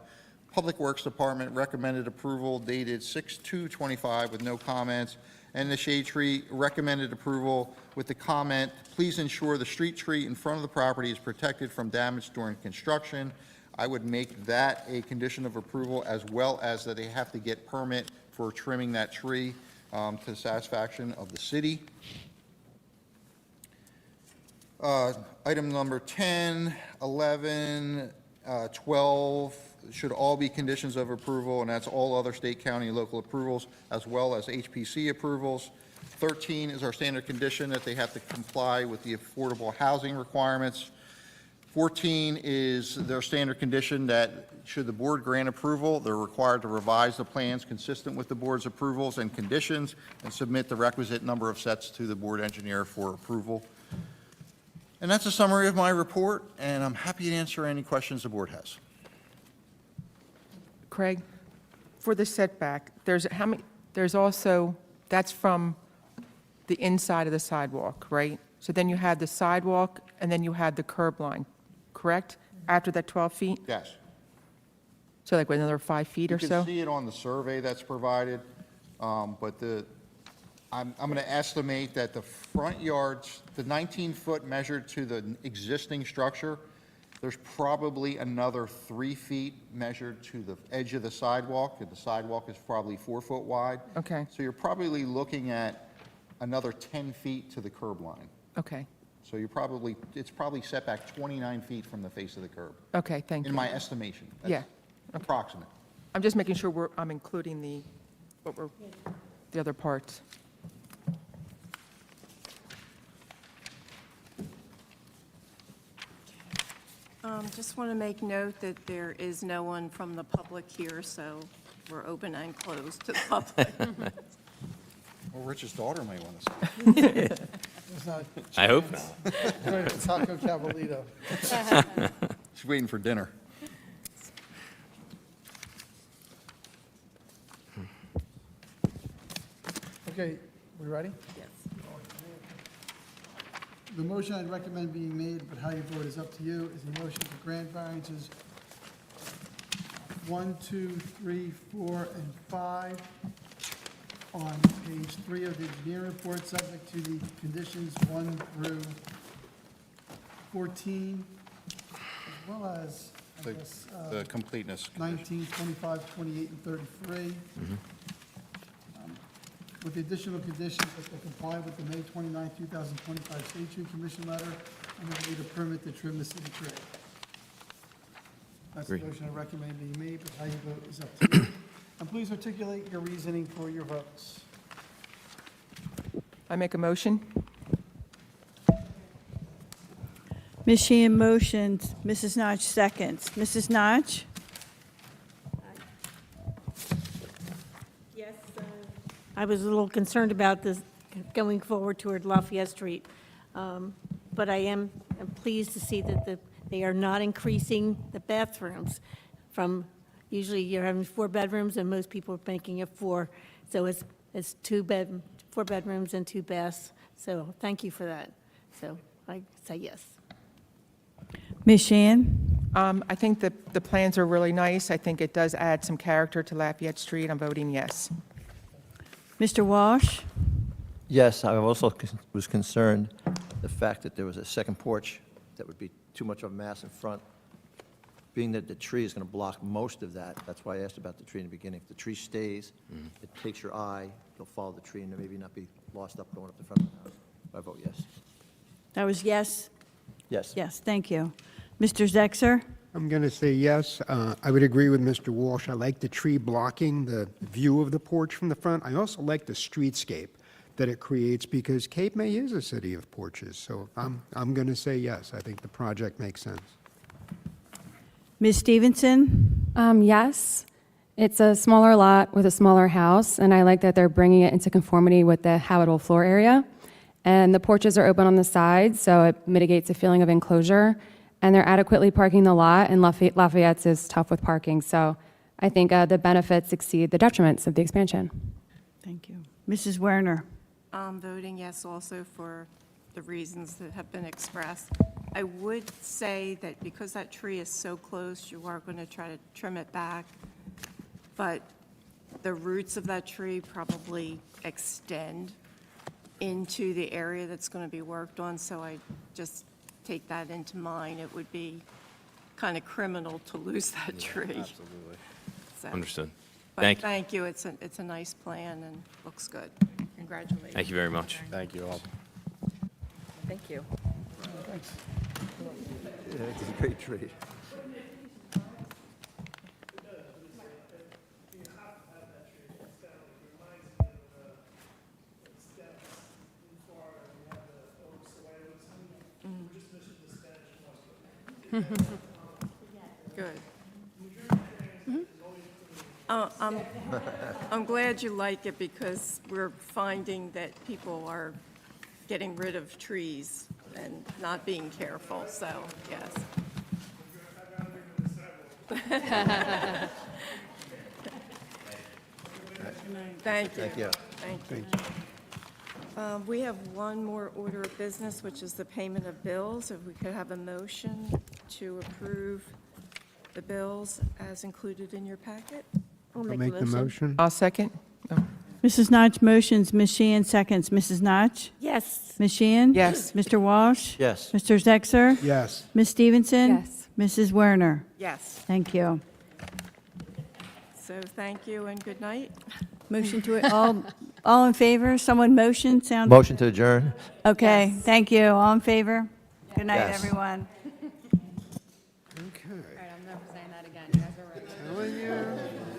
Public Works Department recommended approval dated 6/2/25 with no comments. And the Shade Tree recommended approval with the comment, please ensure the street tree in front of the property is protected from damage during construction. I would make that a condition of approval, as well as that they have to get permit for trimming that tree to the satisfaction of the city. Item number 10, 11, 12 should all be conditions of approval, and that's all other state, county, and local approvals, as well as HPC approvals. 13 is our standard condition that they have to comply with the affordable housing requirements. 14 is their standard condition that should the board grant approval, they're required to revise the plans consistent with the board's approvals and conditions and submit the requisite number of sets to the board engineer for approval. And that's a summary of my report, and I'm happy to answer any questions the board has. Craig, for the setback, there's also, that's from the inside of the sidewalk, right? So then you had the sidewalk, and then you had the curb line, correct? After that 12 feet? Yes. So like with another 5 feet or You can so? see it on the survey that's provided, but I'm going to estimate that the front yards, the 19-foot measured to the existing structure, there's probably another 3 feet measured to the edge of the sidewalk, and the sidewalk is probably 4 foot wide. Okay, So you're probably looking at another 10 feet to the curb line. okay, So it's probably set back 29 feet from the face of the curb, okay, thank in you. my estimation. That's Yeah, approximate. I'm just making sure I'm including the other parts. Just want to make note that there is no one from the public here, so we're open and closed to the public. Well, Rich's daughter may want to see. It's not I hope not. Taco Cavalito. She's waiting for dinner. Okay, we ready? Yes. The motion I'd recommend being made, but how you vote is up to you, is a motion to grant variances 1, 2, 3, 4, and 5 on page 3 of the engineering report, subject to the conditions 1 through 14, as well as, I guess, The completeness. 19, 25, 28, and 33. With the additional conditions that they comply with the May 29, 2025 State Tree Commission letter, and they need a permit to trim the city tree. That's the Agreed. motion I recommend being made, but how you vote is up to you. And please articulate your reasoning for your votes. I make a motion? Ms. Sheehan motions, Mrs. Notch seconds. Mrs. Notch? Yes, I was a little concerned about this going forward toward Lafayette Street, but I am pleased to see that they are not increasing the bathrooms from, usually you're having 4 bedrooms, and most people are making it 4, so it's 4 bedrooms and 2 baths, so thank you for that. So I say yes. Ms. Sheehan? I think that the plans are really nice. I think it does add some character to Lafayette Street. I'm voting yes. Mr. Walsh? Yes, I also was concerned, the fact that there was a second porch that would be too much of a mass in front, being that the tree is going to block most of that. That's why I asked about the tree in the beginning. If the tree stays, it takes your eye, you'll follow the tree, and maybe not be lost up going up the front of the house. I vote yes. That was yes? Yes. Yes, thank you. Mr. Zexer? I'm going to say yes. I would agree with Mr. Walsh. I like the tree blocking the view of the porch from the front. I also like the streetscape that it creates because Cape May is a city of porches. So I'm going to say yes. I think the project makes sense. Ms. Stevenson? Yes. It's a smaller lot with a smaller house, and I like that they're bringing it into conformity with the habitable floor area. And the porches are open on the sides, so it mitigates a feeling of enclosure. And they're adequately parking the lot, and Lafayette's is tough with parking. So I think the benefits exceed the detriments of the expansion. Thank you. Mrs. Werner? I'm voting yes also for the reasons that have been expressed. I would say that because that tree is so close, you are going to try to trim it back, but the roots of that tree probably extend into the area that's going to be worked on, so I just take that into mind. It would be kind of criminal to lose that tree. Absolutely. So- Understood. But Thank you. thank you, it's a nice plan and looks good. Congratulations. Thank you very much. Thank you all. Thank you. Thanks. Yeah, it's a great tree. Good. I'm glad you like it because we're finding that people are getting rid of trees and not being careful, so, yes. Thank you. Thank you. Thank you. We have one more order of business, which is the payment of bills. If we could have a motion to approve the bills as included in your packet. I'll I'll make make a the motion. motion. I'll second. Oh, Mrs. Notch motions, Ms. Sheehan seconds. Mrs. Notch? Yes. Ms. Sheehan? Yes. Mr. Walsh? Yes. Mr. Zexer? Yes. Ms. Stevenson? Yes. Mrs. Werner? Yes. Thank you. So thank you and good night. Motion to, all in favor? Someone motion? Sound? Motion to adjourn? Okay, thank you. All in favor? Good night, Yes. everyone. Okay. I'm never saying that again. You guys are right. Telling you.